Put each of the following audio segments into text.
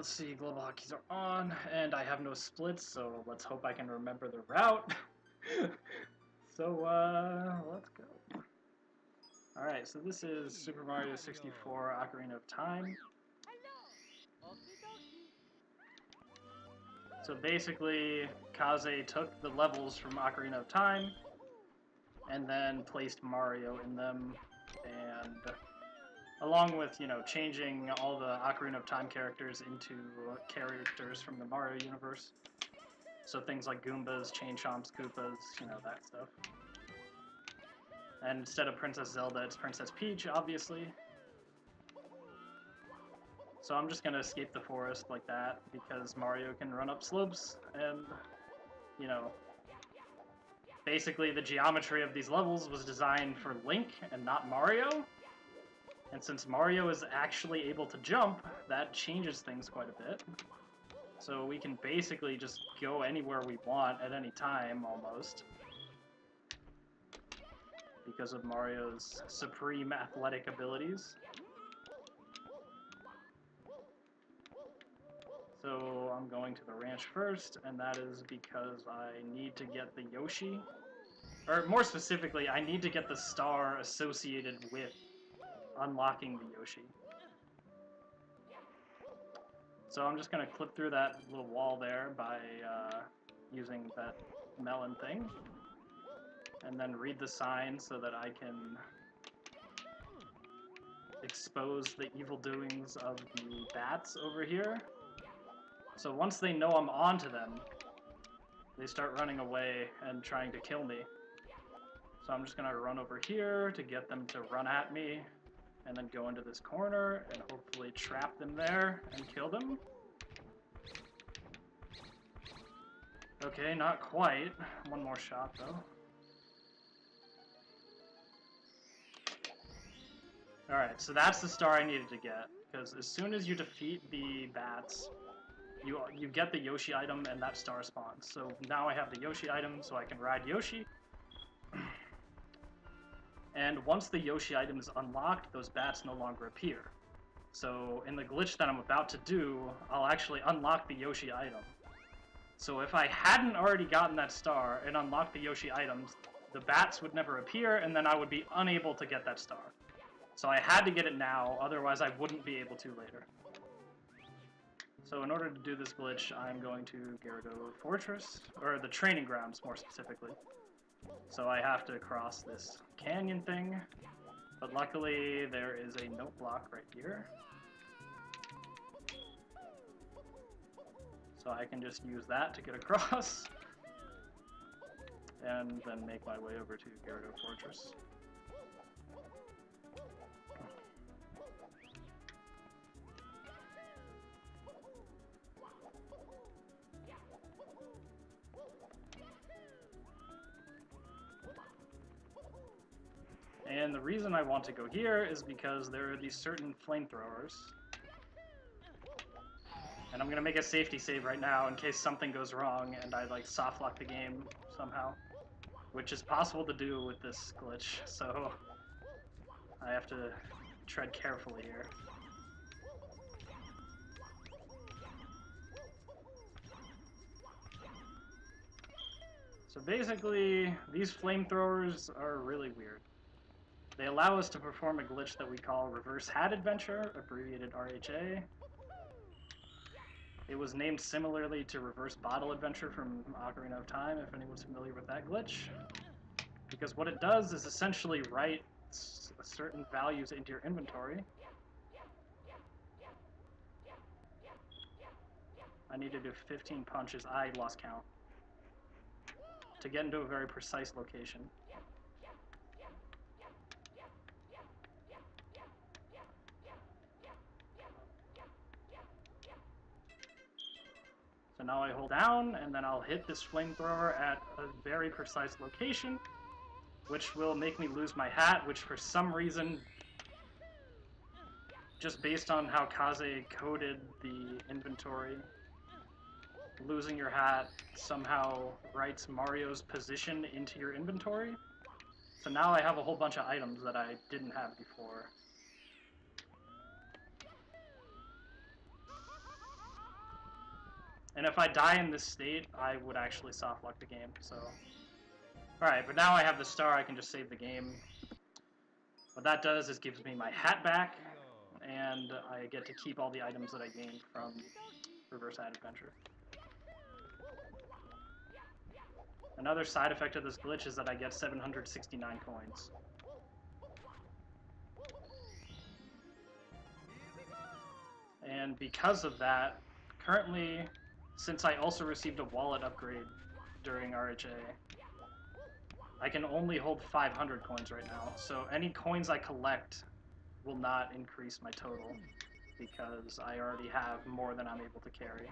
let's see, global hotkeys are on, and I have no splits, so let's hope I can remember the route. So, let's go. Alright, so this is Super Mario 64 Ocarina of Time. So basically, Kaze took the levels from Ocarina of Time, and then placed Mario in them, and along with, you know, changing all the Ocarina of Time characters into characters from the Mario universe. So things like Goombas, Chain Chomps, Koopas, you know, that stuff. And instead of Princess Zelda, it's Princess Peach, obviously. So I'm just gonna escape the forest like that, because Mario can run up slopes, and, you know, basically the geometry of these levels was designed for Link and not Mario. And since Mario is actually able to jump, that changes things quite a bit. So we can basically just go anywhere we want at any time, almost. Because of Mario's supreme athletic abilities. So I'm going to the ranch first, and that is because I need to get the Yoshi. Or more specifically, I need to get the star associated with unlocking the Yoshi. So I'm just going to clip through that little wall there by using that melon thing. And then read the sign so that I can expose the evil doings of the bats over here. So once they know I'm onto them, they start running away and trying to kill me. So I'm just going to run over here to get them to run at me, and then go into this corner and hopefully trap them there and kill them. Okay, not quite. One more shot though. Alright, so that's the star I needed to get, because as soon as you defeat the bats, you get the Yoshi item and that star spawns. So now I have the Yoshi item, so I can ride Yoshi. And once the Yoshi item is unlocked, those bats no longer appear. So in the glitch that I'm about to do, I'll actually unlock the Yoshi item. So if I hadn't already gotten that star and unlocked the Yoshi items, the bats would never appear, and then I would be unable to get that star. So I had to get it now, otherwise I wouldn't be able to later. So in order to do this glitch, I'm going to Gyarados Fortress, or the training grounds more specifically. So I have to cross this canyon thing, but luckily there is a note block right here. So I can just use that to get across, and then make my way over to Gyarados Fortress. And the reason I want to go here is because there are these certain flamethrowers. And I'm gonna make a safety save right now in case something goes wrong and I like soft lock the game somehow. Which is possible to do with this glitch, so I have to tread carefully here. So basically, these flamethrowers are really weird. They allow us to perform a glitch that we call Reverse Hat Adventure, abbreviated RHA. It was named similarly to Reverse Bottle Adventure from Ocarina of Time, if anyone's familiar with that glitch. Because what it does is essentially write certain values into your inventory. I need to do 15 punches, I lost count, to get into a very precise location. So now I hold down, and then I'll hit this flamethrower at a very precise location, which will make me lose my hat, which for some reason, just based on how Kaze coded the inventory, losing your hat somehow writes Mario's position into your inventory. So now I have a whole bunch of items that I didn't have before. And if I die in this state, I would actually soft lock the game, so... Alright, but now I have the star, I can just save the game. What that does is gives me my hat back, and I get to keep all the items that I gained from Reverse Hat Adventure. Another side effect of this glitch is that I get 769 coins. And because of that, currently, since I also received a wallet upgrade during RHA, I can only hold 500 coins right now, so any coins I collect will not increase my total, because I already have more than I'm able to carry.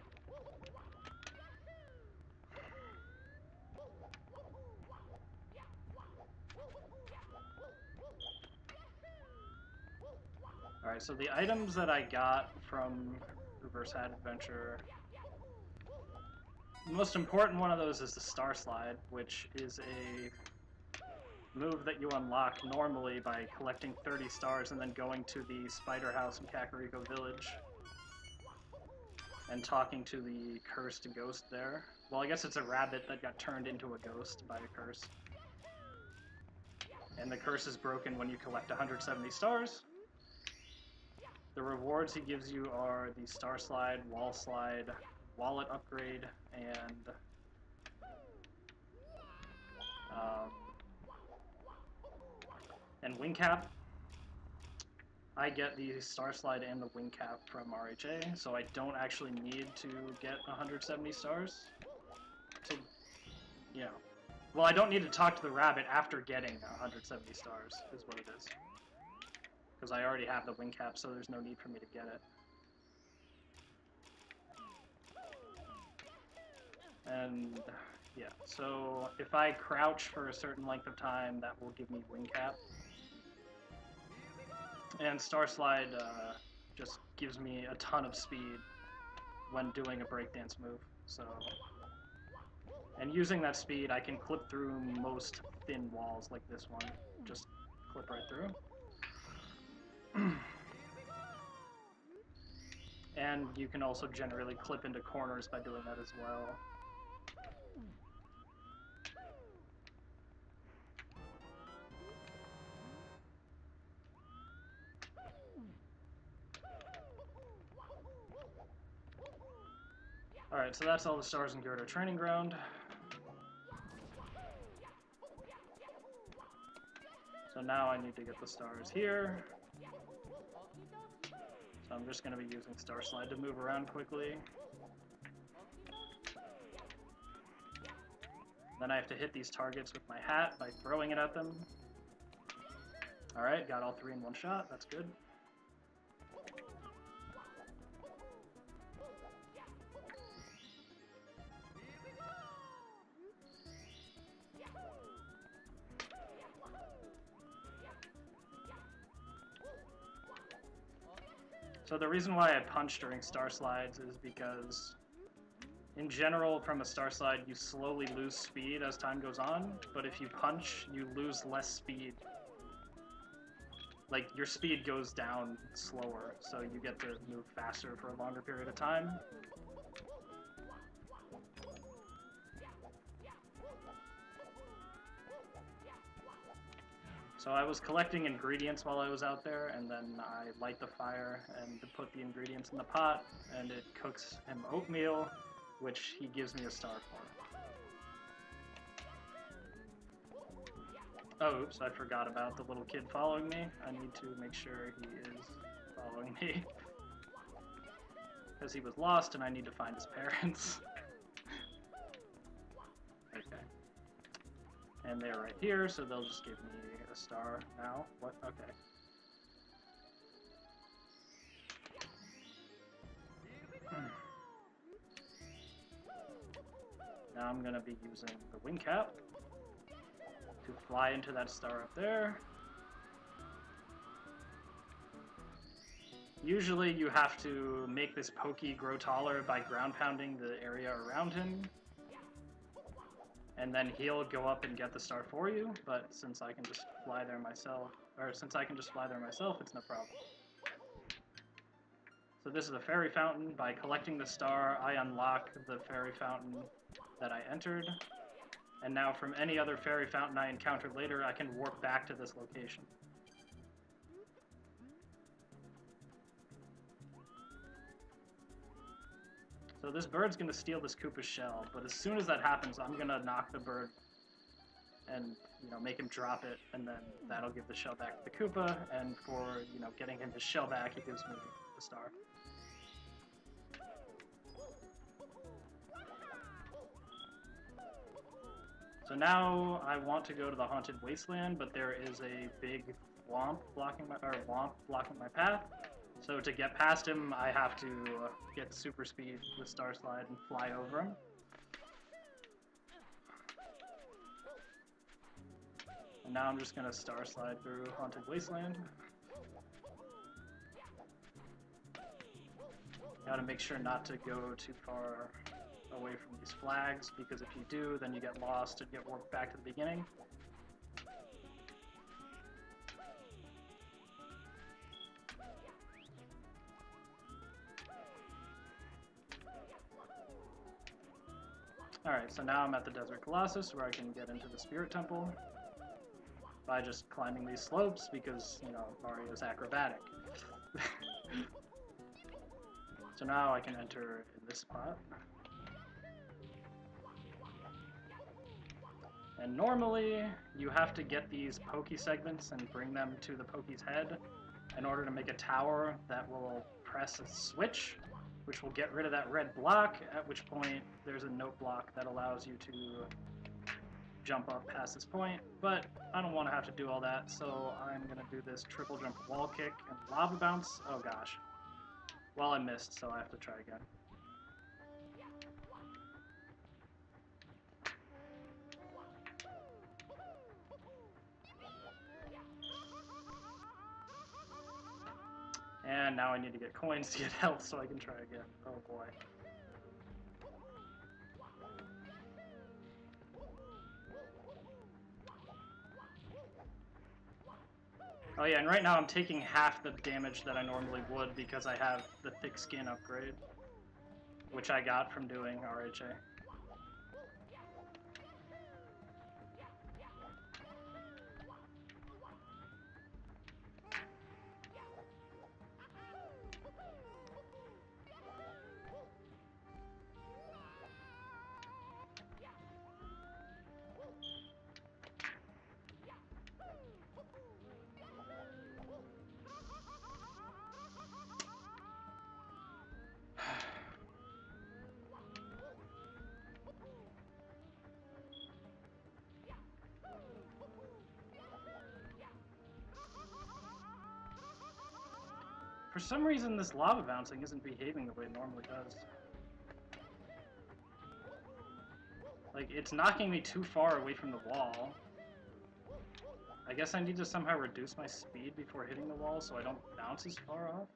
Alright, so the items that I got from Reverse Hat Adventure, the most important one of those is the Star Slide, which is a move that you unlock normally by collecting 30 stars and then going to the Spider House in Kakariko Village and talking to the cursed ghost there. Well, I guess it's a rabbit that got turned into a ghost by a curse. And the curse is broken when you collect 170 stars. The rewards he gives you are the Star Slide, Wall Slide, Wallet Upgrade, and Wing Cap. I get the Star Slide and the Wing Cap from RHA, so I don't actually need to get 170 stars. So, you know. Well, I don't need to talk to the rabbit after getting 170 stars, is what it is. Because I already have the Wing Cap, so there's no need for me to get it. And, yeah, so if I crouch for a certain length of time, that will give me Wing Cap. And Star Slide just gives me a ton of speed when doing a breakdance move, so... And using that speed, I can clip through most thin walls like this one. Just clip right through. And you can also generally clip into corners by doing that as well. Alright, so that's all the stars in Gyurto Training Ground. So now I need to get the stars here. So I'm just going to be using Star Slide to move around quickly. Then I have to hit these targets with my hat by throwing it at them. Alright, got all three in one shot, that's good. So the reason why I punch during Star Slides is because, in general, from a Star Slide, you slowly lose speed as time goes on, but if you punch, you lose less speed. Like, your speed goes down slower, so you get to move faster for a longer period of time. So I was collecting ingredients while I was out there, and then I light the fire and put the ingredients in the pot, and it cooks him oatmeal, which he gives me a star for. Oh, oops, I forgot about the little kid following me. I need to make sure he is following me. Because he was lost, and I need to find his parents. Okay. And they're right here, so they'll just give me a star now. What? Okay. Now I'm going to be using the Wing Cap to fly into that star up there. Usually you have to make this Pokey grow taller by ground pounding the area around him. And then he'll go up and get the star for you, but since I can just fly there myself, it's no problem. So this is the fairy fountain. By collecting the star, I unlock the fairy fountain that I entered. And now from any other fairy fountain I encounter later, I can warp back to this location. So this bird's going to steal this Koopa's shell, but as soon as that happens, I'm going to knock the bird and, make him drop it, and then that'll give the shell back to the Koopa, and for, getting him his shell back, it gives me the star. So now I want to go to the Haunted Wasteland, but there is a big womp blocking my path. So to get past him, I have to get super speed with Star Slide and fly over him. And now I'm just going to Star Slide through Haunted Wasteland. Gotta make sure not to go too far away from these flags, because if you do, then you get lost and get warped back to the beginning. Alright, so now I'm at the Desert Colossus, where I can get into the Spirit Temple by just climbing these slopes, because, Mario's acrobatic. So now I can enter in this spot. And normally, you have to get these Pokey segments and bring them to the Pokey's head in order to make a tower that will press a switch, which will get rid of that red block, at which point there's a note block that allows you to jump up past this point. But I don't want to have to do all that, so I'm going to do this triple jump wall kick and lava bounce. Oh gosh. Well, I missed, so I have to try again. And now I need to get coins to get health so I can try again. Oh boy. Oh yeah, and right now I'm taking half the damage that I normally would because I have the thick skin upgrade, which I got from doing RHA. For some reason, this lava bouncing isn't behaving the way it normally does. Like, it's knocking me too far away from the wall. I guess I need to somehow reduce my speed before hitting the wall so I don't bounce as far off.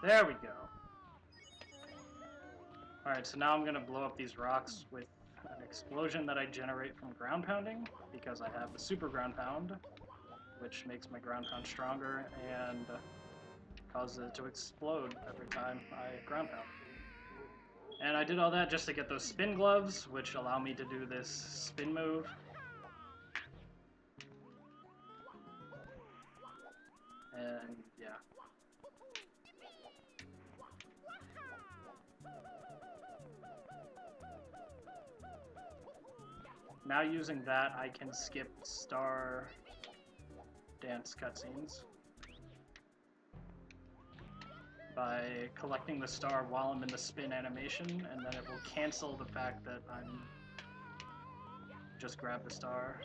There we go. Alright, so now I'm going to blow up these rocks with an explosion that I generate from ground pounding, because I have the super ground pound, which makes my ground pound stronger and causes it to explode every time I ground pound. And I did all that just to get those spin gloves, which allow me to do this spin move. And yeah. Now using that, I can skip star dance cutscenes by collecting the star while I'm in the spin animation, and then it will cancel the fact that I'm just grab the star.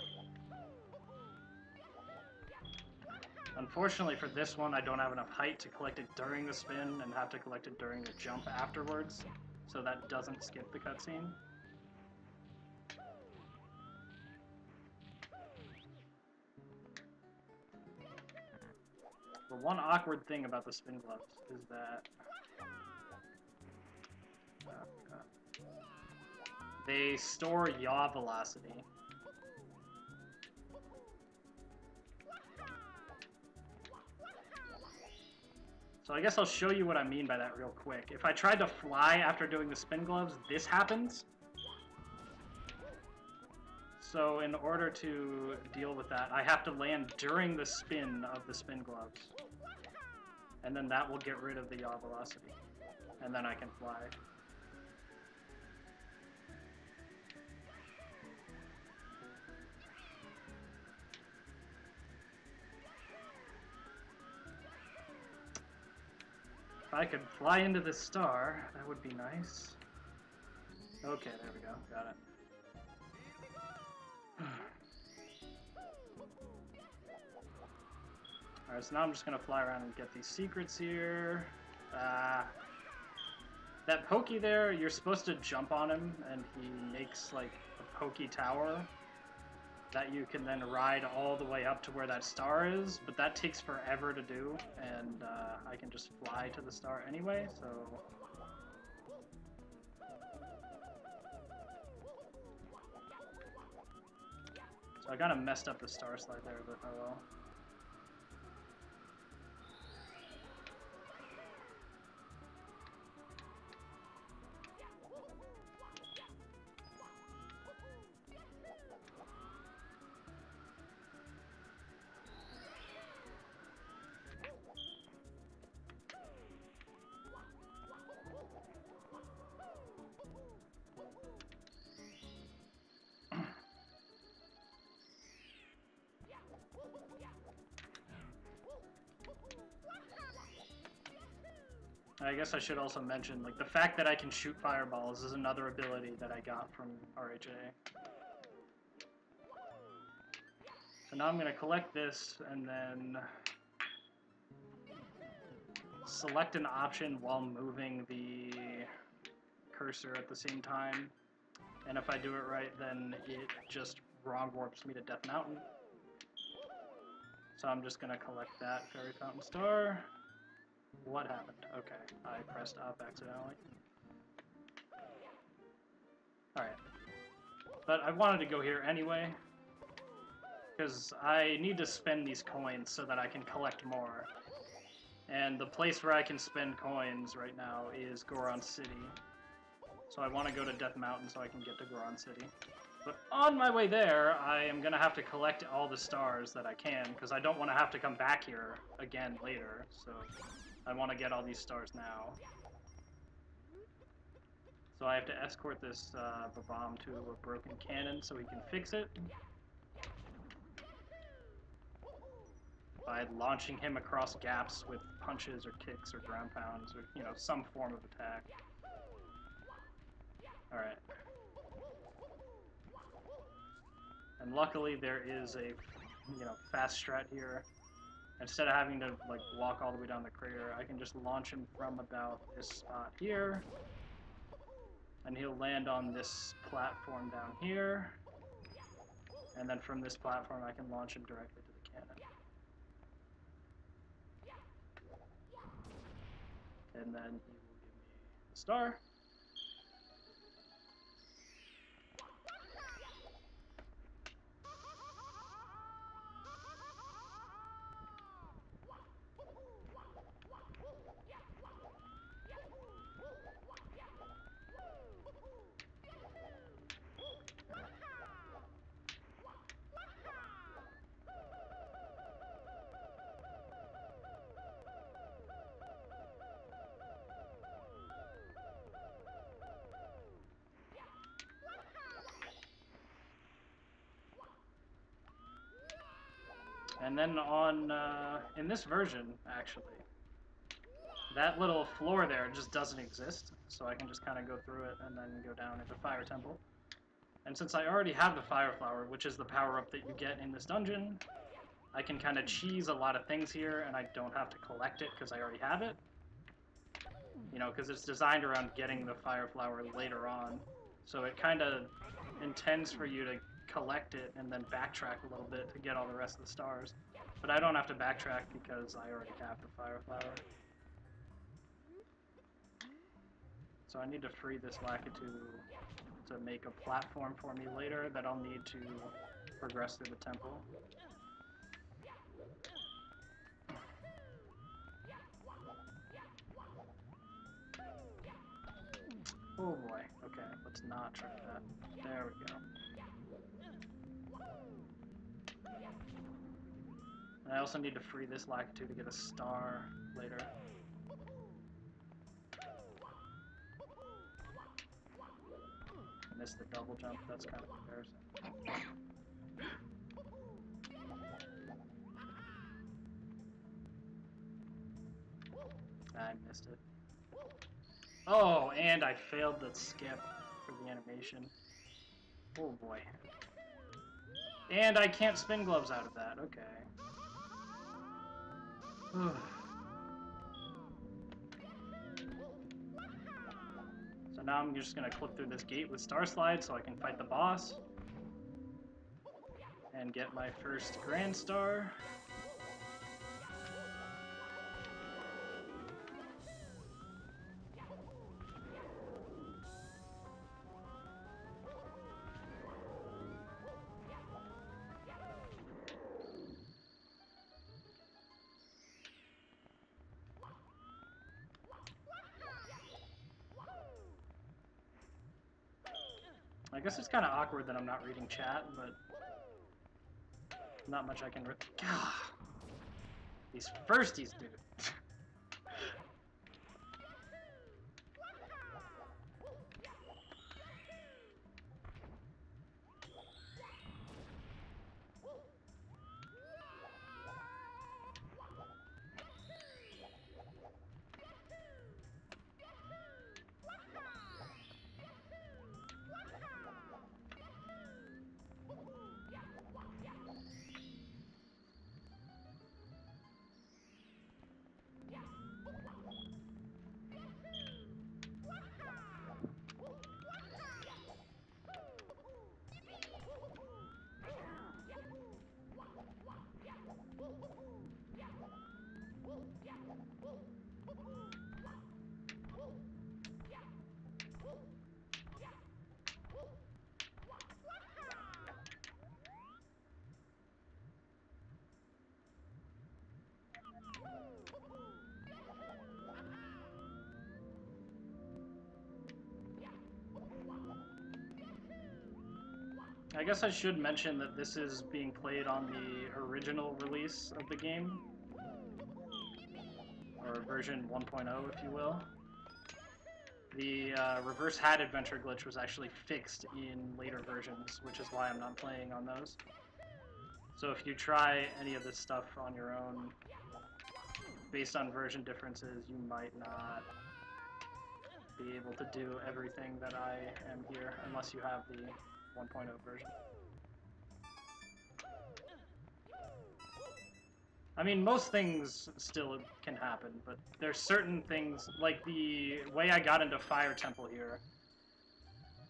Unfortunately for this one, I don't have enough height to collect it during the spin and have to collect it during the jump afterwards, so that doesn't skip the cutscene. The one awkward thing about the spin gloves is that they store yaw velocity. So I guess I'll show you what I mean by that real quick. If I tried to fly after doing the spin gloves, this happens. So in order to deal with that, I have to land during the spin of the spin gloves. And then that will get rid of the yaw velocity. And then I can fly. If I could fly into the star, that would be nice. Okay, there we go. Got it. Alright, so now I'm just gonna fly around and get these secrets here. That pokey there, you're supposed to jump on him, and he makes, like, a pokey tower that you can then ride all the way up to where that star is, but that takes forever to do, and I can just fly to the star anyway, so... So I kinda messed up the star slide there, but oh well. I guess I should also mention, like, the fact that I can shoot fireballs is another ability that I got from RHA. So now I'm going to collect this, and then select an option while moving the cursor at the same time. And if I do it right, then it just wrong warps me to Death Mountain. So I'm just going to collect that Fairy Fountain Star. What happened? Okay, I pressed up accidentally. Alright. But I wanted to go here anyway, because I need to spend these coins so that I can collect more. And the place where I can spend coins right now is Goron City. So I want to go to Death Mountain so I can get to Goron City. But on my way there, I am going to have to collect all the stars that I can, because I don't want to have to come back here again later, so... I want to get all these stars now. So I have to escort this Babam to a broken cannon so he can fix it. By launching him across gaps with punches or kicks or ground pounds or, you know, some form of attack. Alright. And luckily there is a, you know, fast strat here. Instead of having to, like, walk all the way down the crater, I can just launch him from about this spot here. And he'll land on this platform down here. And then from this platform, I can launch him directly to the cannon. And then he will give me a star. And then on, in this version, actually, that little floor there just doesn't exist, so I can just kind of go through it and then go down into Fire Temple. And since I already have the Fire Flower, which is the power-up that you get in this dungeon, I can kind of cheese a lot of things here, and I don't have to collect it because I already have it. You know, because it's designed around getting the fire flower later on. So it kind of intends for you to collect it and then backtrack a little bit to get all the rest of the stars. But I don't have to backtrack because I already have the fire flower. So I need to free this Lakitu to make a platform for me later that I'll need to progress through the temple. Oh boy, okay, let's not try that. There we go. And I also need to free this Lakitu to get a star later. Missed the double jump, that's kind of embarrassing. I missed it. Oh, and I failed the skip for the animation. Oh boy. And I can't spin gloves out of that, okay. So now I'm just gonna clip through this gate with Star Slide so I can fight the boss. And get my first Grand Star. I guess it's kind of awkward that I'm not reading chat, but not much I can God, these firsties, dude. I guess I should mention that this is being played on the original release of the game, or version 1.0 if you will. The reverse hat adventure glitch was actually fixed in later versions, which is why I'm not playing on those. So if you try any of this stuff on your own, based on version differences, you might not be able to do everything that I am here, unless you have the 1.0 version. I mean, most things still can happen, but there's certain things, like the way I got into Fire Temple here.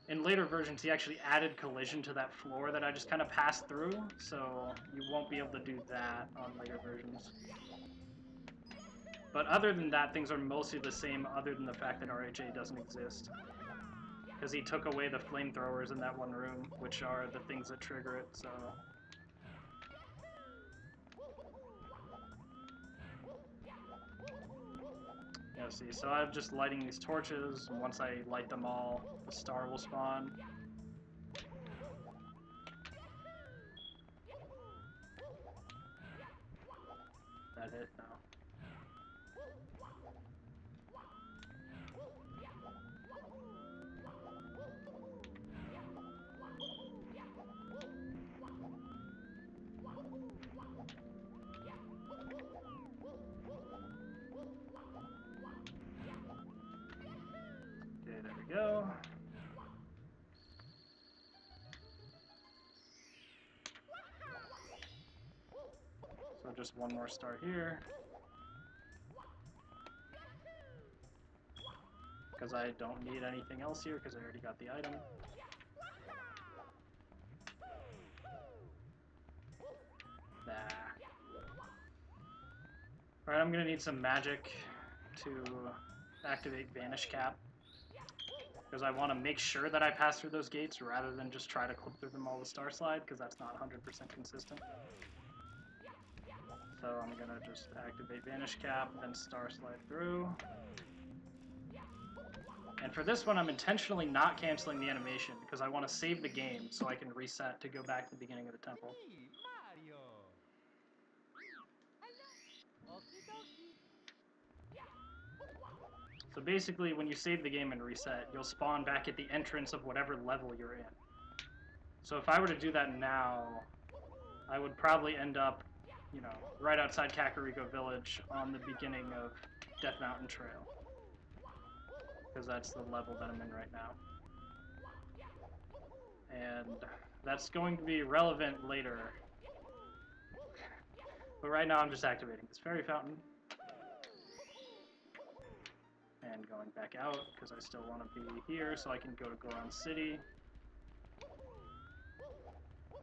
In later versions, he actually added collision to that floor that I just kind of passed through, so you won't be able to do that on later versions. But other than that, things are mostly the same, other than the fact that RHA doesn't exist. Because he took away the flamethrowers in that one room, which are the things that trigger it, so... Yeah, see, so I'm just lighting these torches, and once I light them all, the star will spawn. That hit? No. Okay, there we go. just one more star here. Because I don't need anything else here, because I already got the item. Nah. Alright, I'm gonna need some magic to activate Vanish Cap. Because I want to make sure that I pass through those gates rather than just try to clip through them all with Star Slide, because that's not 100% consistent. So I'm gonna just activate Vanish Cap, then Star Slide through. And for this one, I'm intentionally not canceling the animation, because I want to save the game so I can reset to go back to the beginning of the temple. So basically, when you save the game and reset, you'll spawn back at the entrance of whatever level you're in. So if I were to do that now, I would probably end up, you know, right outside Kakariko Village on the beginning of Death Mountain Trail. Because that's the level that I'm in right now. And that's going to be relevant later. But right now I'm just activating this Fairy Fountain. And going back out, because I still want to be here so I can go to Goron City.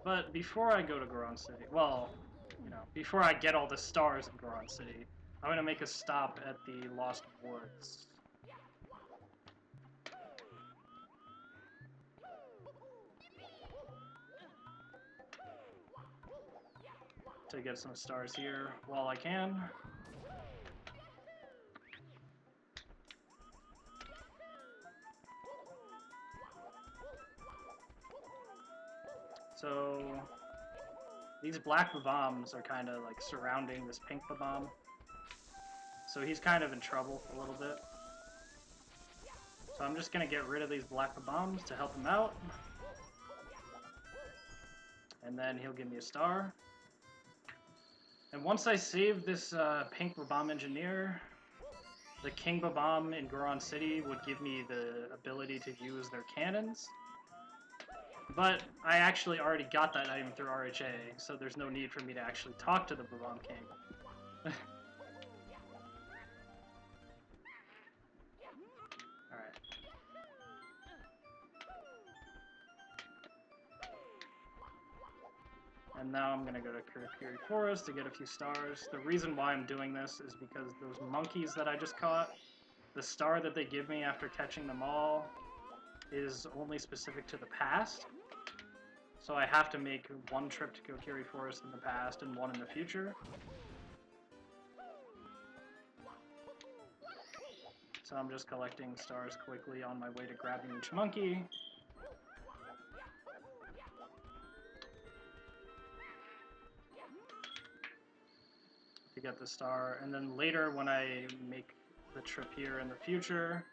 But before I go to Goron City, well, you know, before I get all the stars in Goron City, I'm going to make a stop at the Lost Woods. To get some stars here while I can. So these black bombs are kind of like surrounding this pink bomb. So he's kind of in trouble a little bit. So I'm just going to get rid of these black bombs to help him out. And then he'll give me a star. And once I save this pink bomb engineer, the King Bomb in Goron City would give me the ability to use their cannons. But I actually already got that item through RHA, so there's no need for me to actually talk to the Bomb King. Alright. And now I'm going to go to Kurikiri Forest to get a few stars. The reason why I'm doing this is because those monkeys that I just caught, the star that they give me after catching them all is only specific to the past. So I have to make one trip to Kokiri Forest in the past and one in the future. So I'm just collecting stars quickly on my way to grabbing each monkey. To get the star, and then later when I make the trip here in the future,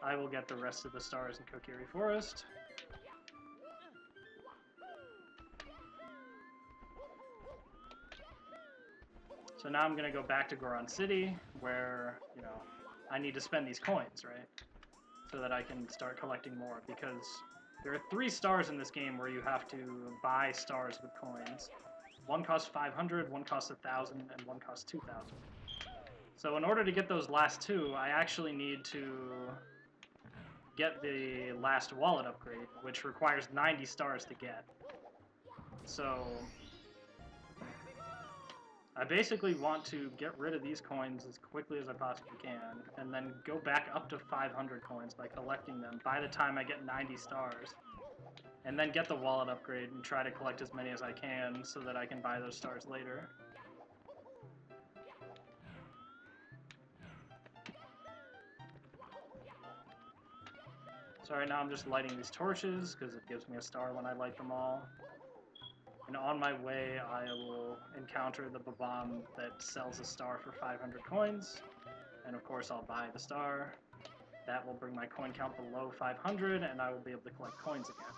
I will get the rest of the stars in Kokiri Forest. So now I'm going to go back to Goron City, where, you know, I need to spend these coins, right? So that I can start collecting more, because there are 3 stars in this game where you have to buy stars with coins. One costs 500, one costs 1,000, and one costs 2,000. So in order to get those last 2, I actually need to get the last wallet upgrade, which requires 90 stars to get. So I basically want to get rid of these coins as quickly as I possibly can, and then go back up to 500 coins by collecting them by the time I get 90 stars. And then get the wallet upgrade and try to collect as many as I can so that I can buy those stars later. So right now I'm just lighting these torches because it gives me a star when I light them all. And on my way I will encounter the bomb that sells a star for 500 coins. And of course I'll buy the star. That will bring my coin count below 500 and I will be able to collect coins again.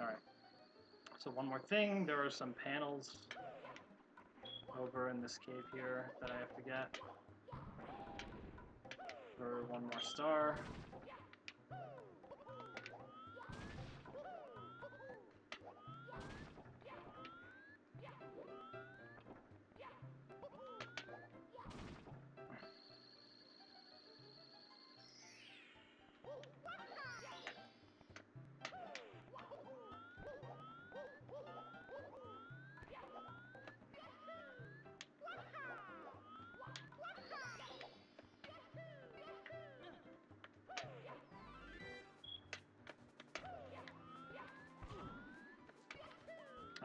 Alright. So one more thing, there are some panels over in this cave here that I have to get for one more star.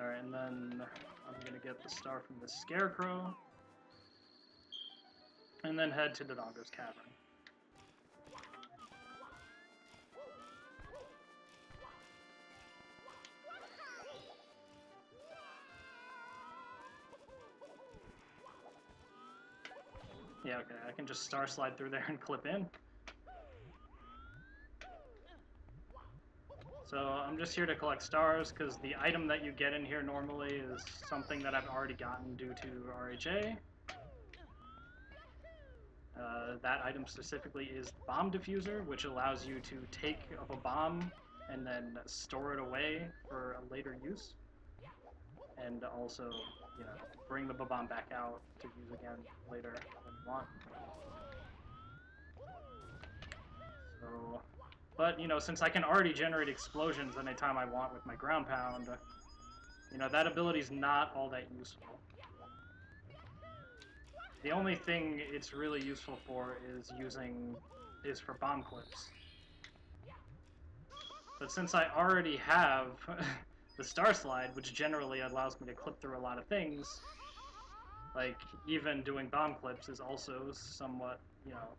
Alright, and then I'm gonna get the star from the Scarecrow, and then head to Dodongo's Cavern. Yeah, okay, I can just star slide through there and clip in. So I'm just here to collect stars, because the item that you get in here normally is something that I've already gotten due to RHA. That item specifically is the bomb diffuser, which allows you to take up a bomb and then store it away for a later use. And also, you know, bring the bomb back out to use again later when you want. So... But, you know, since I can already generate explosions anytime I want with my ground pound, you know, that ability's not all that useful. The only thing it's really useful for is for bomb clips. But since I already have the Star Slide, which generally allows me to clip through a lot of things, like, even doing bomb clips is also somewhat, you know,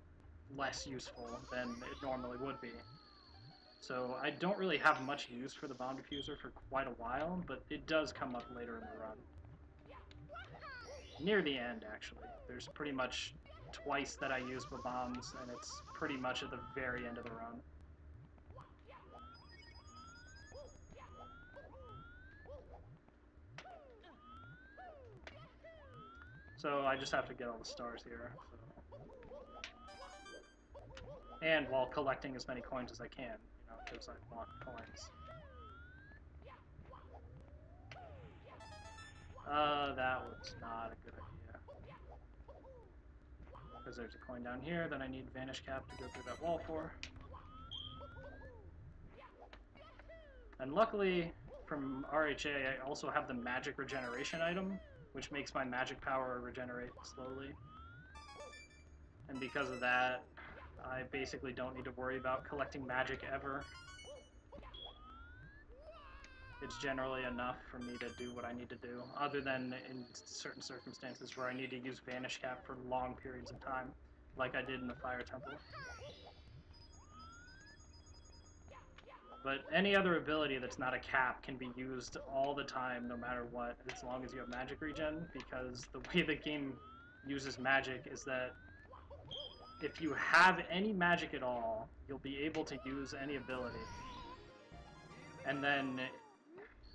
less useful than it normally would be. So I don't really have much use for the bomb diffuser for quite a while, but it does come up later in the run. Near the end, actually. There's pretty much twice that I use the bombs, and it's pretty much at the very end of the run. So I just have to get all the stars here. So. And while collecting as many coins as I can, you know, because I want coins. That was not a good idea. Because there's a coin down here that I need Vanish Cap to go through that wall for. And luckily, from RHA, I also have the magic regeneration item, which makes my magic power regenerate slowly. And because of that, I basically don't need to worry about collecting magic ever. It's generally enough for me to do what I need to do, other than in certain circumstances where I need to use Vanish Cap for long periods of time, like I did in the Fire Temple. But any other ability that's not a cap can be used all the time, no matter what, as long as you have magic regen, because the way the game uses magic is that if you have any magic at all, you'll be able to use any ability. And then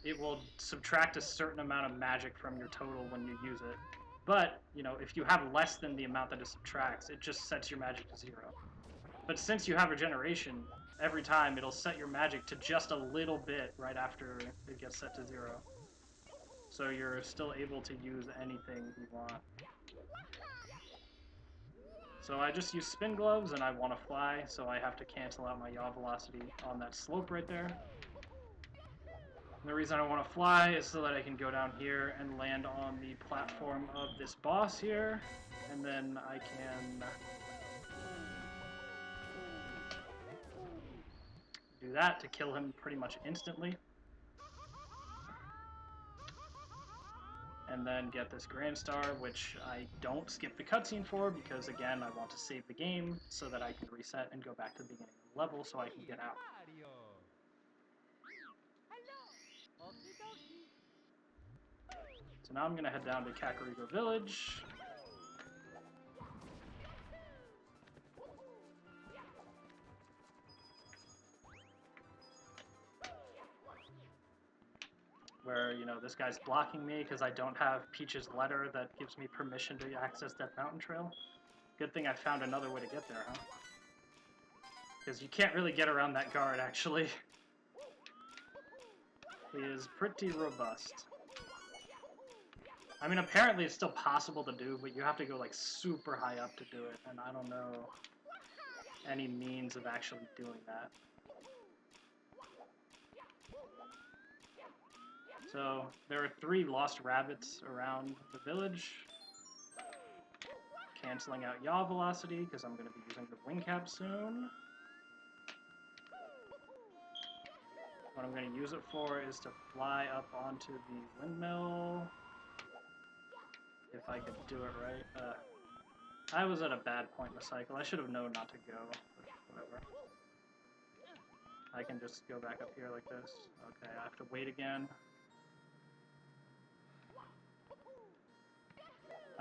it will subtract a certain amount of magic from your total when you use it. But, you know, if you have less than the amount that it subtracts, it just sets your magic to 0. But since you have regeneration, every time it'll set your magic to just a little bit right after it gets set to 0. So you're still able to use anything you want. So I just use Spin Gloves, and I want to fly, so I have to cancel out my yaw velocity on that slope right there. And the reason I want to fly is so that I can go down here and land on the platform of this boss here, and then I can do that to kill him pretty much instantly. And then get this Grand Star, which I don't skip the cutscene for, because again, I want to save the game so that I can reset and go back to the beginning of the level so I can get out. So now I'm going to head down to Kakariko Village. where, you know, this guy's blocking me because I don't have Peach's letter that gives me permission to access Death Mountain Trail. Good thing I found another way to get there, huh? Because you can't really get around that guard, actually. He is pretty robust. I mean, apparently it's still possible to do, but you have to go, like, super high up to do it, and I don't know any means of actually doing that. So, there are 3 lost rabbits around the village. Canceling out yaw velocity, because I'm going to be using the wing cap soon. What I'm going to use it for is to fly up onto the windmill. If I could do it right. I was at a bad point in the cycle. I should have known not to go, but whatever. I can just go back up here like this. Okay, I have to wait again.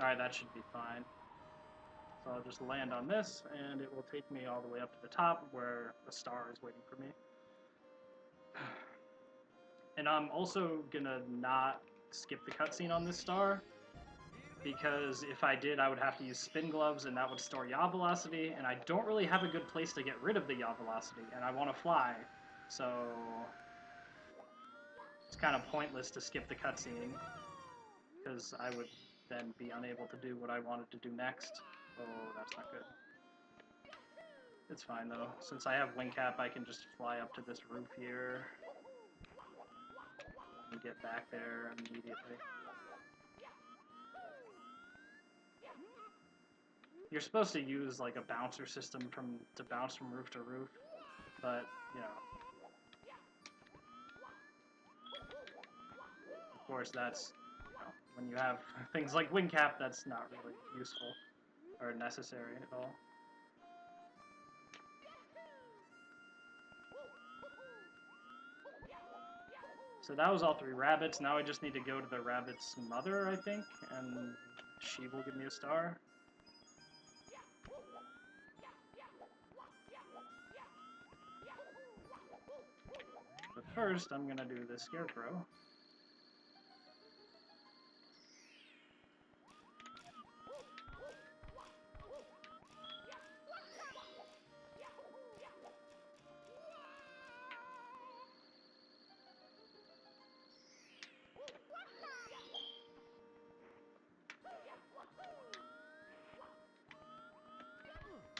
Alright, that should be fine. So I'll just land on this, and it will take me all the way up to the top where the star is waiting for me. And I'm also gonna not skip the cutscene on this star, because if I did, I would have to use spin gloves, and that would store yaw velocity, and I don't really have a good place to get rid of the yaw velocity, and I want to fly, so it's kind of pointless to skip the cutscene, because I would then be unable to do what I wanted to do next. Oh, that's not good. It's fine though. Since I have wing cap, I can just fly up to this roof here and get back there immediately. You're supposed to use like a bouncer system to bounce from roof to roof, but you know, of course that's, you know, when you have things like wing cap, that's not really useful or necessary at all. So that was all 3 rabbits. Now I just need to go to the rabbit's mother, I think, and she will give me a star. But first, I'm gonna do the scarecrow.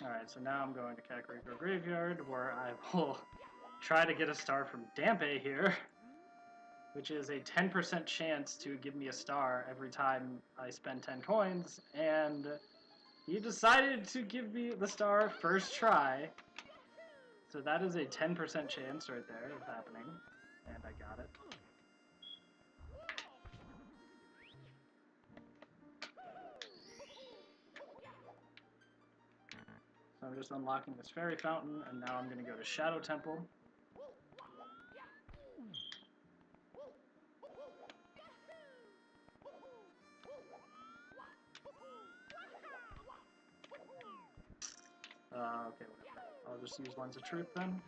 Alright, so now I'm going to Kakariko Graveyard, where I will try to get a star from Dampe here, which is a 10% chance to give me a star every time I spend 10 coins, and he decided to give me the star first try, so that is a 10% chance right there of happening, and I got it. So I'm just unlocking this fairy fountain, and now I'm going to go to Shadow Temple. Okay, whatever. I'll just use Lens of Truth then.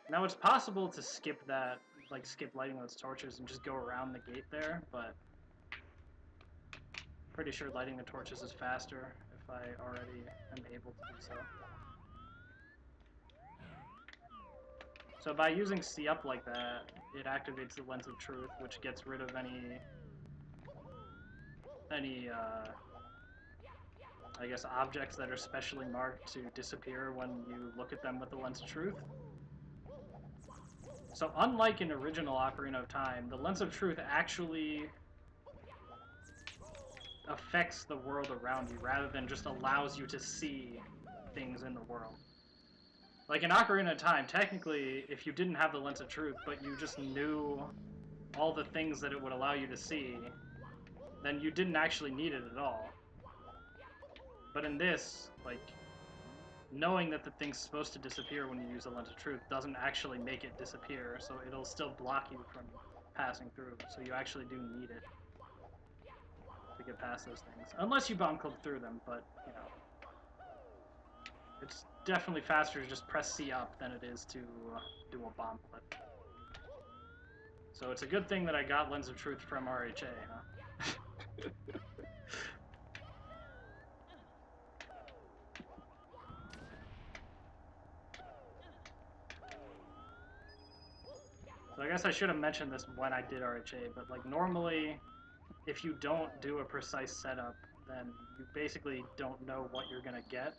Now it's possible to skip that, like skip lighting those torches and just go around the gate there, but pretty sure lighting the torches is faster if I already am able to do so. So by using C up like that, it activates the Lens of Truth, which gets rid of any I guess objects that are specially marked to disappear when you look at them with the Lens of Truth. So unlike in original Ocarina of Time, the Lens of Truth actually affects the world around you rather than just allows you to see things in the world. Like in Ocarina of Time, technically, if you didn't have the Lens of Truth, but you just knew all the things that it would allow you to see, then you didn't actually need it at all. But in this, like, knowing that the thing's supposed to disappear when you use the Lens of Truth doesn't actually make it disappear, so it'll still block you from passing through, so you actually do need it to get past those things. Unless you bomb clip through them, but, you know. It's definitely faster to just press C up than it is to do a bomb clip. So it's a good thing that I got Lens of Truth from RHA, huh? So I guess I should have mentioned this when I did RHA, but like normally, if you don't do a precise setup, then you basically don't know what you're gonna get.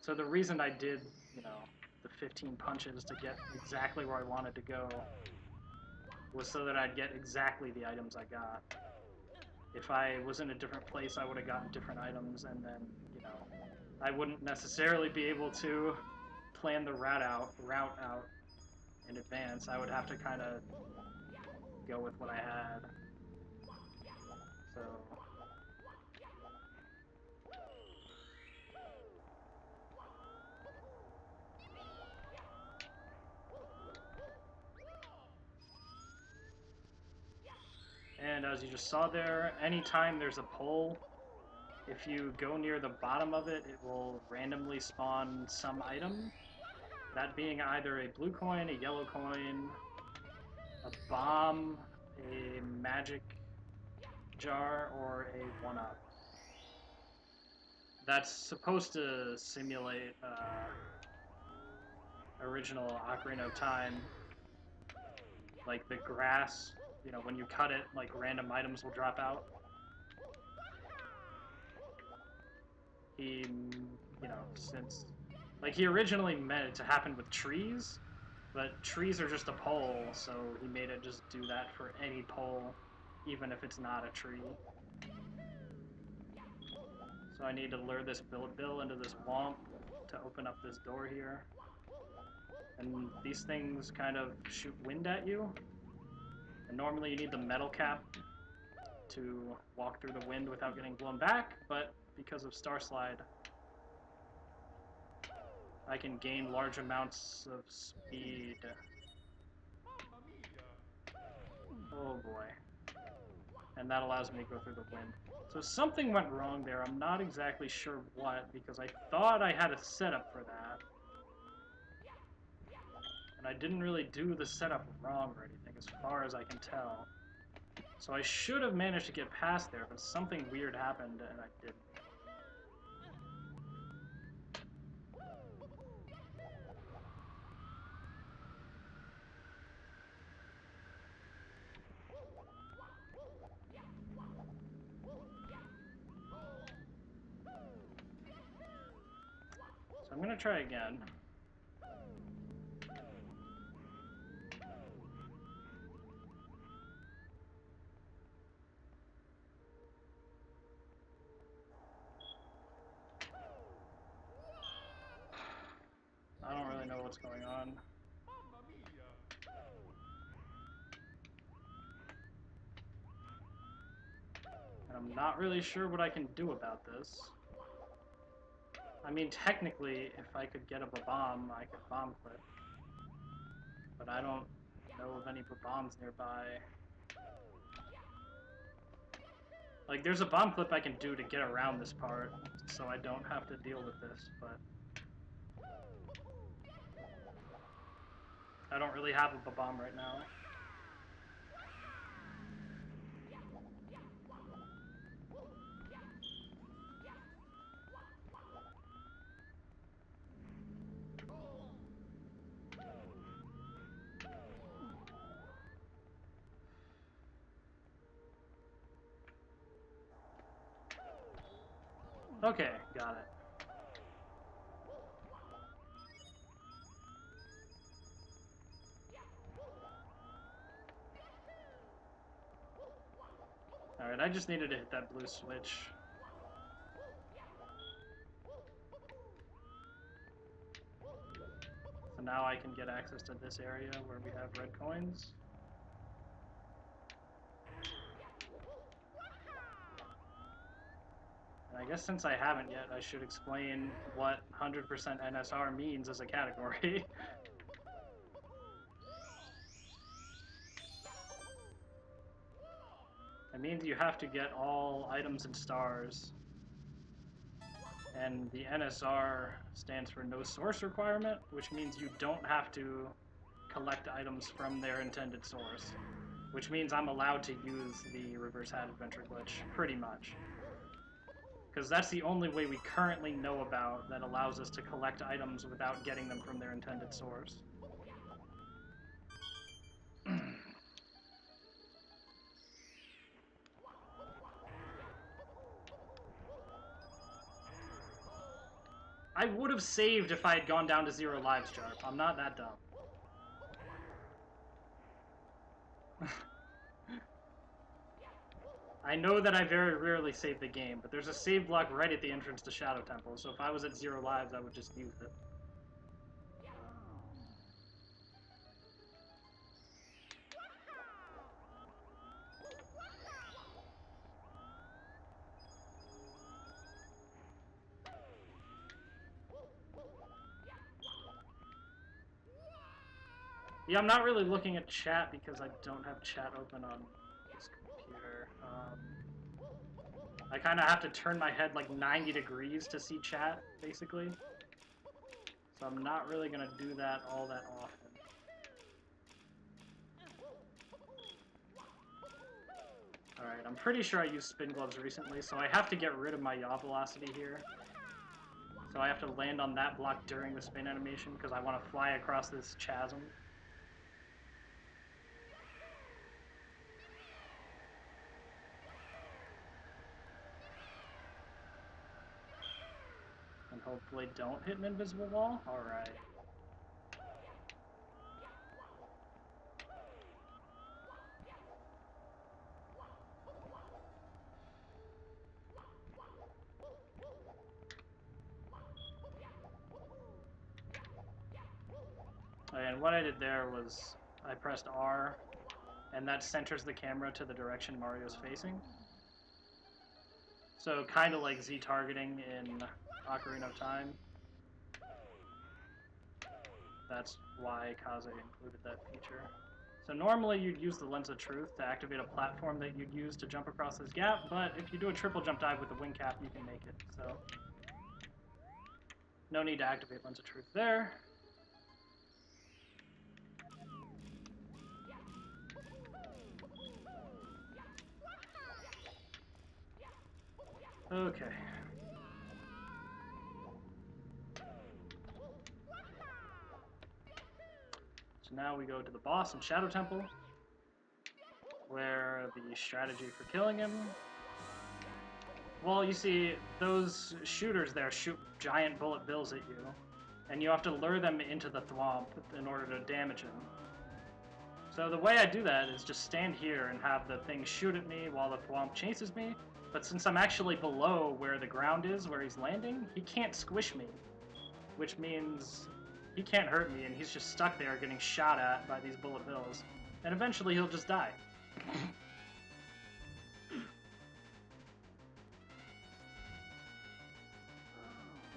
So the reason I did, you know, the 15 punches to get exactly where I wanted to go was so that I'd get exactly the items I got. If I was in a different place, I would have gotten different items, and then, you know, I wouldn't necessarily be able to plan the route out in advance. I would have to kind of go with what I had. So and as you just saw there, anytime there's a pole, if you go near the bottom of it, it will randomly spawn some item. That being either a blue coin, a yellow coin, a bomb, a magic jar, or a 1-up. That's supposed to simulate original Ocarina of Time. Like the grass, you know, when you cut it, like random items will drop out. He, you know, since, like he originally meant it to happen with trees, but trees are just a pole, so he made it just do that for any pole, even if it's not a tree. So I need to lure this bill into this womp to open up this door here. And these things kind of shoot wind at you. And normally you need the metal cap to walk through the wind without getting blown back, but because of Star Slide, I can gain large amounts of speed. Oh boy. And that allows me to go through the wind. So something went wrong there. I'm not exactly sure what, because I thought I had a setup for that. And I didn't really do the setup wrong or anything, as far as I can tell. So I should have managed to get past there, but something weird happened and I didn't. So I'm gonna try again. I don't really know what's going on. And I'm not really sure what I can do about this. I mean, technically, if I could get up a bomb, I could bomb clip. But I don't know of any bombs nearby. Like, there's a bomb clip I can do to get around this part, so I don't have to deal with this, but I don't really have a bomb right now. Okay, got it. Alright, I just needed to hit that blue switch. So now I can get access to this area where we have red coins. And I guess since I haven't yet, I should explain what 100% NSR means as a category. It means you have to get all items and stars. And the NSR stands for no source requirement, which means you don't have to collect items from their intended source. Which means I'm allowed to use the reverse hat adventure glitch, pretty much. Because that's the only way we currently know about that allows us to collect items without getting them from their intended source. I would have saved if I had gone down to 0 lives, Jarp. I'm not that dumb. I know that I very rarely save the game, but there's a save block right at the entrance to Shadow Temple, so if I was at 0 lives, I would just use it. Yeah, I'm not really looking at chat because I don't have chat open on this computer. I kind of have to turn my head like 90 degrees to see chat, basically. So I'm not really going to do that all that often. Alright, I'm pretty sure I used spin gloves recently, so I have to get rid of my yaw velocity here. So I have to land on that block during the spin animation because I want to fly across this chasm. And hopefully don't hit an invisible wall. Alright. And what I did there was I pressed R, and that centers the camera to the direction Mario's facing. So kind of like Z targeting in Ocarina of Time. That's why Kaze included that feature. So normally you'd use the Lens of Truth to activate a platform that you'd use to jump across this gap, but if you do a triple jump dive with the wing cap, you can make it. So no need to activate Lens of Truth there. Okay. So now we go to the boss in Shadow Temple, where the strategy for killing him... Well, you see, those shooters there shoot giant bullet bills at you, and you have to lure them into the thwomp in order to damage him. So the way I do that is just stand here and have the thing shoot at me while the thwomp chases me, but since I'm actually below where the ground is, where he's landing, he can't squish me, which means he can't hurt me, and he's just stuck there getting shot at by these bullet bills, and eventually he'll just die.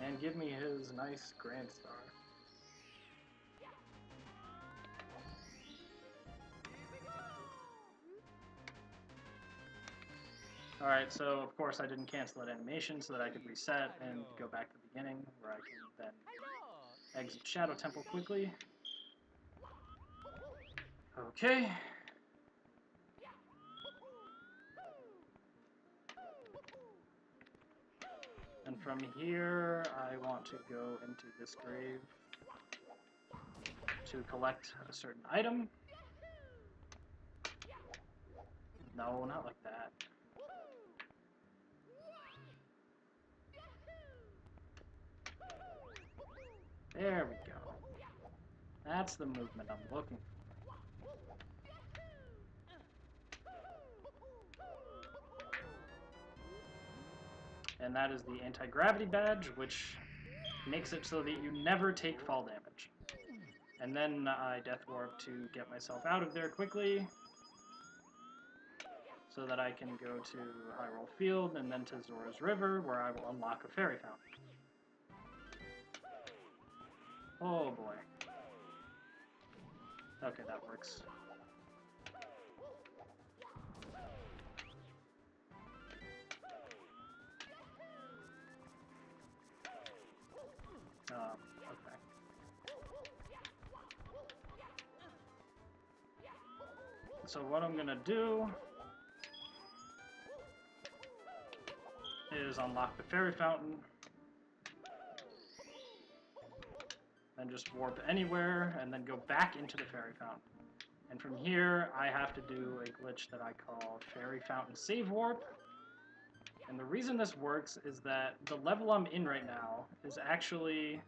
And give me his nice Grand Star. Alright, so of course I didn't cancel that animation so that I could reset and go back to the beginning, where I can then exit Shadow Temple quickly. Okay. And from here, I want to go into this grave to collect a certain item. No, not like that. There we go. That's the movement I'm looking for. And that is the anti-gravity badge, which makes it so that you never take fall damage. And then I death warp to get myself out of there quickly, so that I can go to Hyrule Field and then to Zora's River, where I will unlock a fairy fountain. Oh boy. Okay, that works. So what I'm gonna do is unlock the fairy fountain, then just warp anywhere, and then go back into the fairy fountain. And from here, I have to do a glitch that I call Fairy Fountain Save Warp. And the reason this works is that the level I'm in right now is actually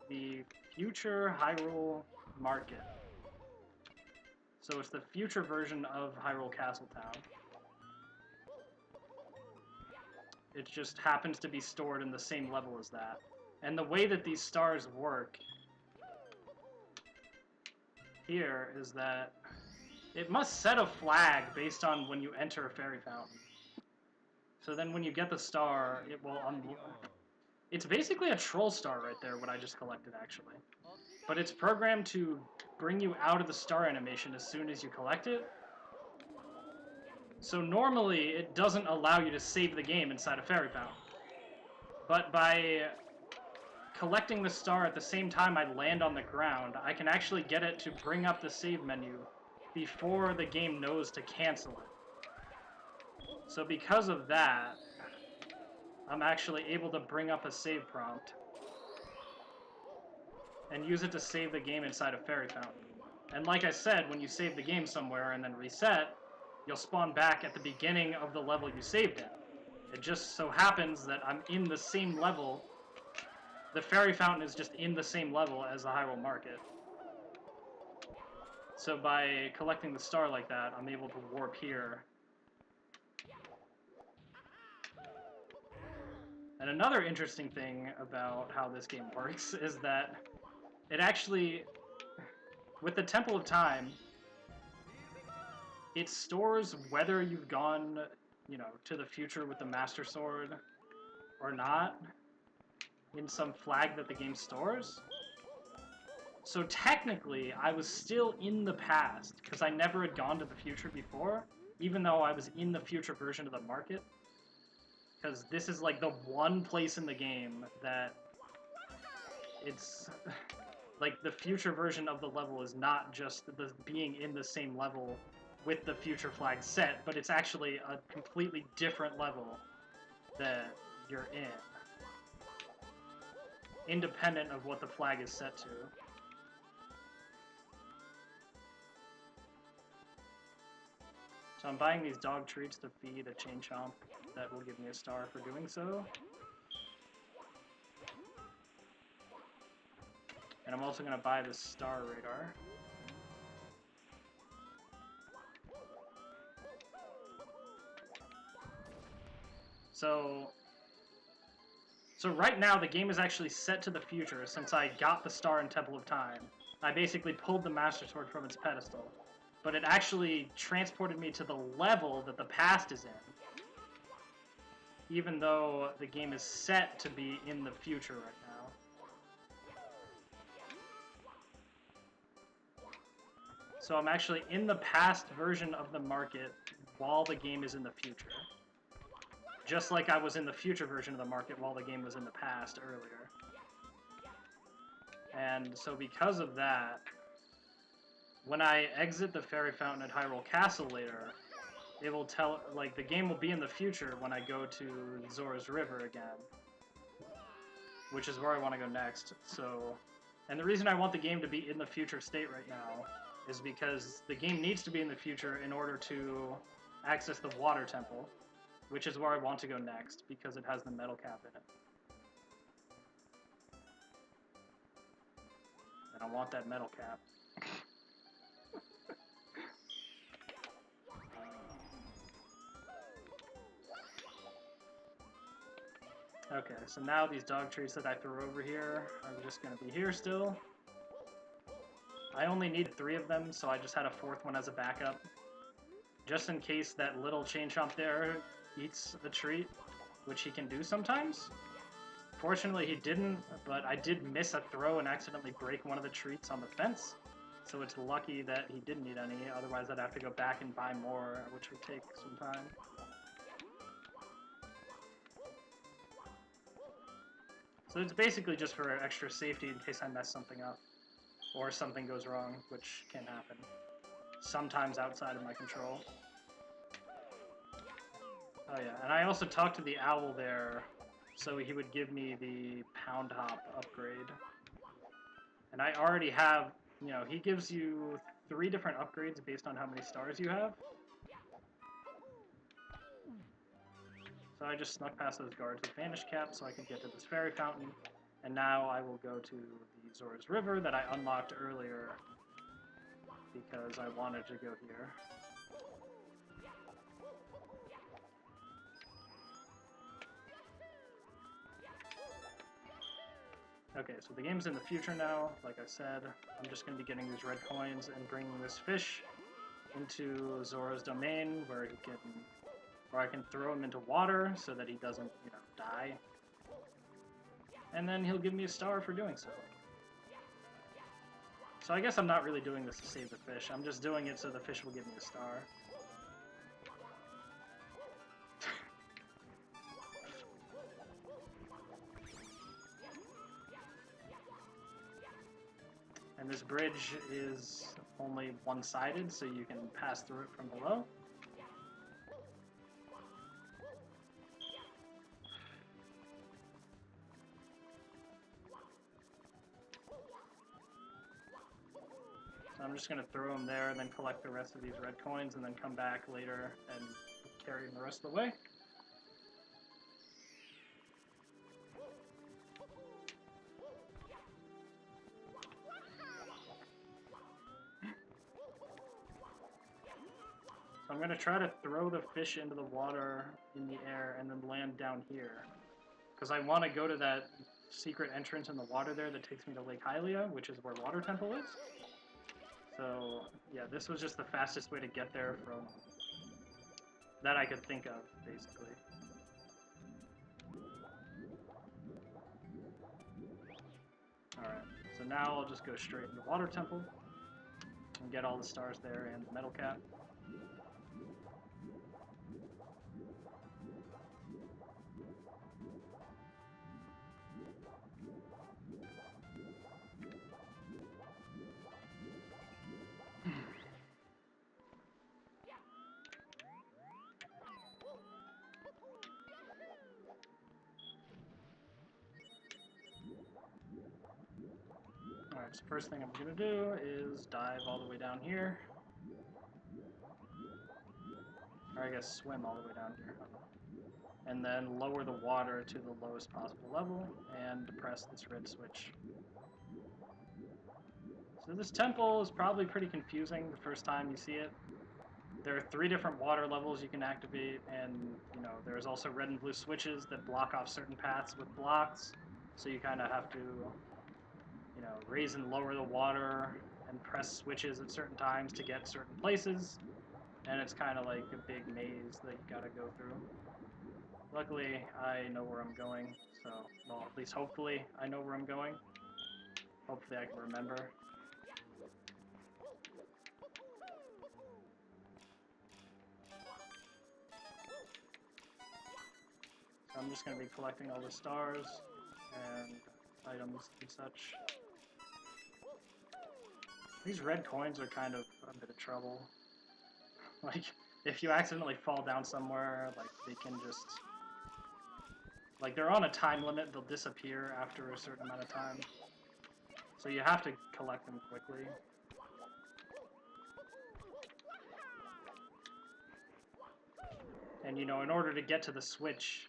the future Hyrule Market. So it's the future version of Hyrule Castletown. It just happens to be stored in the same level as that. And the way that these stars work here is that it must set a flag based on when you enter a fairy fountain. So then when you get the star, it will It's basically a troll star right there, what I just collected, actually. But it's programmed to bring you out of the star animation as soon as you collect it. So normally, it doesn't allow you to save the game inside a fairy fountain. But by collecting the star at the same time I land on the ground, I can actually get it to bring up the save menu before the game knows to cancel it. So because of that, I'm actually able to bring up a save prompt and use it to save the game inside a fairy fountain. And like I said, when you save the game somewhere and then reset, you'll spawn back at the beginning of the level you saved in. It just so happens that I'm in the same level. The fairy fountain is just in the same level as the Hyrule Market. So by collecting the star like that, I'm able to warp here. And another interesting thing about how this game works is that it actually, with the Temple of Time, it stores whether you've gone, you know, to the future with the Master Sword or not in some flag that the game stores. So technically, I was still in the past, because I never had gone to the future before, even though I was in the future version of the market. Because this is like the one place in the game that it's like the future version of the level is not just the being in the same level with the future flag set, but it's actually a completely different level that you're in, independent of what the flag is set to. So I'm buying these dog treats to feed a chain chomp that will give me a star for doing so. And I'm also going to buy this star radar. So right now the game is actually set to the future since I got the star in Temple of Time. I basically pulled the Master Sword from its pedestal. But it actually transported me to the level that the past is in. Even though the game is set to be in the future right now. So I'm actually in the past version of the market while the game is in the future. Just like I was in the future version of the market while the game was in the past earlier. And so because of that, when I exit the Fairy Fountain at Hyrule Castle later, it will tell, like, the game will be in the future when I go to Zora's River again. Which is where I want to go next, so... And the reason I want the game to be in the future state right now is because the game needs to be in the future in order to access the Water Temple, which is where I want to go next, because it has the metal cap in it. And I want that metal cap. Okay, so now these dog trees that I threw over here are just going to be here still. I only need 3 of them, so I just had a 4th one as a backup. Just in case that little chain chomp there eats a treat, which he can do sometimes. Fortunately he didn't, but I did miss a throw and accidentally break one of the treats on the fence. So it's lucky that he didn't eat any, otherwise I'd have to go back and buy more, which would take some time. So it's basically just for extra safety in case I mess something up, or something goes wrong, which can happen. sometimes outside of my control. Oh yeah, and I also talked to the owl there, so he would give me the pound hop upgrade. And I already have, you know, he gives you 3 different upgrades based on how many stars you have. So I just snuck past those guards with Vanish Cap so I could get to this fairy fountain. And now I will go to the Zora's River that I unlocked earlier because I wanted to go here. Okay, so the game's in the future now, like I said. I'm just going to be getting these red coins and bringing this fish into Zora's domain where he can, or I can throw him into water so that he doesn't, you know, die. And then he'll give me a star for doing so. So I guess I'm not really doing this to save the fish, I'm just doing it so the fish will give me a star. And this bridge is only one-sided, so you can pass through it from below. So I'm just going to throw them there and then collect the rest of these red coins and then come back later and carry them the rest of the way. So I'm going to try to throw the fish into the water in the air and then land down here. Because I want to go to that secret entrance in the water there that takes me to Lake Hylia, which is where Water Temple is. So, yeah, this was just the fastest way to get there from... that I could think of, basically. Alright, so now I'll just go straight into Water Temple and get all the stars there and the metal cap. Alright, so first thing I'm going to do is dive all the way down here. Or I guess swim all the way down here. And then lower the water to the lowest possible level and press this red switch. So this temple is probably pretty confusing the first time you see it. There are 3 different water levels you can activate, and you know there's also red and blue switches that block off certain paths with blocks. So you kind of have to, you know, raise and lower the water and press switches at certain times to get certain places. And it's kind of like a big maze that you gotta go through. Luckily, I know where I'm going, so, well, at least hopefully I know where I'm going. Hopefully I can remember. So I'm just going to be collecting all the stars and items and such. These red coins are kind of a bit of trouble. Like, if you accidentally fall down somewhere, like, they can just... like, they're on a time limit, they'll disappear after a certain amount of time. So you have to collect them quickly. And, you know, in order to get to the switch...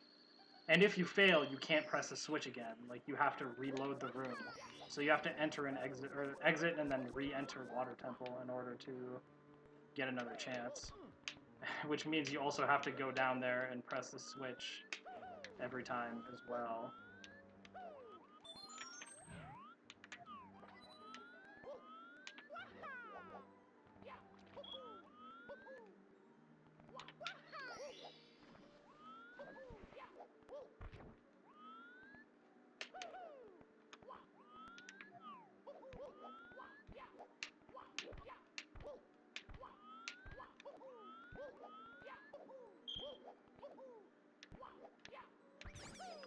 and if you fail, you can't press the switch again. Like, you have to reload the room. So you have to enter and exit, or exit and then re-enter Water Temple in order to get another chance. Which means you also have to go down there and press the switch every time as well.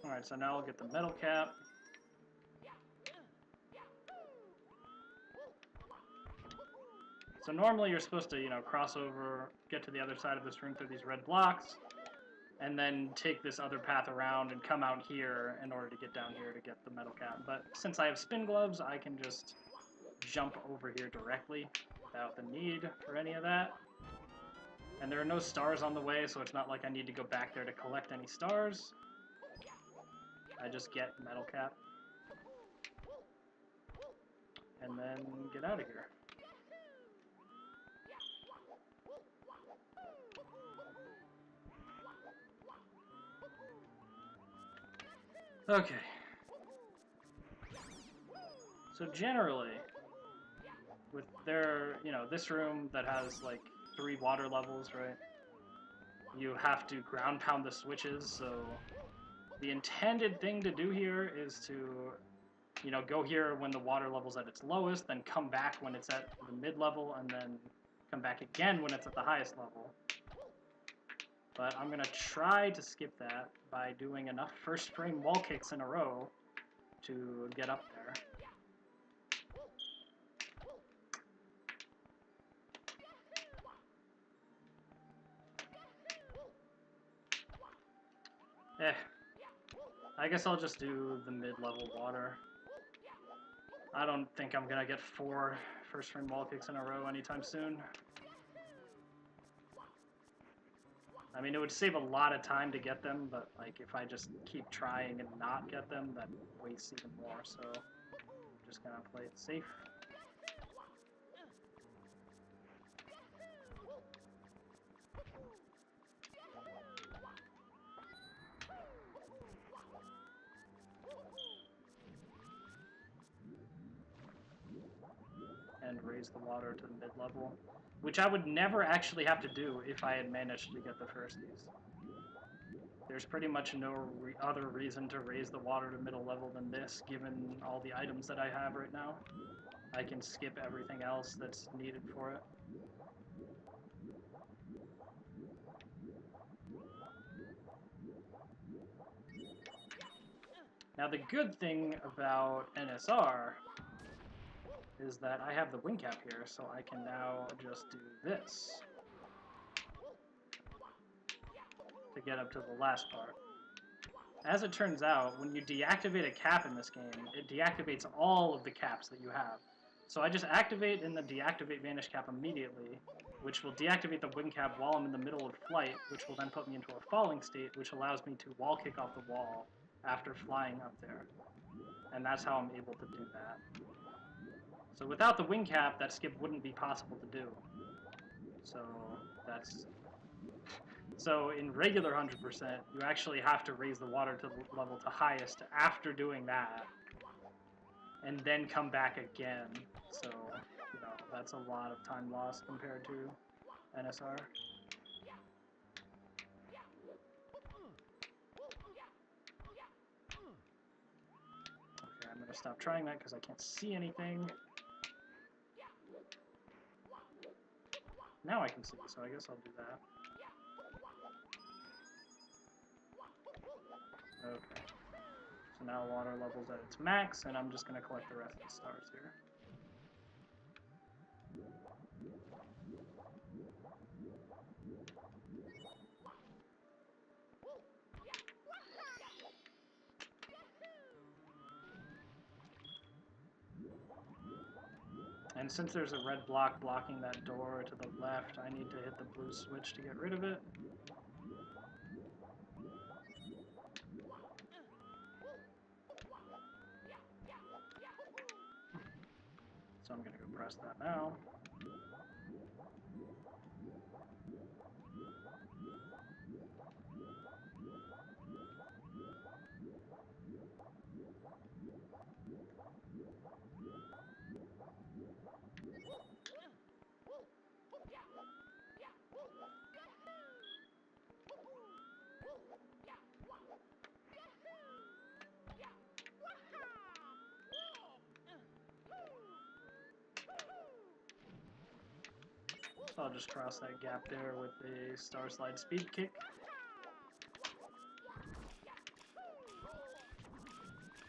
Alright, so now I'll get the metal cap. So normally you're supposed to, you know, cross over, get to the other side of this room through these red blocks, and then take this other path around and come out here in order to get down here to get the metal cap. But since I have spin gloves, I can just jump over here directly without the need for any of that. And there are no stars on the way, so it's not like I need to go back there to collect any stars. I just get metal cap. And then get out of here. Okay. So generally, with their, you know, this room that has like 3 water levels, right? You have to ground pound the switches, so the intended thing to do here is to, you know, go here when the water level's at its lowest, then come back when it's at the mid-level, and then come back again when it's at the highest level. But I'm going to try to skip that by doing enough first frame wall kicks in a row to get up there. I guess I'll just do the mid-level water. I don't think I'm going to get 4 first frame wall kicks in a row anytime soon. I mean, it would save a lot of time to get them, but like if I just keep trying and not get them, that wastes even more, so I'm just gonna play it safe. And raise the water to the mid-level, which I would never actually have to do if I had managed to get the firsties. There's pretty much no other reason to raise the water to middle level than this, given all the items that I have right now. I can skip everything else that's needed for it. Now the good thing about NSR is that I have the wing cap here, so I can now just do this to get up to the last part. As it turns out, when you deactivate a cap in this game, it deactivates all of the caps that you have. So I just activate in the deactivate vanish cap immediately, which will deactivate the wing cap while I'm in the middle of flight, which will then put me into a falling state, which allows me to wall kick off the wall after flying up there. And that's how I'm able to do that. So without the wing cap, that skip wouldn't be possible to do. So that's... So in regular 100%, you actually have to raise the water to the level to highest after doing that, and then come back again. So, you know, that's a lot of time lost compared to NSR. Okay, I'm going to stop trying that because I can't see anything. Now I can see, so I guess I'll do that. Okay. So now water level's at its max, and I'm just going to collect the rest of the stars here. And since there's a red block blocking that door to the left, I need to hit the blue switch to get rid of it. So I'm going to go press that now. So I'll just cross that gap there with the Star Slide speed kick.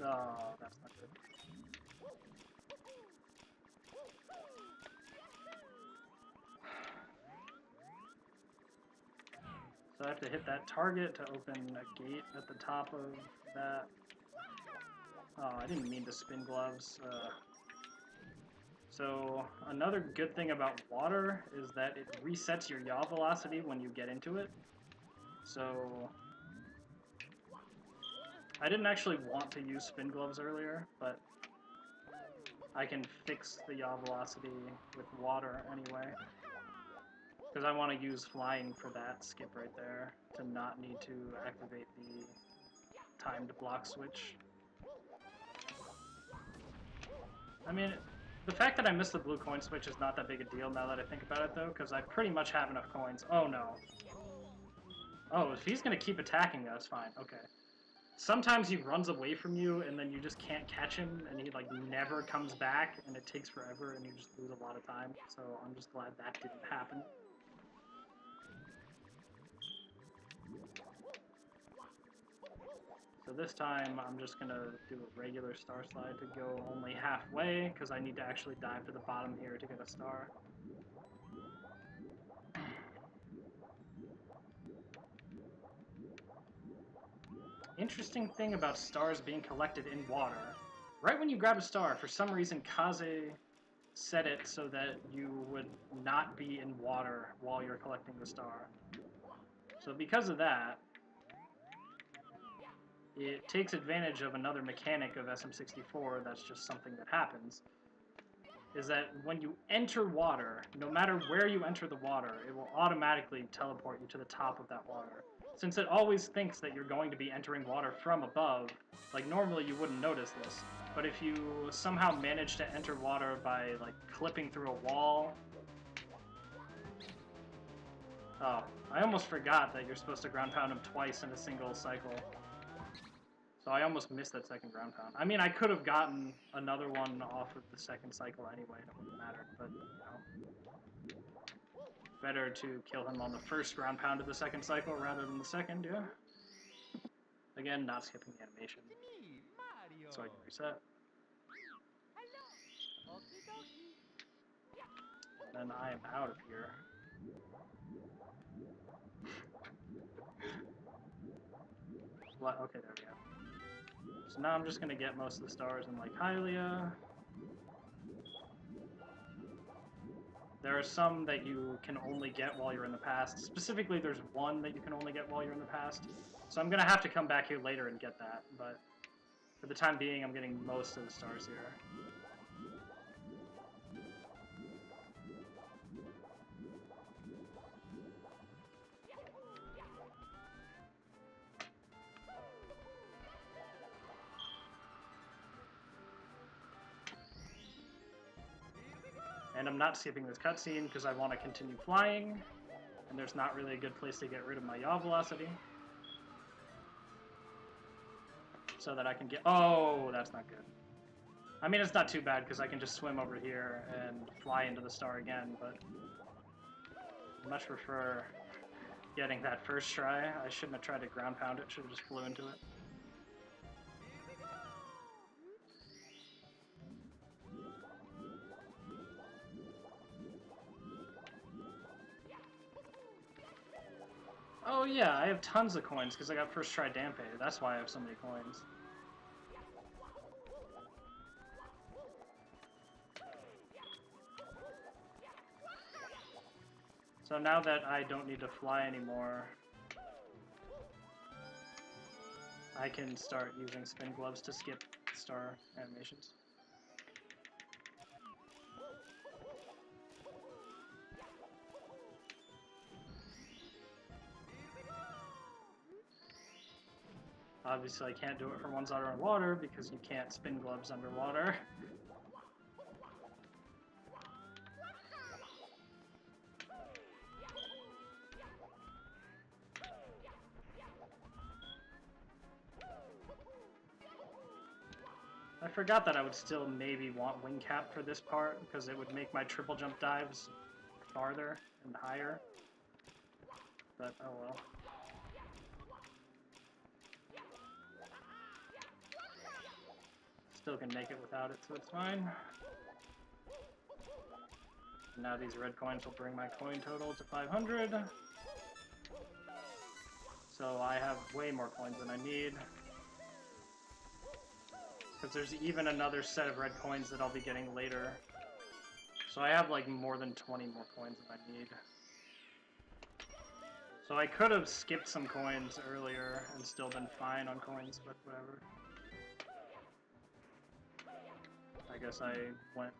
Oh, that's not good. So I have to hit that target to open a gate at the top of that. Oh, I didn't mean to spin gloves. So another good thing about water is that it resets your yaw velocity when you get into it. So I didn't actually want to use spin gloves earlier, but I can fix the yaw velocity with water anyway. Because I want to use flying for that skip right there to not need to activate the timed block switch. I mean, the fact that I missed the blue coin switch is not that big a deal now that I think about it, though, because I pretty much have enough coins. Oh, no. Oh, if he's going to keep attacking us, fine. Okay. Sometimes he runs away from you, and then you just can't catch him, and he, like, never comes back, and it takes forever, and you just lose a lot of time. So I'm just glad that didn't happen. So this time, I'm just going to do a regular star slide to go only halfway, because I need to actually dive to the bottom here to get a star. Interesting thing about stars being collected in water. Right when you grab a star, for some reason, Kaze set it so that you would not be in water while you're collecting the star. So because of that, it takes advantage of another mechanic of SM64, that's just something that happens, is that when you enter water, no matter where you enter the water, it will automatically teleport you to the top of that water. Since it always thinks that you're going to be entering water from above, like normally you wouldn't notice this, but if you somehow manage to enter water by like clipping through a wall... Oh, I almost forgot that you're supposed to ground pound him twice in a single cycle. So I almost missed that second ground pound. I mean, I could have gotten another one off of the second cycle anyway, it wouldn't matter, but, you know. Better to kill him on the first ground pound of the second cycle rather than the second, yeah? Again, not skipping the animation. So I can reset. And then I am out of here. What? Okay, there we go. So now I'm just gonna get most of the stars in like Hylia. There are some that you can only get while you're in the past. Specifically, there's one that you can only get while you're in the past. So I'm going to have to come back here later and get that, but for the time being, I'm getting most of the stars here. And I'm not skipping this cutscene because I want to continue flying, and there's not really a good place to get rid of my yaw velocity. So that I can get... Oh, that's not good. I mean, it's not too bad because I can just swim over here and fly into the star again, but I much prefer getting that first try. I shouldn't have tried to ground pound it, should have just flew into it. Oh yeah, I have tons of coins because I got first try Dampe. That's why I have so many coins. So now that I don't need to fly anymore, I can start using spin gloves to skip star animations. Obviously, I can't do it for ones that are in water because you can't spin gloves underwater. I forgot that I would still maybe want wing cap for this part because it would make my triple jump dives farther and higher. But oh well. Still can make it without it, so it's fine. Now these red coins will bring my coin total to 500. So I have way more coins than I need. Because there's even another set of red coins that I'll be getting later. So I have like more than 20 more coins than I need. So I could have skipped some coins earlier and still been fine on coins, but whatever. I guess I went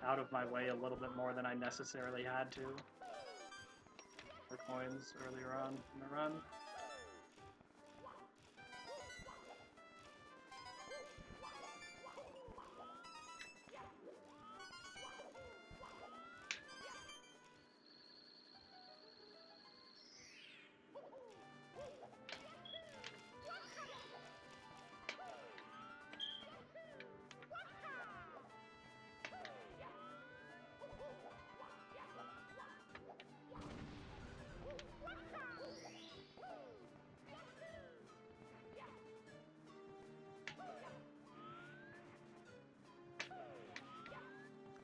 out of my way a little bit more than I necessarily had to for coins earlier on in the run.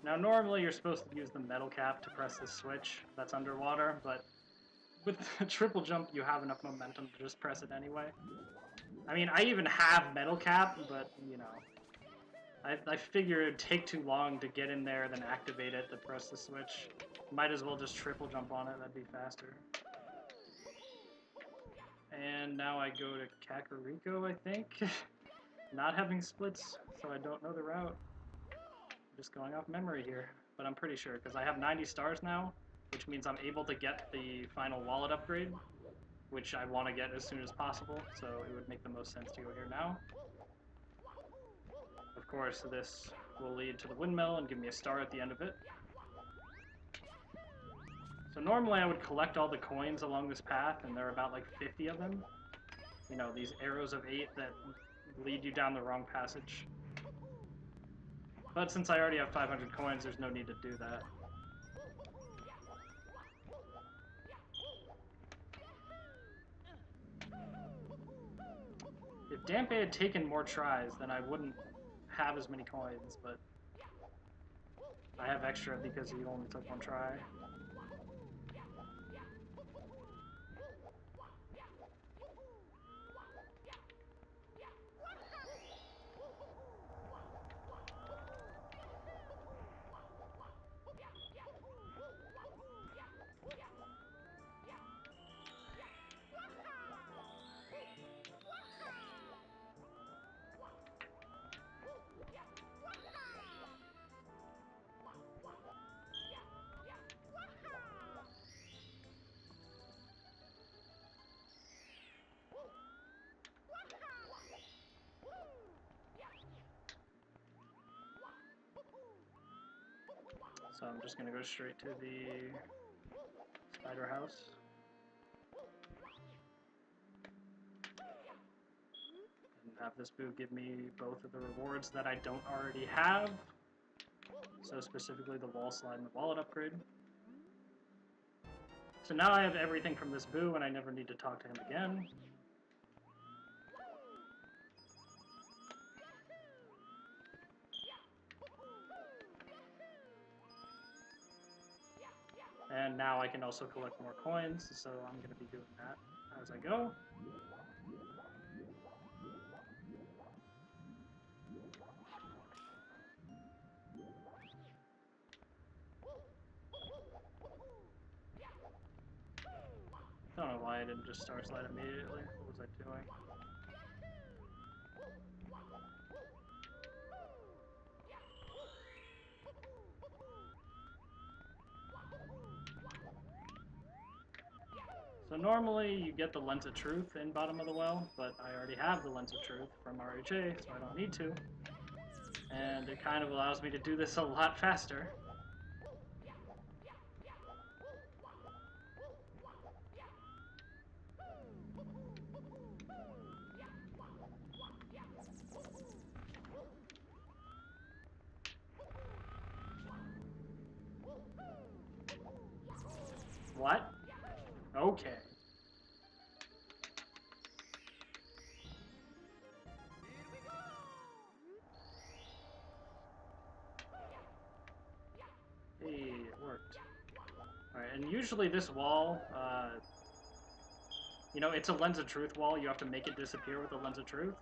Now normally you're supposed to use the metal cap to press the switch that's underwater, but with the triple jump you have enough momentum to just press it anyway. I mean, I even have metal cap, but, you know, I figure it'd take too long to get in there, then activate it to press the switch. Might as well just triple jump on it, that'd be faster. And now I go to Kakariko, I think. Not having splits, so I don't know the route. Just going off memory here, but I'm pretty sure, because I have 90 stars now, which means I'm able to get the final wallet upgrade, which I want to get as soon as possible, so it would make the most sense to go here now. Of course, this will lead to the windmill and give me a star at the end of it. So normally I would collect all the coins along this path, and there are about like 50 of them. You know, these arrows of 8 that lead you down the wrong passage. But since I already have 500 coins, there's no need to do that. If Dampe had taken more tries, then I wouldn't have as many coins, but I have extra because he only took one try. So I'm just going to go straight to the spider house. And have this boo give me both of the rewards that I don't already have. So specifically the wall slide and the wallet upgrade. So now I have everything from this boo and I never need to talk to him again. And now I can also collect more coins, so I'm going to be doing that as I go. I don't know why I didn't just star slide immediately. What was I doing? So normally you get the Lens of Truth in bottom of the well, but I already have the Lens of Truth from RHA, so I don't need to. And it kind of allows me to do this a lot faster. What? Okay. Hey, it worked. Alright, and usually this wall, You know, it's a Lens of Truth wall. You have to make it disappear with a Lens of Truth.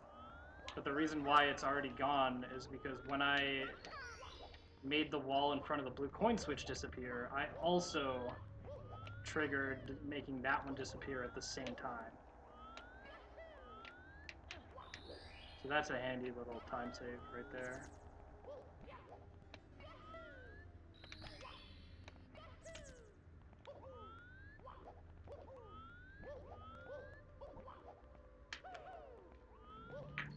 But the reason why it's already gone is because when I made the wall in front of the blue coin switch disappear, I also triggered making that one disappear at the same time. So that's a handy little time save right there.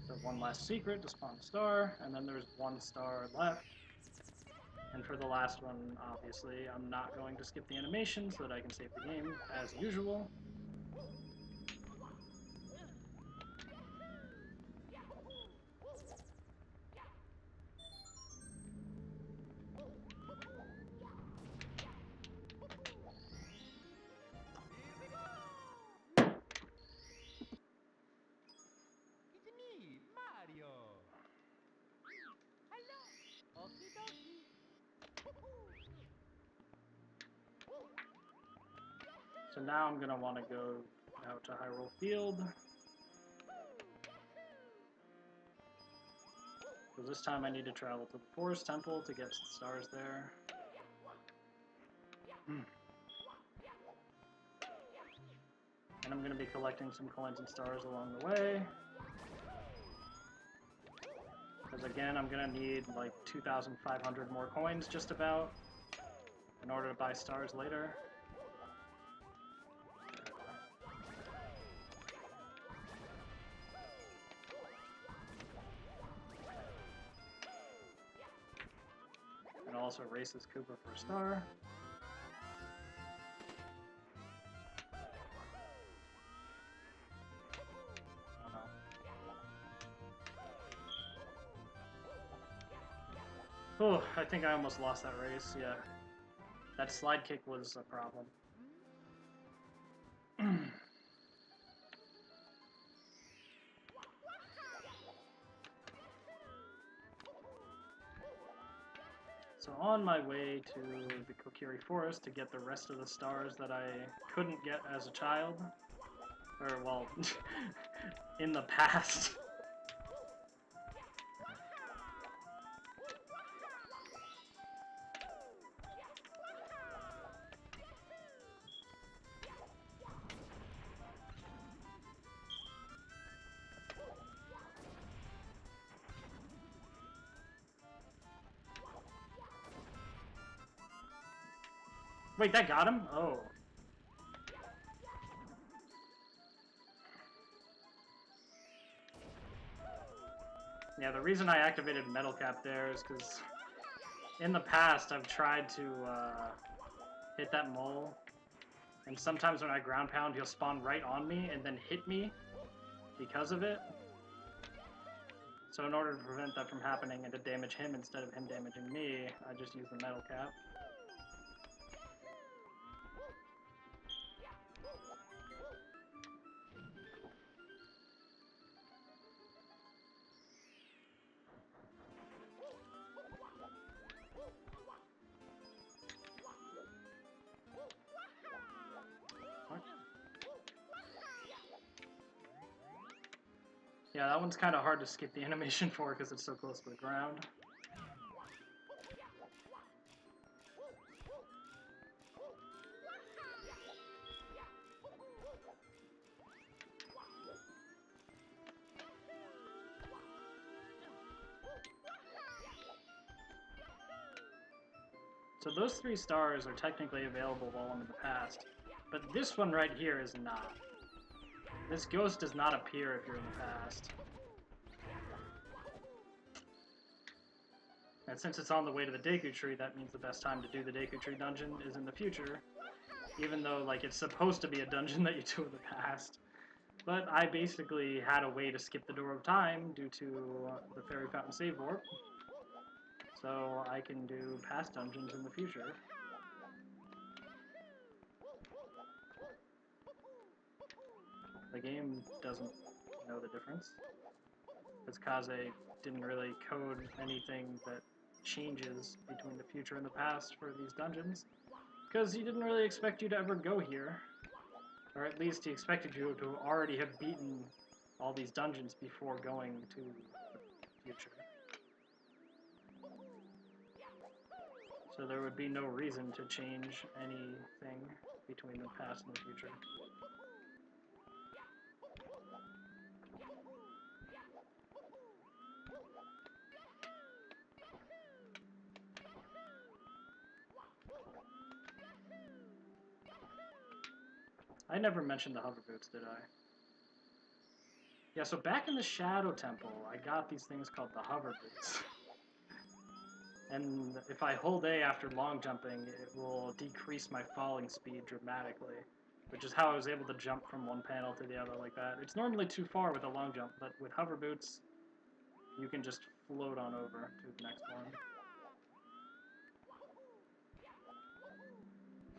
So one last secret to spawn a star, and then there's one star left. And for the last one, obviously, I'm not going to skip the animation so that I can save the game as usual. So now I'm going to want to go out to Hyrule Field. So this time I need to travel to the Forest Temple to get stars there. And I'm going to be collecting some coins and stars along the way. Because again, I'm going to need like 2,500 more coins just about in order to buy stars later. And also races Koopa for a star. Oh, I think I almost lost that race, yeah. That slide kick was a problem. So on my way to the Kokiri Forest to get the rest of the stars that I couldn't get as a child, or well, in the past. Wait, that got him? Oh. Yeah, the reason I activated Metal Cap there is because in the past I've tried to hit that mole, and sometimes when I ground pound he'll spawn right on me and then hit me because of it. So in order to prevent that from happening and to damage him instead of him damaging me, I just use the Metal Cap. Yeah, that one's kind of hard to skip the animation for because it's so close to the ground. So those 3 stars are technically available while I'm in the past, but this one right here is not. This ghost does not appear if you're in the past. And since it's on the way to the Deku Tree, that means the best time to do the Deku Tree dungeon is in the future. Even though, like, it's supposed to be a dungeon that you do in the past. But I basically had a way to skip the Door of Time due to the Fairy Fountain Save Warp. So I can do past dungeons in the future. The game doesn't know the difference, because Kaze didn't really code anything that changes between the future and the past for these dungeons, because he didn't really expect you to ever go here. Or at least he expected you to already have beaten all these dungeons before going to the future. So there would be no reason to change anything between the past and the future. I never mentioned the hover boots, did I? Yeah, so back in the Shadow Temple, I got these things called the hover boots. And if I hold A after long jumping, it will decrease my falling speed dramatically, which is how I was able to jump from one panel to the other like that. It's normally too far with a long jump, but with hover boots, you can just float on over to the next one.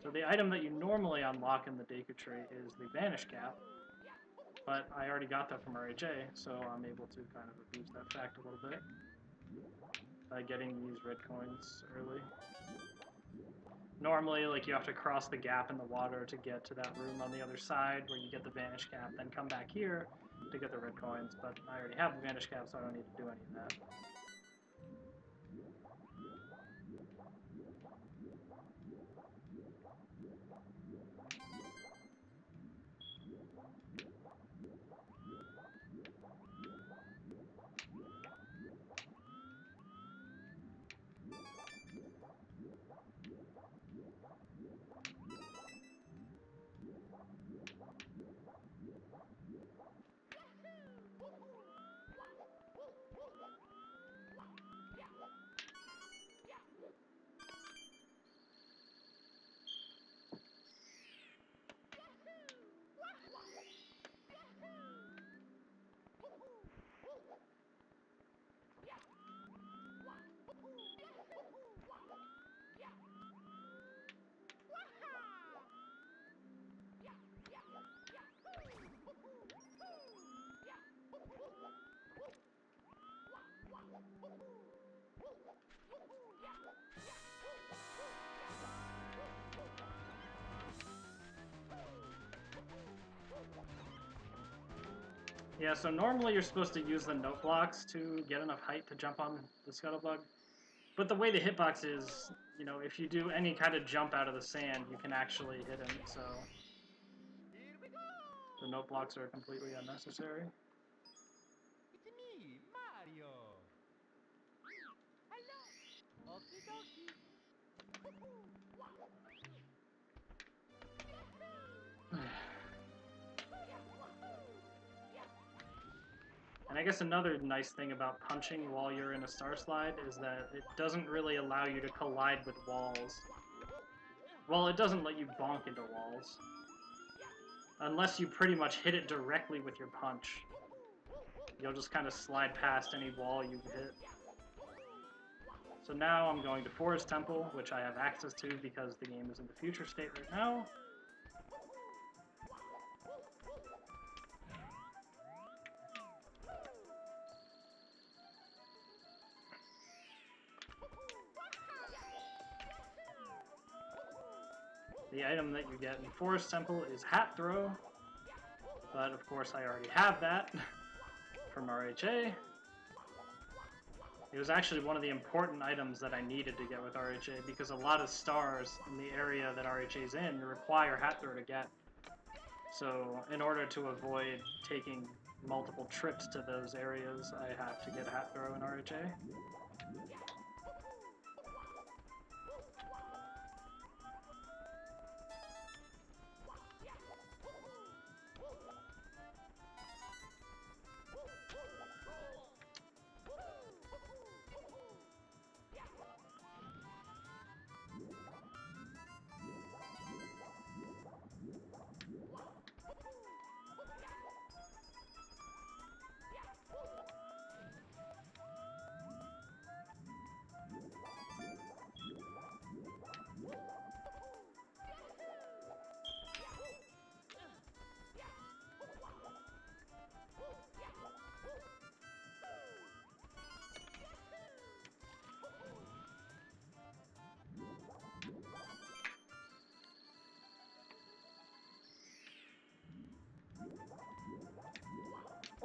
So the item that you normally unlock in the Deku Tree is the Vanish Cap, but I already got that from RHA, so I'm able to kind of abuse that fact a little bit by getting these red coins early. Normally, like, you have to cross the gap in the water to get to that room on the other side where you get the Vanish Cap, then come back here to get the red coins, but I already have the Vanish Cap, so I don't need to do any of that. Yeah, so normally you're supposed to use the note blocks to get enough height to jump on the Scuttlebug. But the way the hitbox is, you know, if you do any kind of jump out of the sand, you can actually hit him, so the note blocks are completely unnecessary. It's me, Mario. Hello. Okie dokie. And I guess another nice thing about punching while you're in a star slide is that it doesn't really allow you to collide with walls. Well, it doesn't let you bonk into walls. Unless you pretty much hit it directly with your punch. You'll just kind of slide past any wall you hit. So now I'm going to Forest Temple, which I have access to because the game is in the future state right now. The item that you get in Forest Temple is Hat Throw, but of course I already have that from RHA. It was actually one of the important items that I needed to get with RHA because a lot of stars in the area that RHA is in require Hat Throw to get. So in order to avoid taking multiple trips to those areas, I have to get Hat Throw in RHA.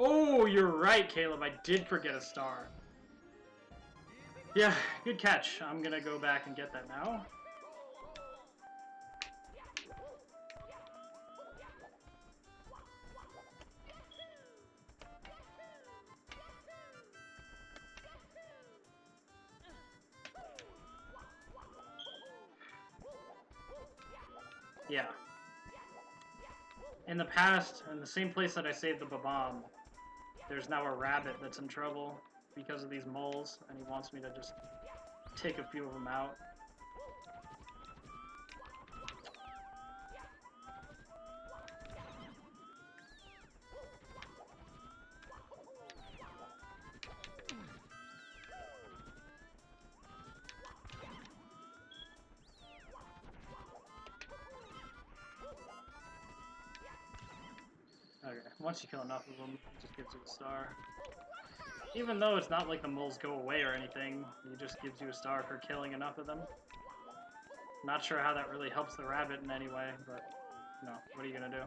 Oh, you're right, Caleb. I did forget a star. Yeah, good catch. I'm gonna go back and get that now. Yeah. In the past, in the same place that I saved the Babam, there's now a rabbit that's in trouble because of these moles, and he wants me to just take a few of them out. Okay, once you kill enough of them, it just gives you a star. Even though it's not like the moles go away or anything, it just gives you a star for killing enough of them. Not sure how that really helps the rabbit in any way, but, you know, what are you gonna do?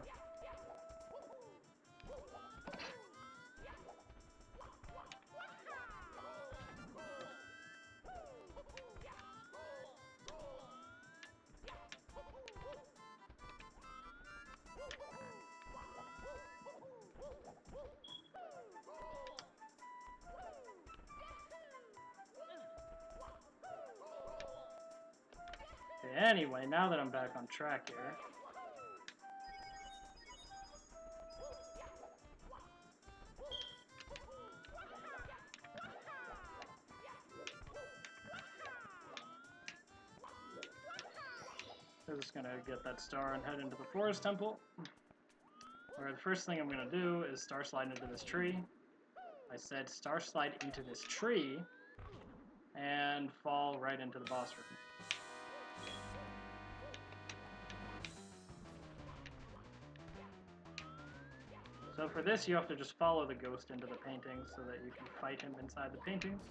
Okay, anyway, now that I'm back on track here, we're just gonna get that star and head into the forest temple. Where the first thing I'm gonna do is star slide into this tree. I said star slide into this tree and fall right into the boss room. So for this, you have to just follow the ghost into the painting so that you can fight him inside the paintings.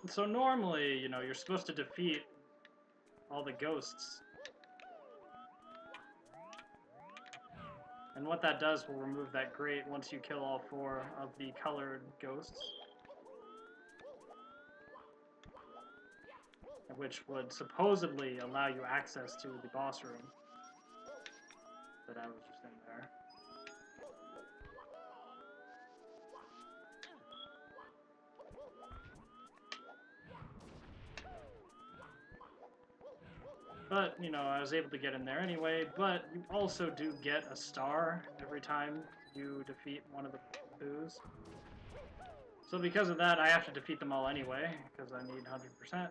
So normally, you know, you're supposed to defeat all the ghosts. And what that does will remove that grate once you kill all 4 of the colored ghosts. Which would supposedly allow you access to the boss room. But I was just in there. But, you know, I was able to get in there anyway, but you also do get a star every time you defeat one of the boos. So because of that, I have to defeat them all anyway, because I need 100%.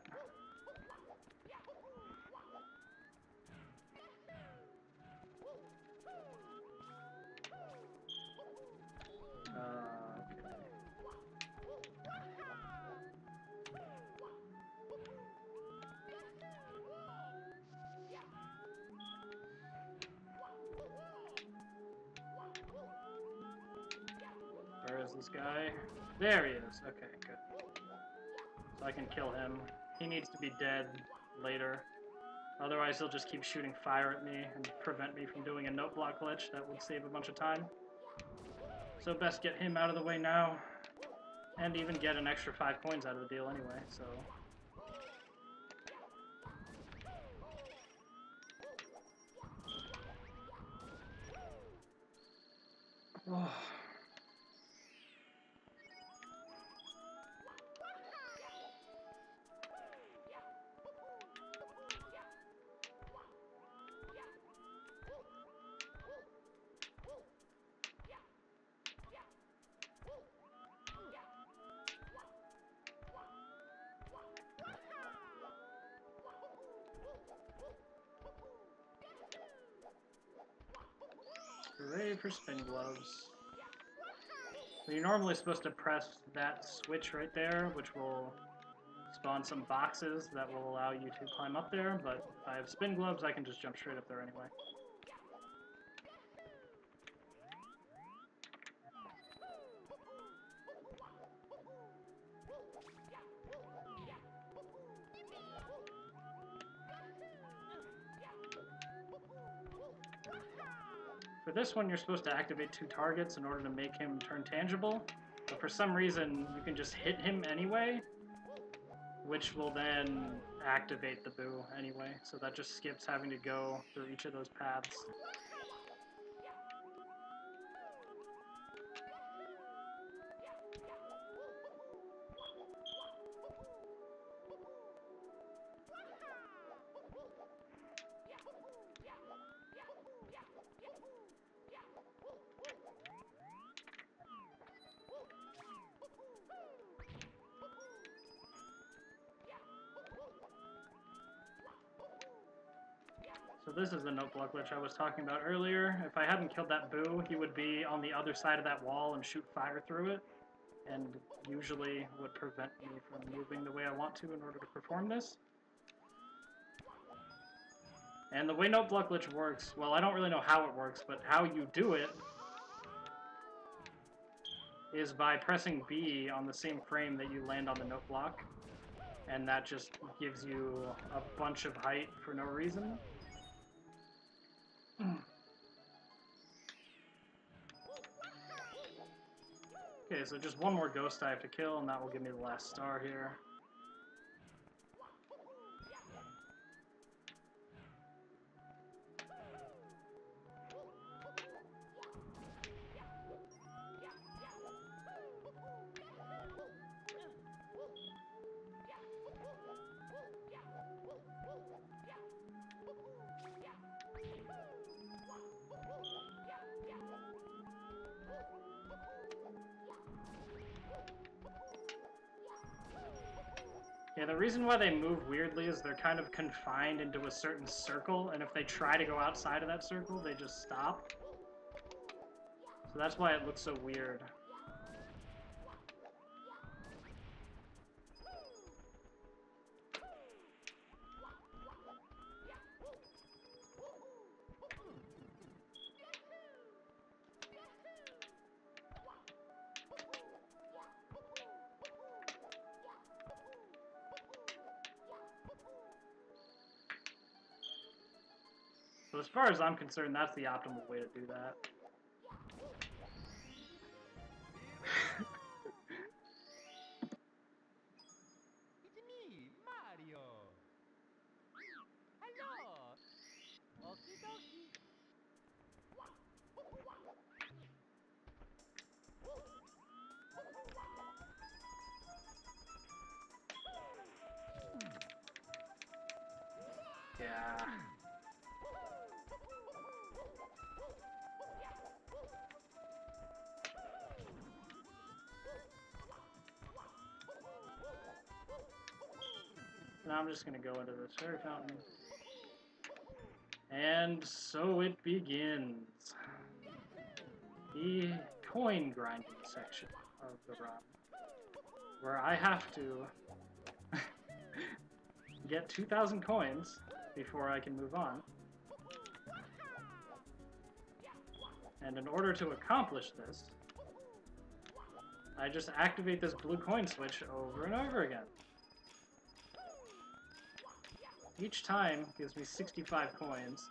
Where is this guy? There he is. Okay, good. So I can kill him. He needs to be dead later. Otherwise, he'll just keep shooting fire at me and prevent me from doing a note block glitch. That would save a bunch of time. So best get him out of the way now. And even get an extra 5 coins out of the deal anyway, so... Oh. Hooray for spin gloves. So you're normally supposed to press that switch right there, which will spawn some boxes that will allow you to climb up there, but if I have spin gloves, I can just jump straight up there anyway. For this one, you're supposed to activate 2 targets in order to make him turn tangible, but for some reason, you can just hit him anyway, which will then activate the boo anyway, so that just skips having to go through each of those paths. So this is the note block glitch I was talking about earlier. If I hadn't killed that boo, he would be on the other side of that wall and shoot fire through it, and usually would prevent me from moving the way I want to in order to perform this. And the way note block glitch works, well, I don't really know how it works, but how you do it is by pressing B on the same frame that you land on the note block, and that just gives you a bunch of height for no reason. Okay, so just one more ghost I have to kill, and that will give me the last star here. Yeah, the reason why they move weirdly is they're kind of confined into a certain circle, and if they try to go outside of that circle, they just stop. So that's why it looks so weird. So as far as I'm concerned, that's the optimal way to do that. It's me, Mario. Hello. Okie dokie. Yeah. Now I'm just going to go into this fairy fountain. And so it begins. The coin grinding section of the run, where I have to get 2,000 coins before I can move on. And in order to accomplish this, I just activate this blue coin switch over and over again. Each time gives me 65 coins,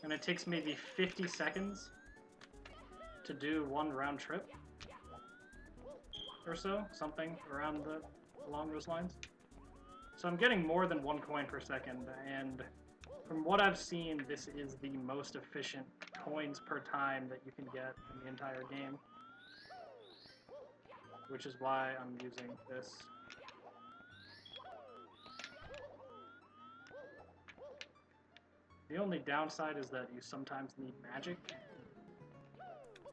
and it takes maybe 50 seconds to do one round trip or so, something along those lines. So I'm getting more than 1 coin per second, and from what I've seen, this is the most efficient coins per time that you can get in the entire game, which is why I'm using this. The only downside is that you sometimes need magic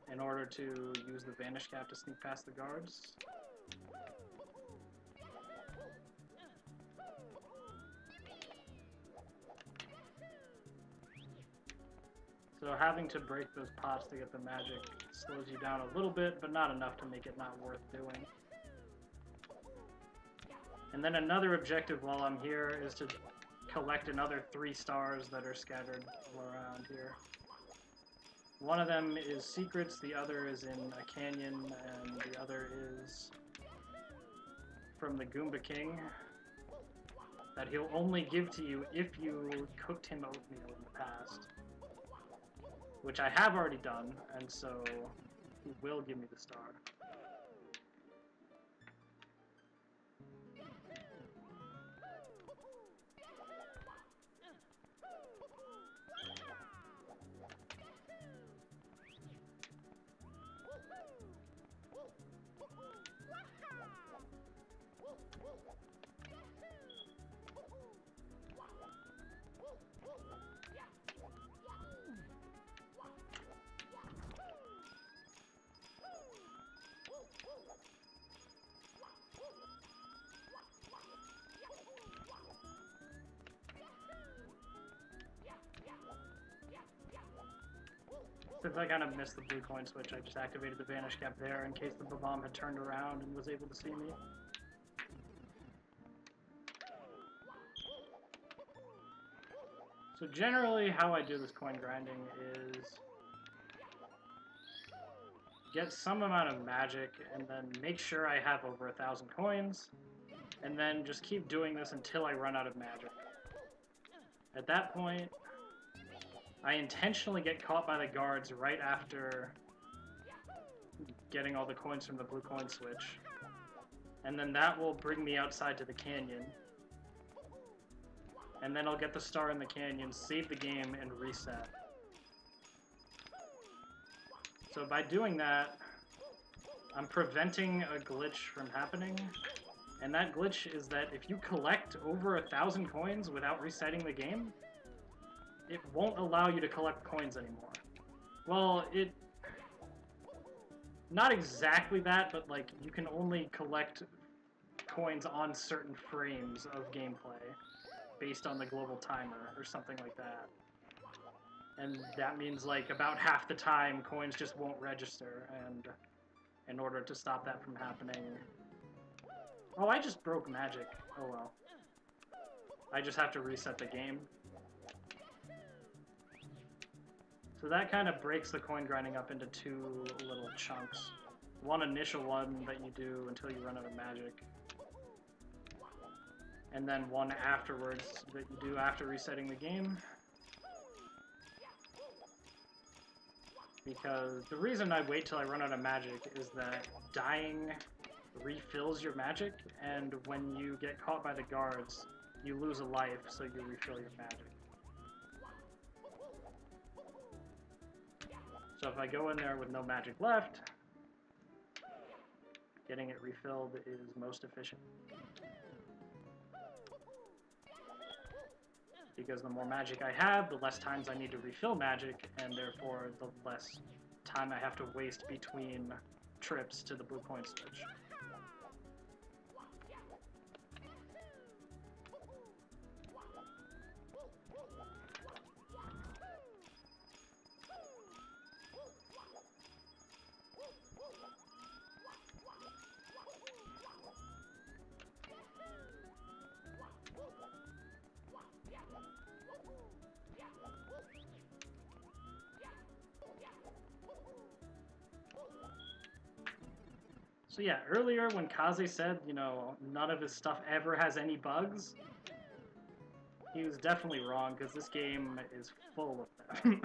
in order to use the Vanish Cap to sneak past the guards. So having to break those pots to get the magic slows you down a little bit, but not enough to make it not worth doing. And then another objective while I'm here is to collect another 3 stars that are scattered around here. One of them is secrets, the other is in a canyon, and the other is from the Goomba King that he'll only give to you if you cooked him oatmeal in the past. Which I have already done, and so he will give me the star. Since I kind of missed the blue coin switch, I just activated the vanish cap there in case the Babam had turned around and was able to see me. So generally how I do this coin grinding is get some amount of magic and then make sure I have over 1,000 coins, and then just keep doing this until I run out of magic. At that point, I intentionally get caught by the guards right after getting all the coins from the blue coin switch. And then that will bring me outside to the canyon. And then I'll get the star in the canyon, save the game, and reset. So by doing that, I'm preventing a glitch from happening. And that glitch is that if you collect over 1,000 coins without resetting the game, it won't allow you to collect coins anymore. Well, not exactly that, but like you can only collect coins on certain frames of gameplay based on the global timer or something like that. And that means like about half the time coins just won't register, and in order to stop that from happening... Oh, I just broke magic. Oh well. I just have to reset the game. So that kind of breaks the coin grinding up into 2 little chunks. One initial one that you do until you run out of magic. And then one afterwards that you do after resetting the game. Because the reason I wait till I run out of magic is that dying refills your magic, and when you get caught by the guards, you lose a life, so you refill your magic. So if I go in there with no magic left, getting it refilled is most efficient. Because the more magic I have, the less times I need to refill magic, and therefore the less time I have to waste between trips to the blue coin switch. So yeah, earlier when Kaze said, you know, none of his stuff ever has any bugs, he was definitely wrong, because this game is full of them.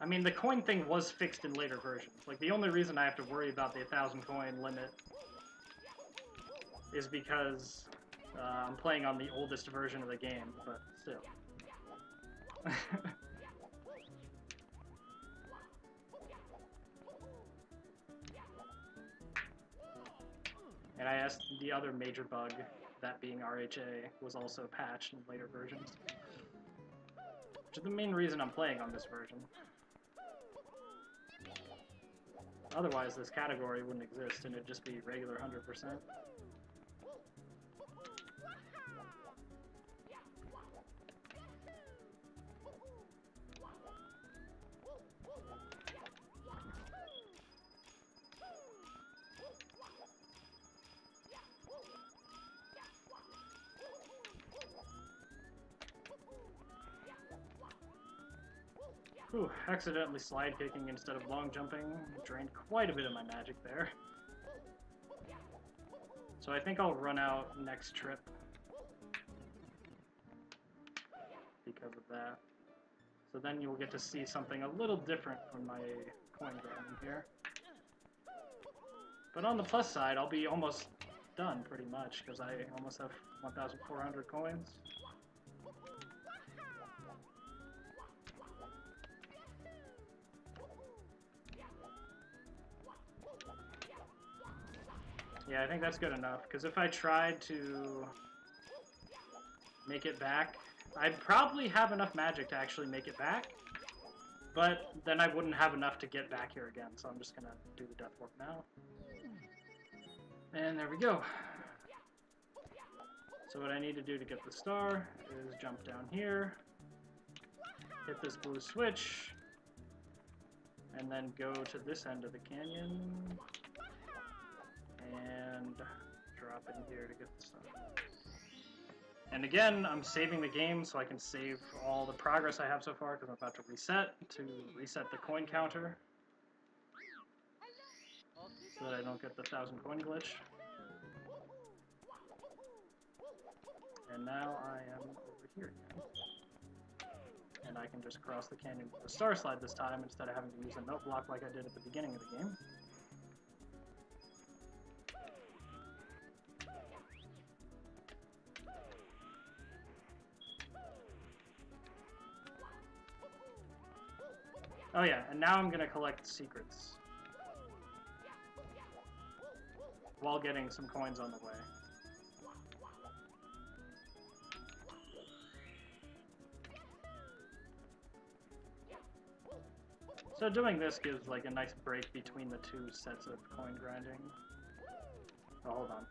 I mean, the coin thing was fixed in later versions. Like, the only reason I have to worry about the 1,000 coin limit is because I'm playing on the oldest version of the game, but still. And I asked the other major bug, that being RHA, was also patched in later versions. which is the main reason I'm playing on this version. Otherwise, this category wouldn't exist, and it'd just be regular 100%. Whew, accidentally slide kicking instead of long jumping drained quite a bit of my magic there. So I think I'll run out next trip because of that. So then you'll get to see something a little different from my coin grinding here. But on the plus side, I'll be almost done pretty much because I almost have 1,400 coins. Yeah, I think that's good enough, because if I tried to make it back, I'd probably have enough magic to actually make it back, but then I wouldn't have enough to get back here again, so I'm just going to do the death warp now. And there we go. So what I need to do to get the star is jump down here, hit this blue switch, and then go to this end of the canyon, and drop in here to get the stuff. And again, I'm saving the game so I can save all the progress I have so far because I'm about to reset the coin counter so that I don't get the 1,000 coin glitch. And now I am over here again. And I can just cross the canyon with the star slide this time instead of having to use a note block like I did at the beginning of the game. Oh yeah, and now I'm gonna collect secrets while getting some coins on the way. So doing this gives like a nice break between the two sets of coin grinding. Oh, hold on.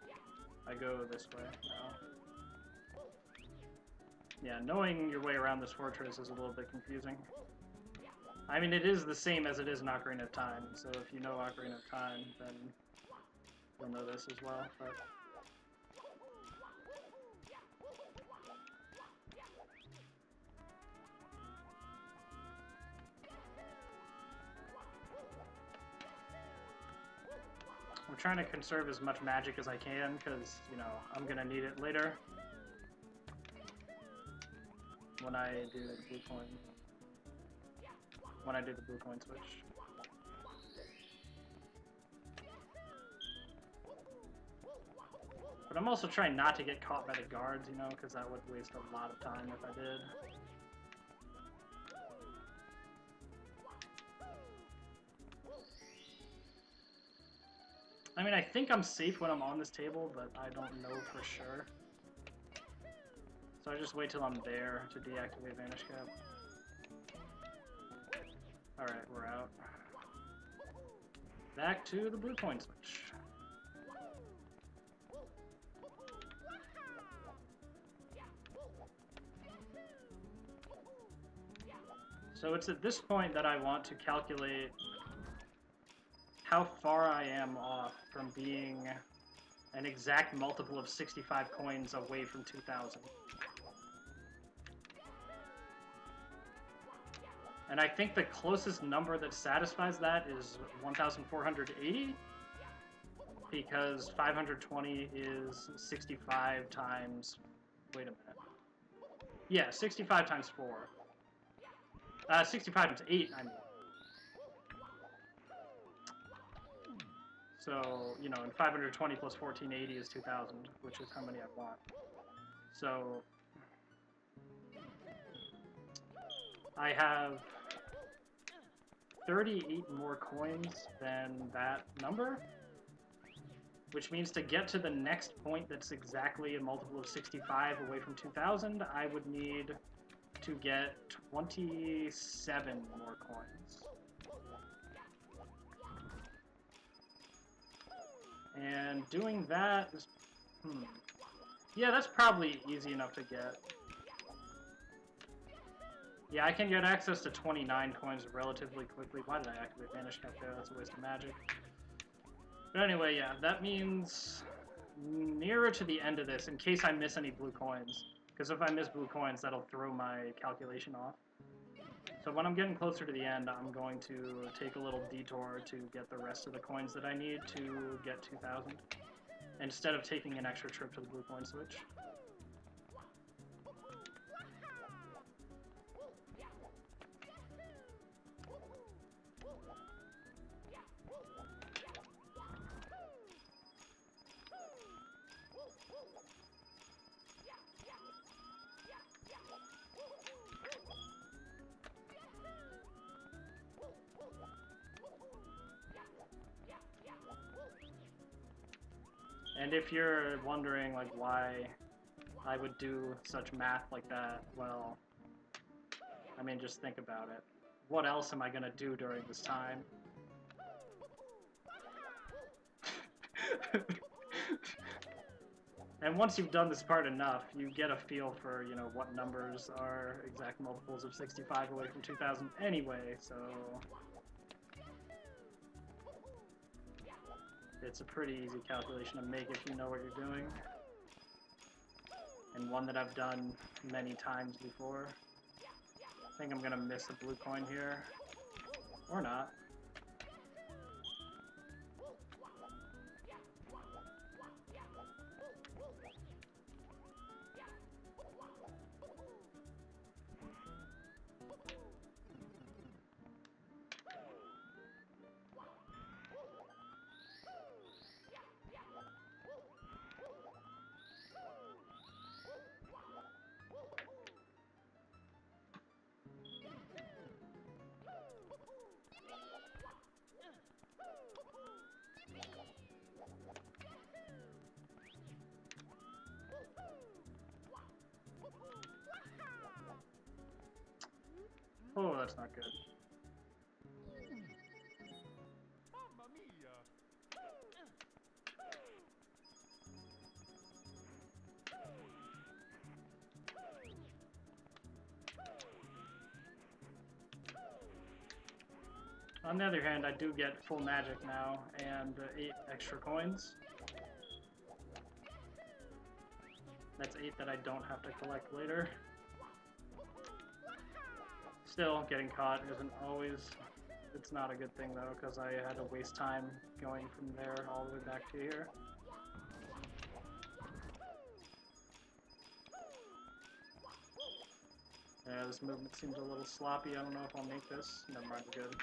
I go this way now. Yeah, knowing your way around this fortress is a little bit confusing. I mean, it is the same as it is in Ocarina of Time, so if you know Ocarina of Time, then you'll know this as well, but... I'm trying to conserve as much magic as I can, because, you know, I'm gonna need it later when I do the blue coin. When I do the blue coin switch. But I'm also trying not to get caught by the guards, you know, because that would waste a lot of time if I did. I mean, I think I'm safe when I'm on this table, but I don't know for sure. So I just wait till I'm there to deactivate Vanish Cap. Alright, we're out. Back to the blue coin switch. So it's at this point that I want to calculate how far I am off from being an exact multiple of 65 coins away from 2,000. And I think the closest number that satisfies that is 1,480, because 520 is 65 times... Wait a minute. Yeah, 65 times 4. 65 times 8, I mean. So, you know, and 520 plus 1480 is 2,000, which is how many I want. So... I have 38 more coins than that number, which means to get to the next point that's exactly a multiple of 65 away from 2,000, I would need to get 27 more coins. And doing that is... Yeah, that's probably easy enough to get. Yeah, I can get access to 29 coins relatively quickly. Why did I activate Vanish Cap there? That's a waste of magic. But anyway, yeah, that means nearer to the end of this, in case I miss any blue coins. Because if I miss blue coins, that'll throw my calculation off. So when I'm getting closer to the end, I'm going to take a little detour to get the rest of the coins that I need to get 2,000. Instead of taking an extra trip to the blue coin switch. And if you're wondering, like, why I would do such math like that, well, I mean, just think about it. What else am I gonna do during this time? And once you've done this part enough, you get a feel for, you know, what numbers are exact multiples of 65 away from 2,000 anyway, so... It's a pretty easy calculation to make if you know what you're doing. And one that I've done many times before. I think I'm gonna miss a blue coin here. Or not. Oh, that's not good. Mamma mia! On the other hand, I do get full magic now, and 8 extra coins. That's 8 that I don't have to collect later. Still, getting caught isn't always... It's not a good thing, though, because I had to waste time going from there all the way back to here. Yeah, this movement seems a little sloppy. I don't know if I'll make this. Never mind, we're good.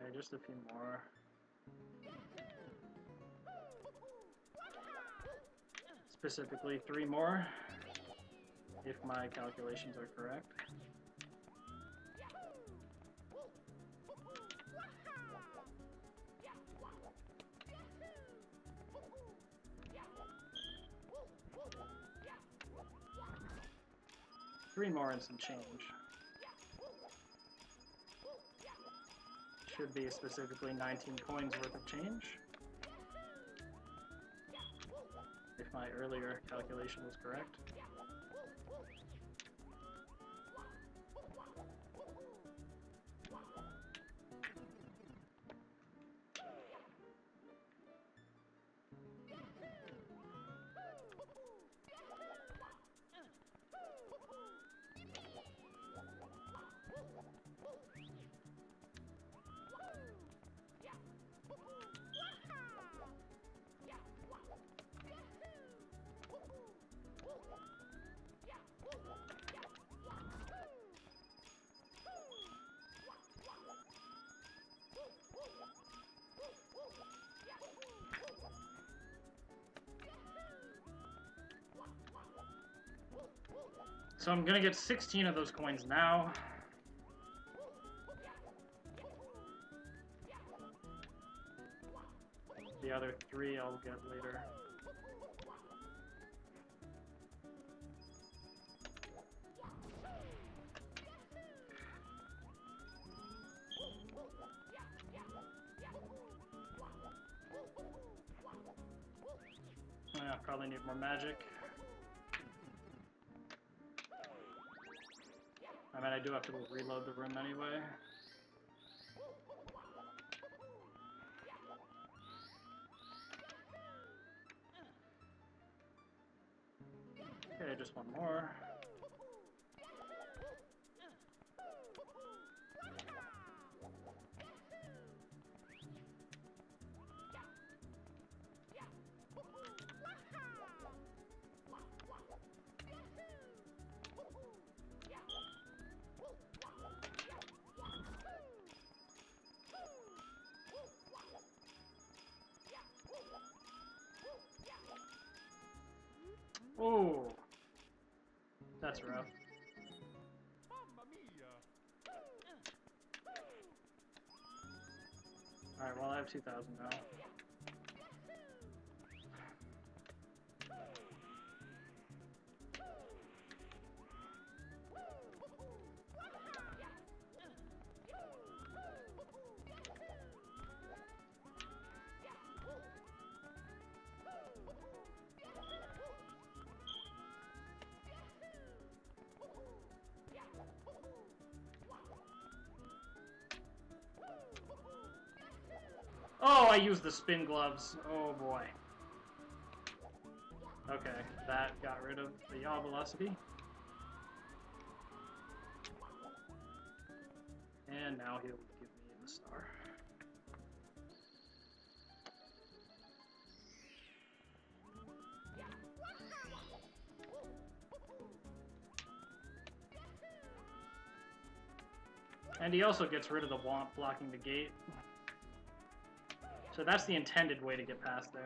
Okay, just a few more. Specifically 3 more, if my calculations are correct. Three more and some change. Should be specifically 19 coins worth of change. If my earlier calculation was correct. So I'm gonna get 16 of those coins now. The other 3 I'll get later. Yeah, probably need more magic. I mean, I do have to reload the room anyway. Okay, just one more. Oh, that's rough. Mamma mia. Alright, well I have 2,000 now. Oh, I used the spin gloves. Oh boy. Okay, that got rid of the yaw velocity. And now he'll give me the star. And he also gets rid of the womp blocking the gate. So that's the intended way to get past there.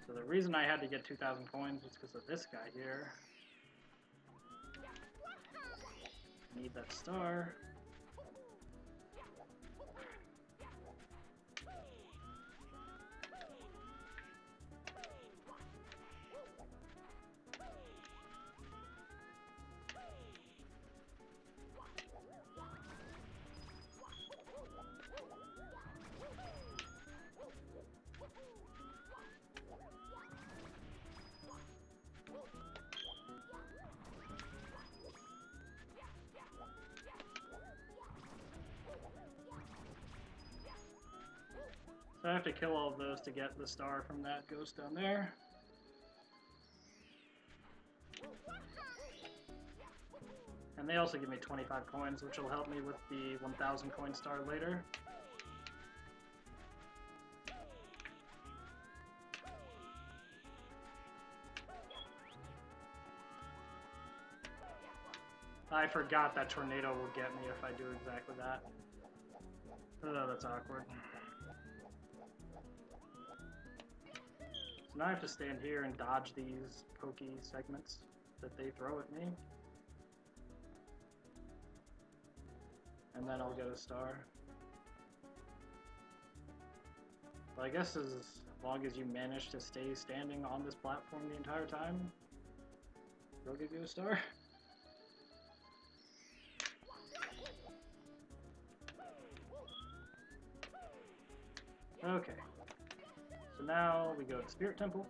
So the reason I had to get 2,000 coins was because of this guy here. Need that star. So I have to kill all of those to get the star from that ghost down there. And they also give me 25 coins, which will help me with the 1,000 coin star later. I forgot that tornado will get me if I do exactly that. Oh, that's awkward. So now I have to stand here and dodge these pokey segments that they throw at me. And then I'll get a star. But I guess as long as you manage to stay standing on this platform the entire time, they'll give you a star. Okay. So now we go to Spirit Temple.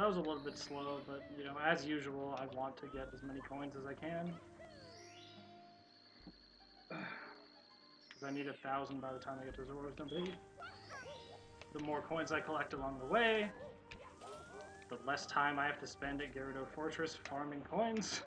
that was a little bit slow, but, you know, as usual, I want to get as many coins as I can. Because I need 1,000 by the time I get to Zora's Domain. The more coins I collect along the way, the less time I have to spend at Gyarados Fortress farming coins.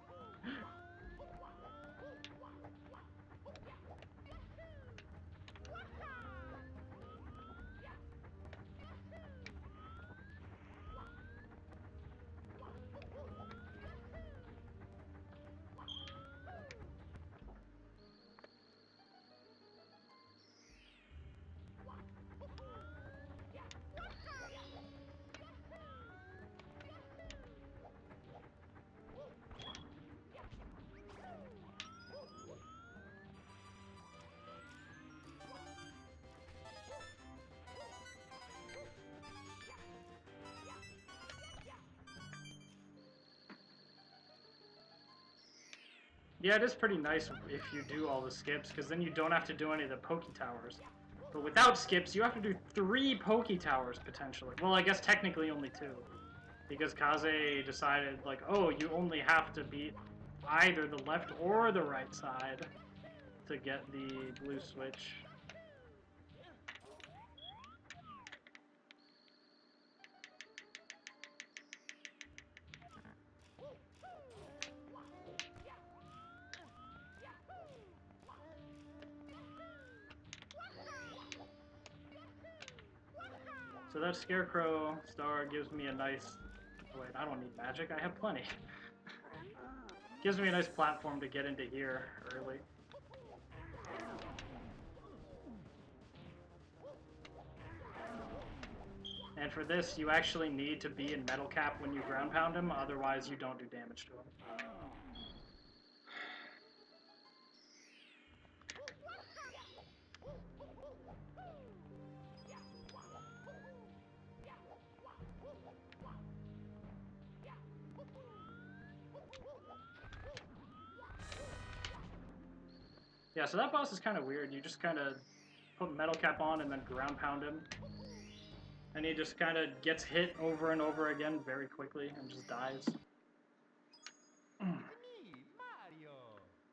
Yeah, it is pretty nice if you do all the skips, because then you don't have to do any of the Poke Towers. But without skips, you have to do 3 Poke Towers, potentially. Well, I guess technically only 2. Because Kaze decided, like, oh, you only have to beat either the left or the right side to get the blue switch. So that Scarecrow star gives me a nice... Oh wait, I don't need magic, I have plenty. Gives me a nice platform to get into here early. And for this, you actually need to be in Metal Cap when you ground pound him, otherwise you don't do damage to him. Yeah, so that boss is kind of weird. You just kind of put Metal Cap on and then ground pound him. And he just kind of gets hit over and over again very quickly and just dies.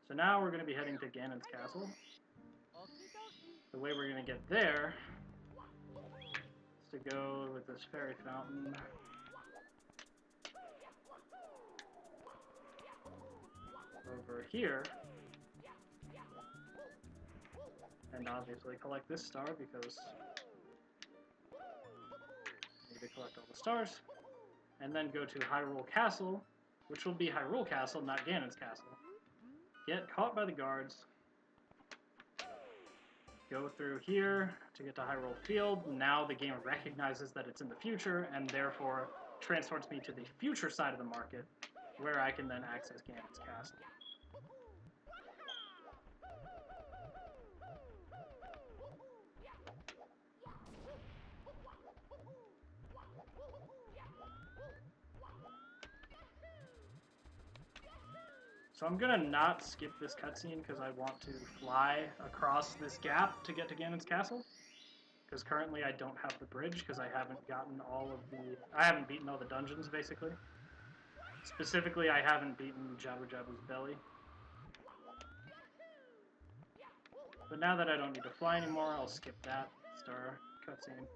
So now we're going to be heading to Ganon's castle. The way we're going to get there is to go with this fairy fountain. Over here. And obviously collect this star because I need to collect all the stars. And then go to Hyrule Castle, which will be Hyrule Castle, not Ganon's castle. Get caught by the guards. Go through here to get to Hyrule Field. Now the game recognizes that it's in the future and therefore transports me to the future side of the market where I can then access Ganon's castle. So I'm gonna not skip this cutscene because I want to fly across this gap to get to Ganon's castle. Because currently I don't have the bridge because I haven't gotten I haven't beaten all the dungeons basically. Specifically, I haven't beaten Jabu Jabu's belly. But now that I don't need to fly anymore, I'll skip that star cutscene.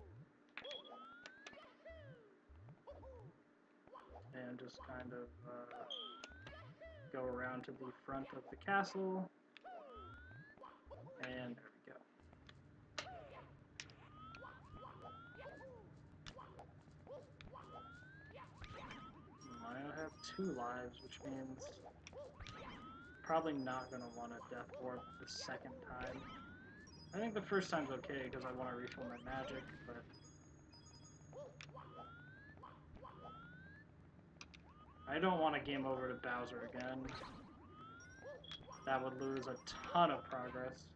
And just kind of go around to the front of the castle, and there we go. I only have 2 lives, which means probably not going to want to Death Orb the second time. I think the first time's okay because I want to refill my magic, but I don't want to game over to Bowser again. That would lose a ton of progress.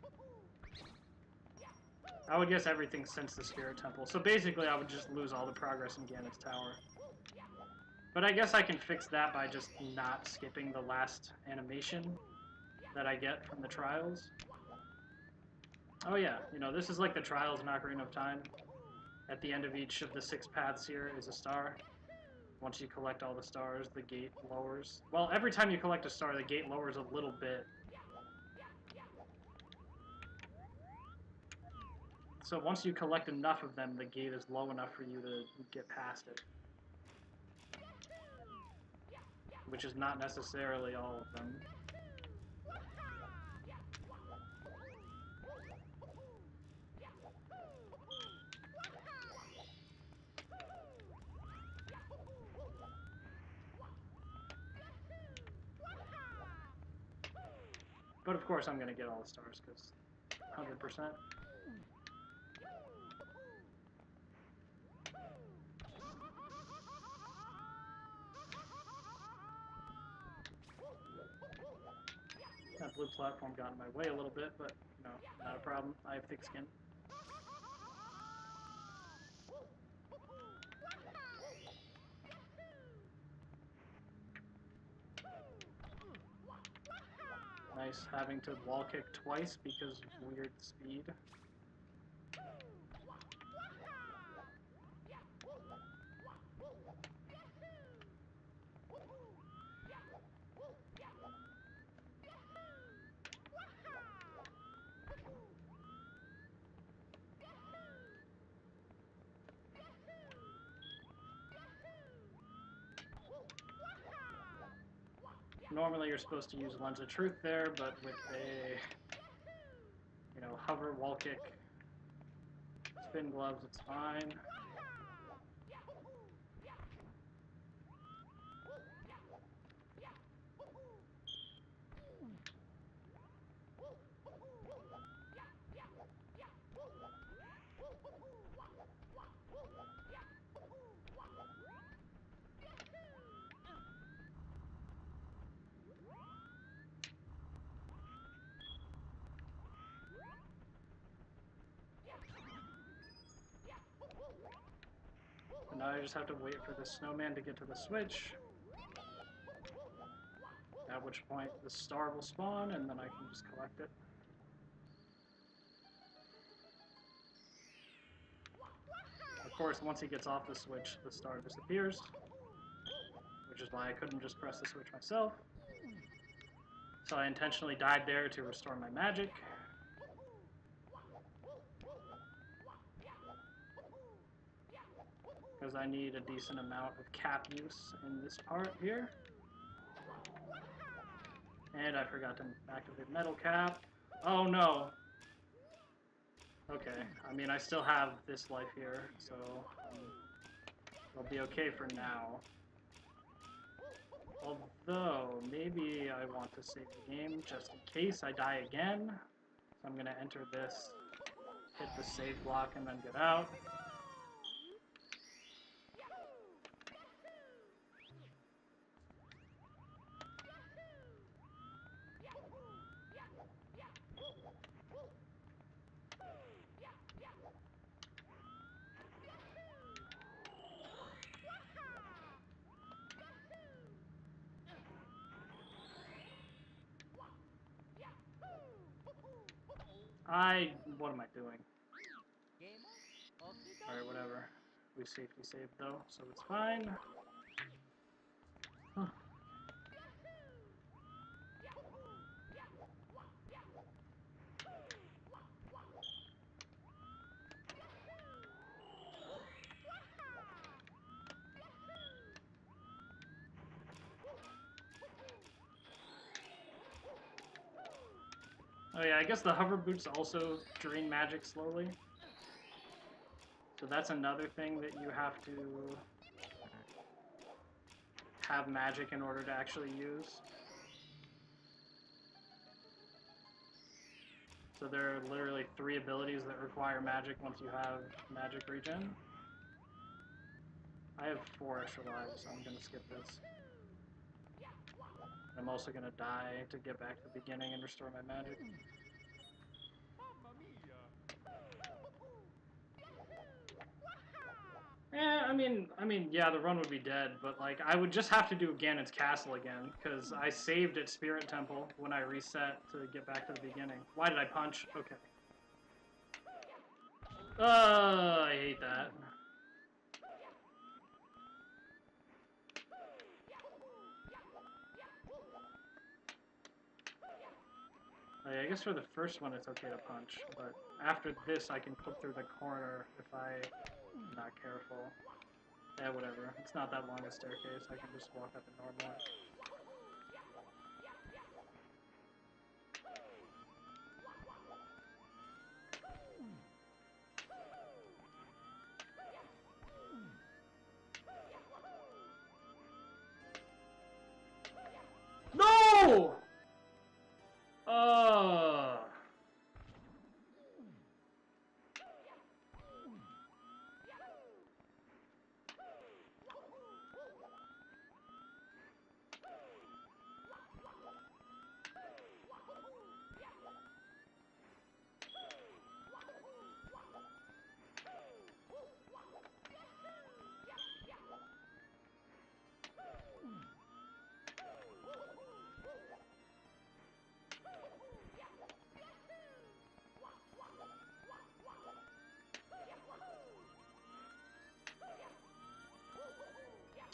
I would guess everything since the Spirit Temple. So basically I would just lose all the progress in Ganon's Tower. But I guess I can fix that by just not skipping the last animation that I get from the Trials. Oh yeah, you know, this is like the Trials in Ocarina of Time. At the end of each of the 6 paths here is a star. Once you collect all the stars, the gate lowers. Well, every time you collect a star, the gate lowers a little bit. So once you collect enough of them, the gate is low enough for you to get past it. Which is not necessarily all of them. But of course I'm going to get all the stars, because 100%. That blue platform got in my way a little bit, but no, not a problem. I have thick skin. Nice having to wall kick twice because of weird speed. Normally you're supposed to use Lens of Truth there, but with a, hover, wall kick, spin gloves, it's fine. And now I just have to wait for the snowman to get to the switch. At which point the star will spawn, and then I can just collect it. Of course, once he gets off the switch, the star disappears. Which is why I couldn't just press the switch myself. So I intentionally died there to restore my magic. Because I need a decent amount of cap use in this part here. And I forgot to activate metal cap. Oh no! Okay, I mean I still have this life here, so I'll be okay for now. Although, maybe I want to save the game just in case I die again. So I'm going to enter this, hit the save block, and then get out. What am I doing? Alright, whatever. We safety saved though, so it's fine. Huh. Oh yeah, I guess the hover boots also drain magic slowly. So that's another thing that you have to have magic in order to actually use. So there are literally 3 abilities that require magic once you have magic regen. I have 4 extra lives, so I'm gonna skip this. I'm also gonna die to get back to the beginning and restore my magic. Yeah, I mean, yeah, the run would be dead, but like, I would just have to do Ganon's Castle again, because I saved at Spirit Temple when I reset to get back to the beginning. Why did I punch? Okay. I hate that. I guess for the first one it's okay to punch, but after this I can clip through the corner if I'm not careful. Yeah, whatever. It's not that long a staircase. I can just walk up it normally. No!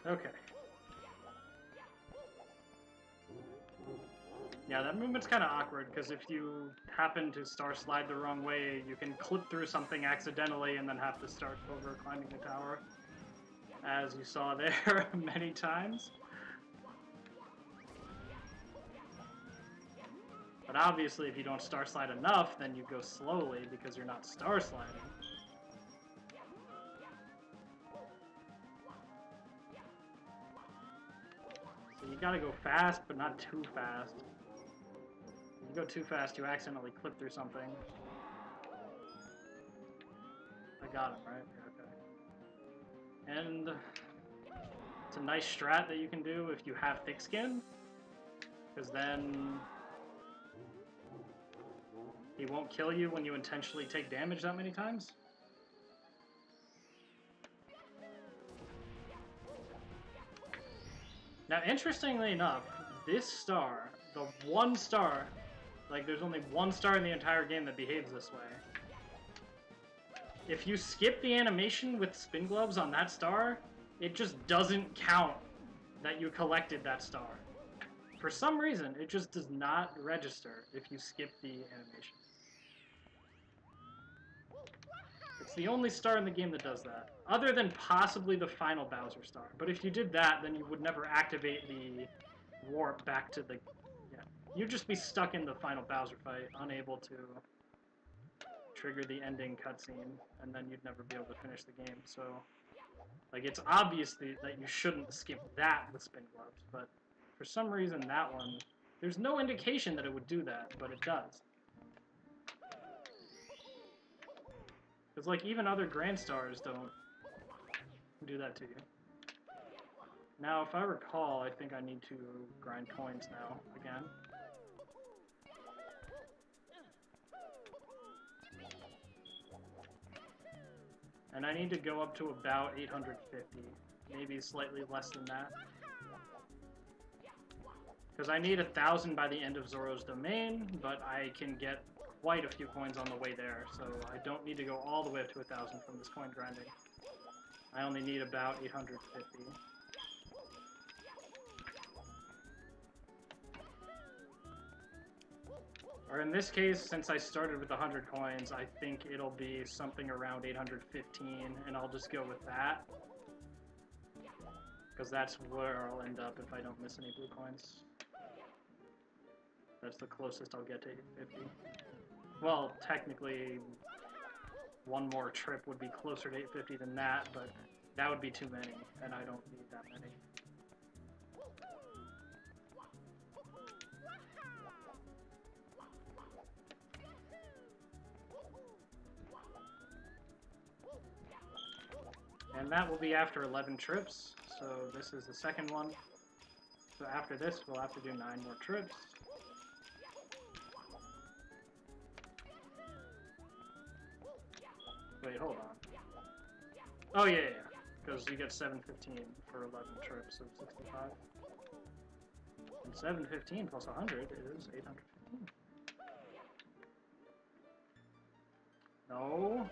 Okay. Yeah, that movement's kind of awkward, because if you happen to star slide the wrong way, you can clip through something accidentally and then have to start over climbing the tower. As you saw there many times. But obviously, if you don't star slide enough, then you go slowly because you're not star sliding. So you gotta go fast, but not too fast. If you go too fast, you accidentally clip through something. I got him, right? Yeah, okay. And it's a nice strat that you can do if you have thick skin, because then he won't kill you when you intentionally take damage that many times. Now, interestingly enough, this star, the one star, like there's only one star in the entire game that behaves this way. If you skip the animation with spin gloves on that star, it just doesn't count that you collected that star. For some reason, it just does not register if you skip the animation. It's the only star in the game that does that, other than possibly the final Bowser star. But if you did that, then you would never activate the warp back to the... Yeah, you'd just be stuck in the final Bowser fight, unable to trigger the ending cutscene, and then you'd never be able to finish the game. So, like, it's obvious that you shouldn't skip that with spin gloves, but for some reason that one, there's no indication that it would do that, but it does. Because, like, even other Grand Stars don't do that to you. Now, if I recall, I think I need to grind coins now, again. And I need to go up to about 850, maybe slightly less than that. Because I need 1,000 by the end of Zoro's Domain, but I can get quite a few coins on the way there, so I don't need to go all the way up to 1,000 from this coin grinding. I only need about 850. Or in this case, since I started with 100 coins, I think it'll be something around 815, and I'll just go with that. Because that's where I'll end up if I don't miss any blue coins. That's the closest I'll get to 850. Well, technically, one more trip would be closer to 850 than that, but that would be too many, and I don't need that many. And that will be after 11 trips, so this is the second one. So after this, we'll have to do 9 more trips. Wait, hold on. Oh, yeah, because you get 715 for 11 trips of 65. And 715 plus 100 is 815. No.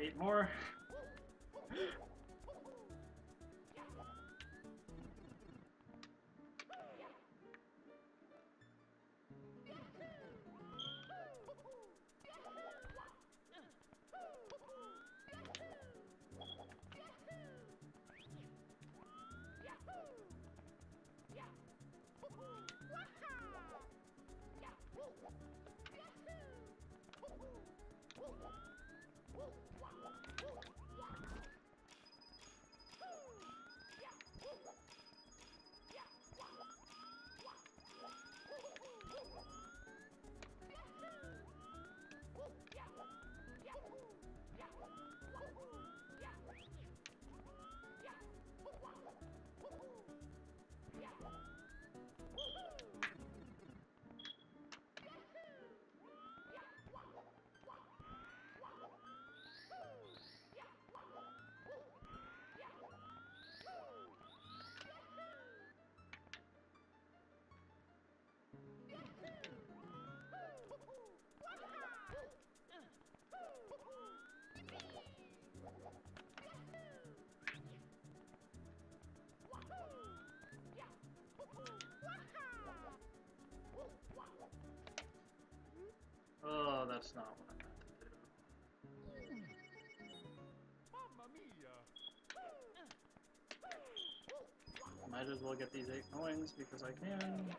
8 more. Oh, that's not what I meant to do. Mamma mia! Might as well get these 8 coins because I can.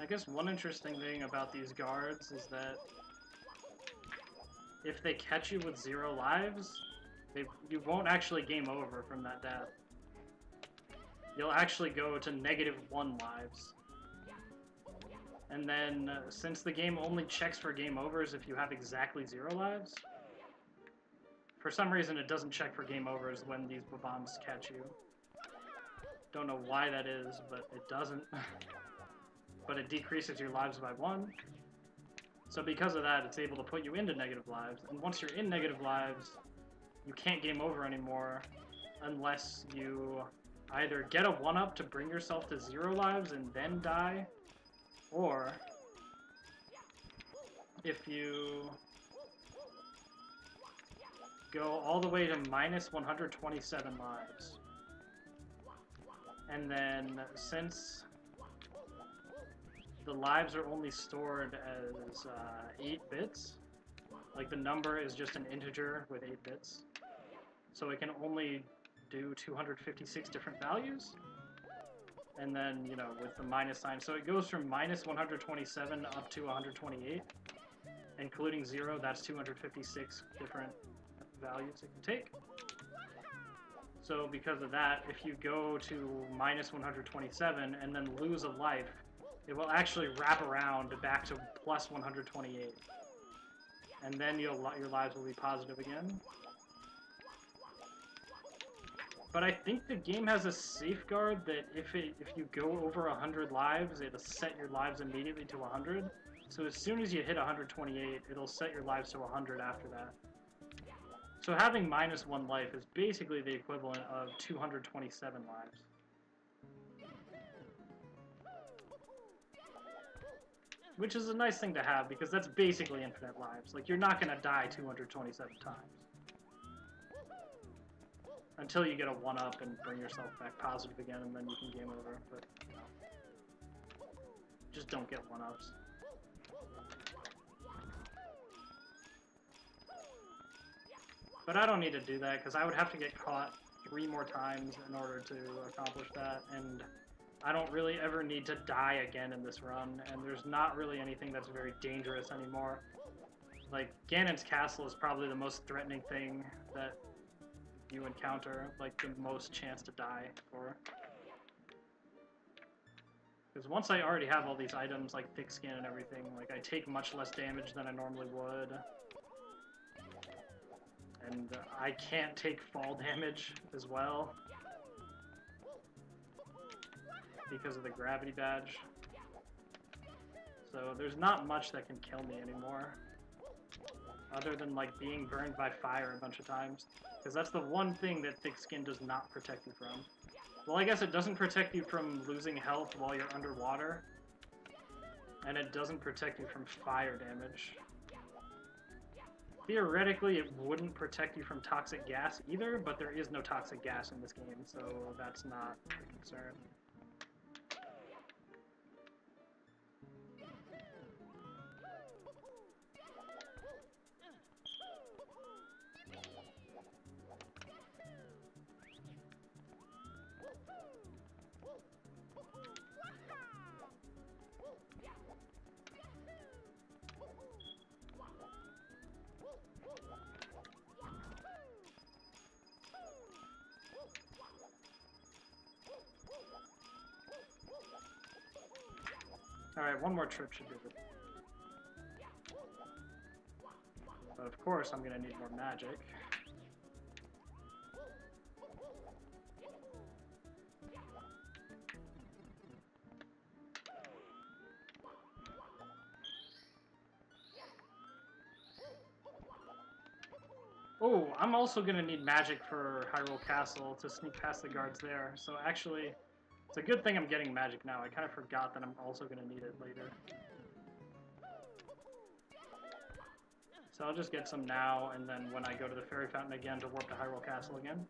I guess one interesting thing about these guards is that if they catch you with 0 lives, you won't actually game over from that death. You'll actually go to -1 lives. And then, since the game only checks for game overs if you have exactly 0 lives, for some reason it doesn't check for game overs when these bombs catch you. Don't know why that is, but it doesn't. But it decreases your lives by 1. So because of that, it's able to put you into negative lives. And once you're in negative lives, you can't game over anymore unless you either get a 1-up to bring yourself to 0 lives and then die, or if you go all the way to -127 lives. And then, since the lives are only stored as 8 bits, like the number is just an integer with 8 bits, so it can only do 256 different values, and then, you know, with the minus sign, so it goes from -127 up to 128, including 0, that's 256 different values it can take. So because of that, if you go to -127 and then lose a life, it will actually wrap around back to +128. And then your lives will be positive again. But I think the game has a safeguard that if you go over 100 lives, it'll set your lives immediately to 100. So as soon as you hit 128, it'll set your lives to 100 after that. So having -1 life is basically the equivalent of 227 lives. Which is a nice thing to have, because that's basically infinite lives. Like, you're not going to die 227 times. Until you get a 1-up and bring yourself back positive again, and then you can game over. But, you know, just don't get 1-ups. But I don't need to do that, because I would have to get caught 3 more times in order to accomplish that, and I don't really ever need to die again in this run, and there's not really anything that's very dangerous anymore. Like, Ganon's castle is probably the most threatening thing that you encounter, like, the most chance to die for. Because once I already have all these items, like thick skin and everything, like, I take much less damage than I normally would. And I can't take fall damage as well because of the gravity badge. So there's not much that can kill me anymore, other than like being burned by fire a bunch of times. Because that's the one thing that thick skin does not protect you from. Well, I guess it doesn't protect you from losing health while you're underwater, and it doesn't protect you from fire damage. Theoretically, it wouldn't protect you from toxic gas either, but there is no toxic gas in this game, so that's not a concern. Alright, one more trip should do it. But of course, I'm gonna need more magic. Oh, I'm also gonna need magic for Hyrule Castle to sneak past the guards there. So actually, it's a good thing I'm getting magic now. I kind of forgot that I'm also gonna need it later. So I'll just get some now, and then when I go to the Fairy Fountain again to warp to Hyrule Castle again.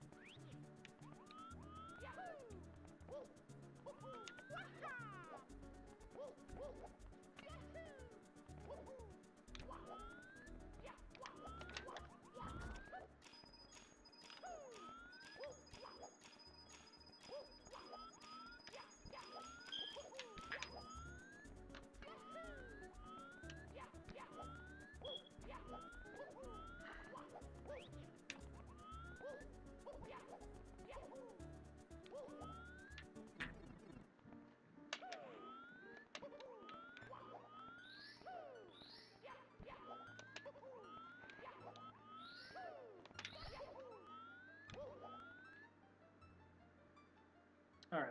Alright.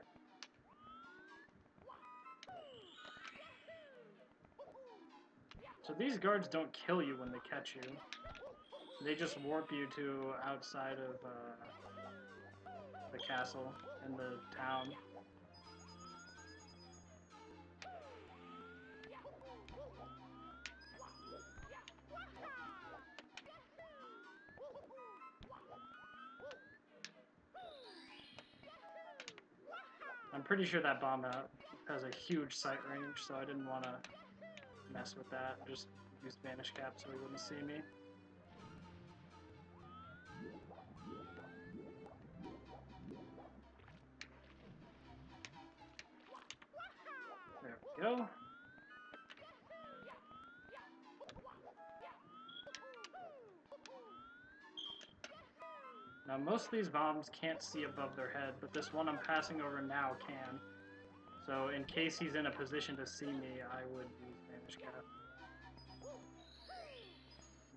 So these guards don't kill you when they catch you. They just warp you to outside of the castle and the town. I'm pretty sure that bomb has a huge sight range, so I didn't want to mess with that. Just use Vanish Cap so he wouldn't see me. There we go. Now most of these bombs can't see above their head, but this one I'm passing over now can. So in case he's in a position to see me, I would use Vanish Cap.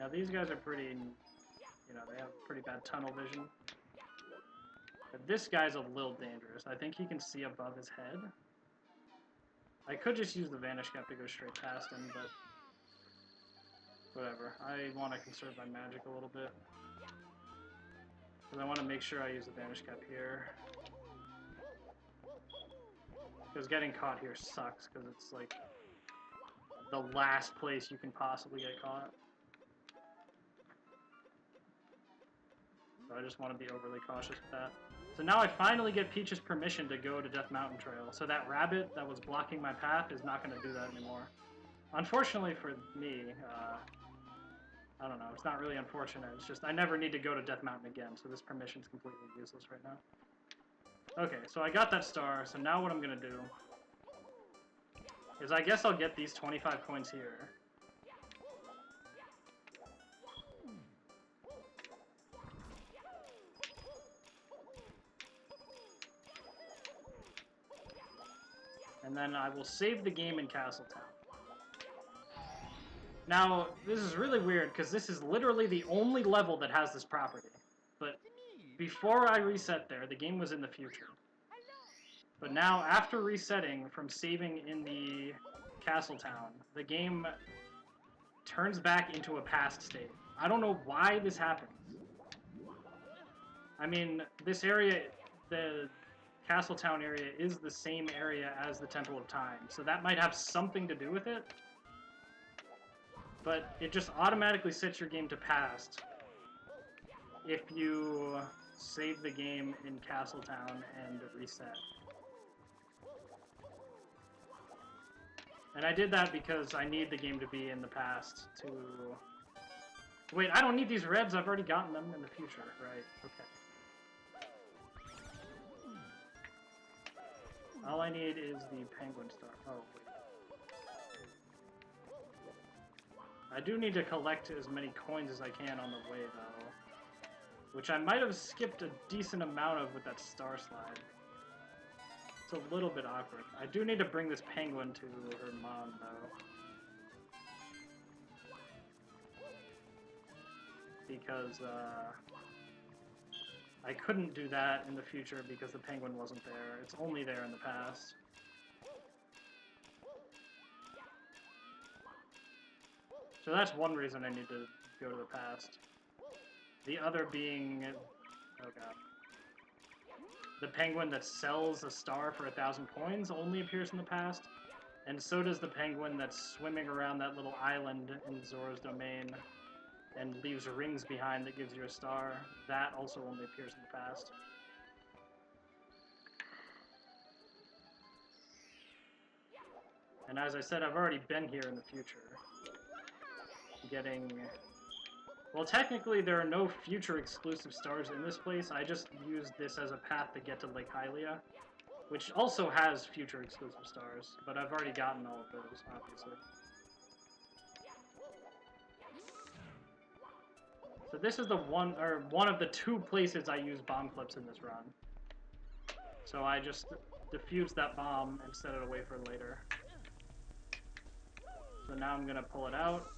Now these guys are pretty, you know, they have pretty bad tunnel vision. But this guy's a little dangerous. I think he can see above his head. I could just use the Vanish Cap to go straight past him, but whatever. I want to conserve my magic a little bit. Because I want to make sure I use the Vanish Cap here. Because getting caught here sucks, because it's like the last place you can possibly get caught. So I just want to be overly cautious with that. So now I finally get Peach's permission to go to Death Mountain Trail. So that rabbit that was blocking my path is not going to do that anymore. Unfortunately for me, I don't know, it's not really unfortunate, it's just I never need to go to Death Mountain again, so this permission's completely useless right now. Okay, so I got that star, so now what I'm gonna do is I guess I'll get these 25 coins here. And then I will save the game in Castletown. Now, this is really weird, because this is literally the only level that has this property. But before I reset there, the game was in the future. But now, after resetting from saving in the castle town, the game turns back into a past state. I don't know why this happens. I mean, this area, the castle town area, is the same area as the Temple of Time, so that might have something to do with it. But it just automatically sets your game to past if you save the game in Castle Town and reset. And I did that because I need the game to be in the past to... Wait, I don't need these reds, I've already gotten them in the future, right? Okay. All I need is the penguin star. Oh, wait. I do need to collect as many coins as I can on the way, though. Which I might have skipped a decent amount of with that star slide. It's a little bit awkward. I do need to bring this penguin to her mom, though. Because, I couldn't do that in the future because the penguin wasn't there. It's only there in the past. So that's one reason I need to go to the past. The other being... Oh god. The penguin that sells a star for 1,000 coins only appears in the past. And so does the penguin that's swimming around that little island in Zora's domain and leaves rings behind that gives you a star. That also only appears in the past. And as I said, I've already been here in the future. Getting... Well, technically there are no future exclusive stars in this place. I just used this as a path to get to Lake Hylia, which also has future exclusive stars, but I've already gotten all of those, obviously. So this is the one of the two places I use bomb clips in this run. So I just defused that bomb and set it away for later. So now I'm gonna pull it out.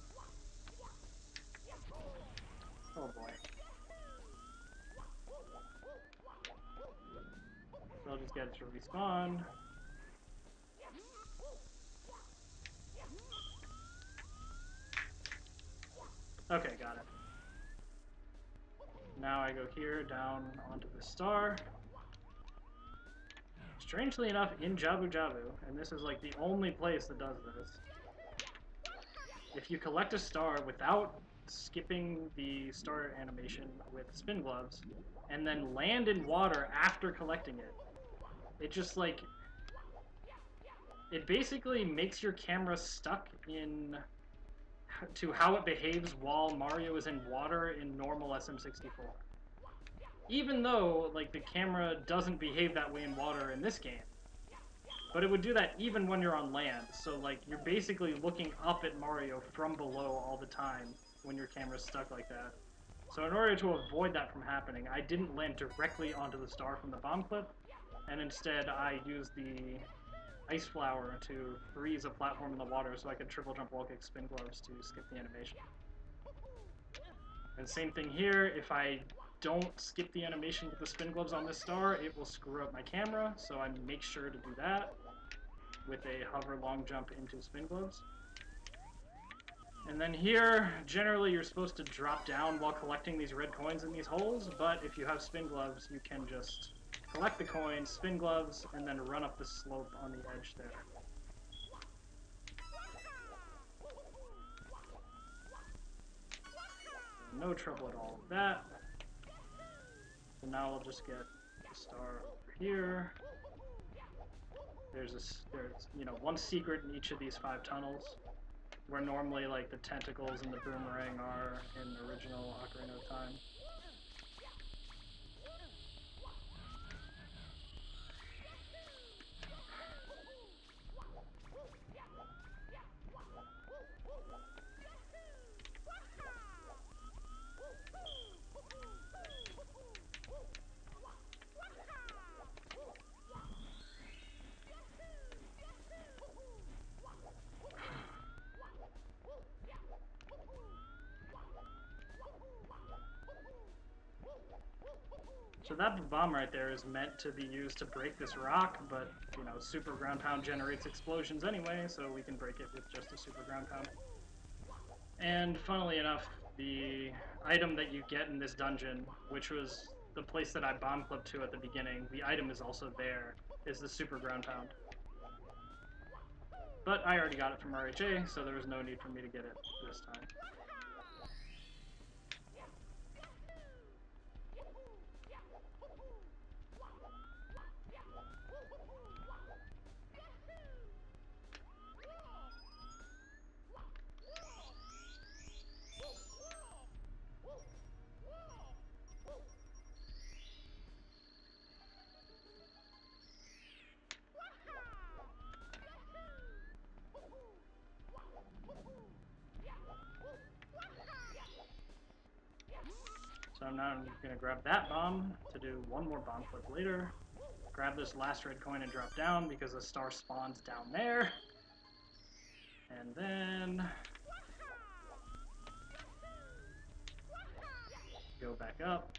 Oh boy. So I'll just get it to respawn. Okay, got it. Now I go here, down onto the star. Strangely enough, in Jabu Jabu, and this is like the only place that does this, if you collect a star without skipping the star animation with spin gloves, and then land in water after collecting it, it just like... It basically makes your camera stuck in... to how it behaves while Mario is in water in normal SM64. Even though, like, the camera doesn't behave that way in water in this game. But it would do that even when you're on land, so, like, you're basically looking up at Mario from below all the time when your camera's stuck like that. So in order to avoid that from happening, I didn't land directly onto the star from the bomb clip, and instead I used the ice flower to freeze a platform in the water so I could triple jump wall kick spin gloves to skip the animation. And same thing here, if I don't skip the animation with the spin gloves on this star, it will screw up my camera, so I make sure to do that with a hover long jump into spin gloves. And then here, generally you're supposed to drop down while collecting these red coins in these holes, but if you have spin gloves, you can just collect the coins, spin gloves, and then run up the slope on the edge there. No trouble at all with that. So now we'll just get the star over here. There's you know, one secret in each of these 5 tunnels, where normally like the tentacles and the boomerang are in the original Ocarina of Time. So that bomb right there is meant to be used to break this rock, but, you know, Super Ground Pound generates explosions anyway, so we can break it with just a Super Ground Pound. And funnily enough, the item that you get in this dungeon, which was the place that I bomb clipped to at the beginning, the item is also there, is the Super Ground Pound. But I already got it from RHA, so there was no need for me to get it this time. So now I'm going to grab that bomb to do one more bomb flip later. Grab this last red coin and drop down because the star spawns down there. And then go back up.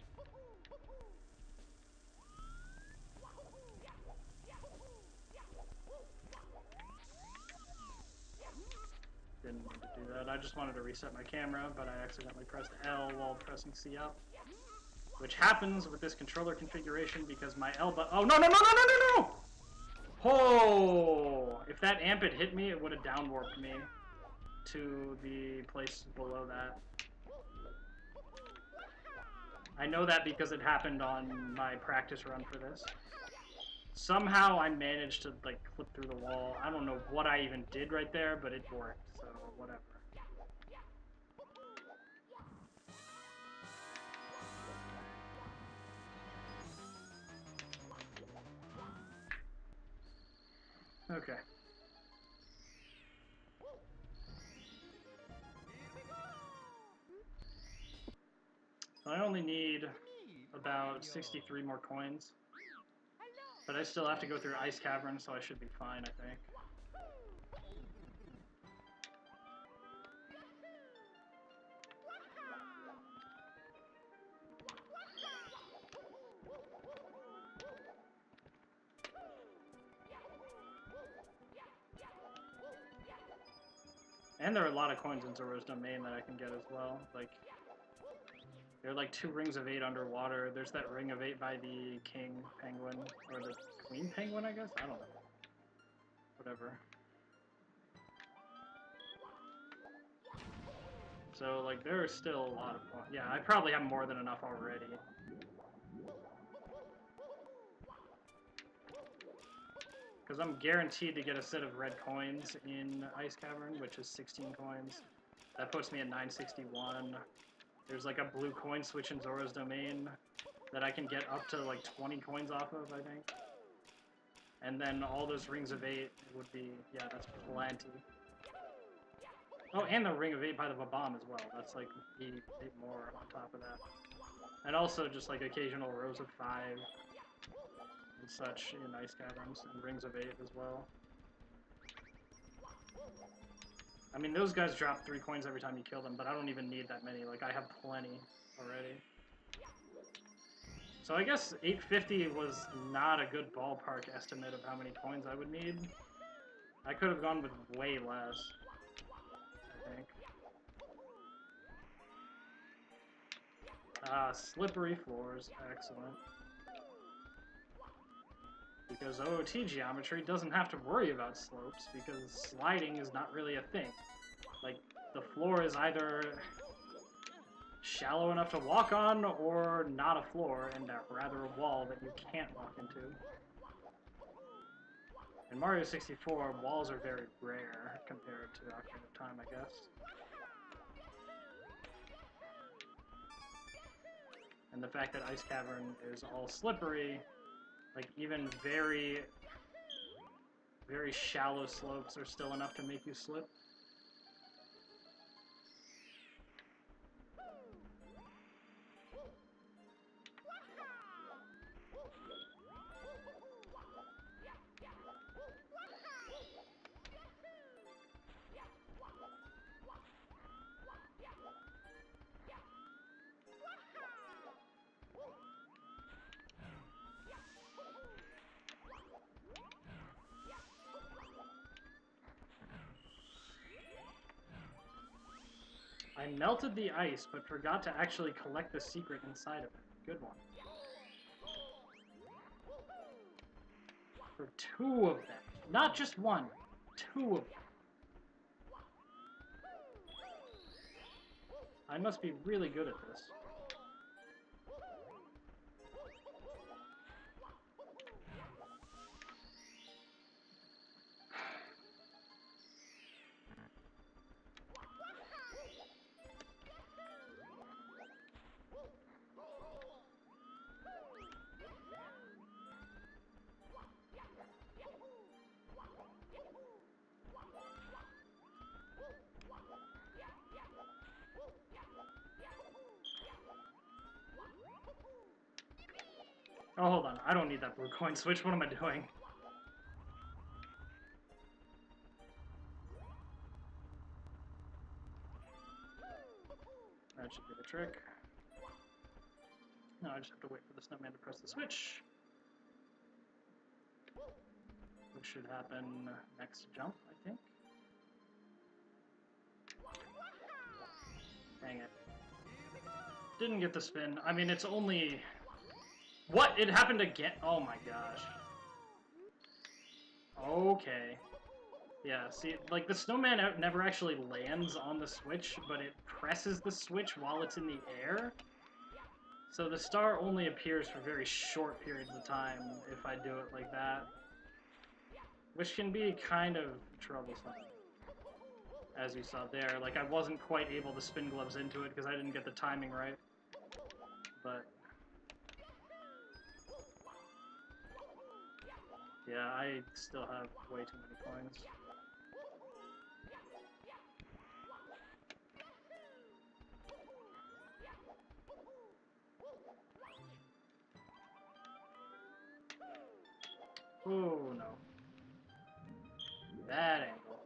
Didn't need to do that. I just wanted to reset my camera, but I accidentally pressed L while pressing C up. Which happens with this controller configuration because my L button... Oh, no, no, no, no, no, no, no! Oh! If that amp had hit me, it would have downwarped me to the place below that. I know that because it happened on my practice run for this. Somehow I managed to, like, clip through the wall. I don't know what I even did right there, but it worked, so whatever. Okay. So I only need about 63 more coins. But I still have to go through Ice Cavern, so I should be fine, I think. And there are a lot of coins in Zoro's Domain that I can get as well. Like, there are like 2 rings of 8 underwater. There's that ring of 8 by the king penguin, or the queen penguin, I guess? I don't know. Whatever. So, like, there are still a lot of coins. Yeah, I probably have more than enough already. Because I'm guaranteed to get a set of red coins in Ice Cavern, which is 16 coins. That puts me at 961. There's like a blue coin switch in Zoro's Domain that I can get up to like 20 coins off of, I think. And then all those rings of 8 would be, yeah, that's plenty. Oh, and the ring of 8 by the Vabam as well. That's like 8 more on top of that. And also just like occasional rows of 5 and such in Ice Caverns, and rings of 8 as well. I mean, those guys drop 3 coins every time you kill them, but I don't even need that many. Like, I have plenty already. So I guess 850 was not a good ballpark estimate of how many coins I would need. I could have gone with way less, I think. Slippery floors, excellent. Because OOT geometry doesn't have to worry about slopes, because sliding is not really a thing. Like, the floor is either shallow enough to walk on, or not a floor, and rather a wall that you can't walk into. In Mario 64, walls are very rare compared to Ocarina of Time, I guess. And the fact that Ice Cavern is all slippery, like, even very, very shallow slopes are still enough to make you slip. I melted the ice, but forgot to actually collect the secret inside of it. Good one. For 2 of them. Not just 1. 2 of them. I must be really good at this. Oh, hold on. I don't need that blue coin switch. What am I doing? That should be the trick. Now I just have to wait for the snowman to press the switch. Which should happen next jump, I think. Dang it. Didn't get the spin. I mean, it's only... What? It happened again? Oh my gosh. Okay. Yeah, see, like, the snowman never actually lands on the switch, but it presses the switch while it's in the air. So the star only appears for very short periods of time if I do it like that. Which can be kind of troublesome. As you saw there, like, I wasn't quite able to spin gloves into it because I didn't get the timing right. But... yeah, I still have way too many coins. Oh no. Bad angle.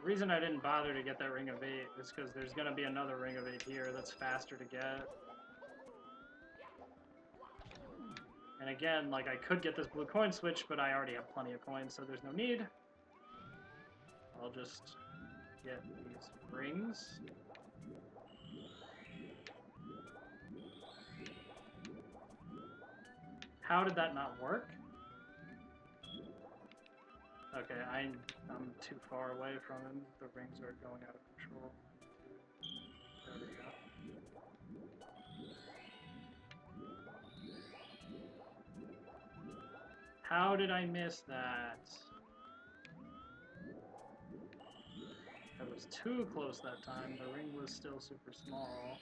The reason I didn't bother to get that Ring of 8 is because there's going to be another Ring of 8 here that's faster to get. And again, like, I could get this blue coin switch, but I already have plenty of coins, so there's no need. I'll just get these rings. How did that not work? Okay, I'm too far away from him. The rings are going out of control. There we go. How did I miss that? I was too close that time. The ring was still super small.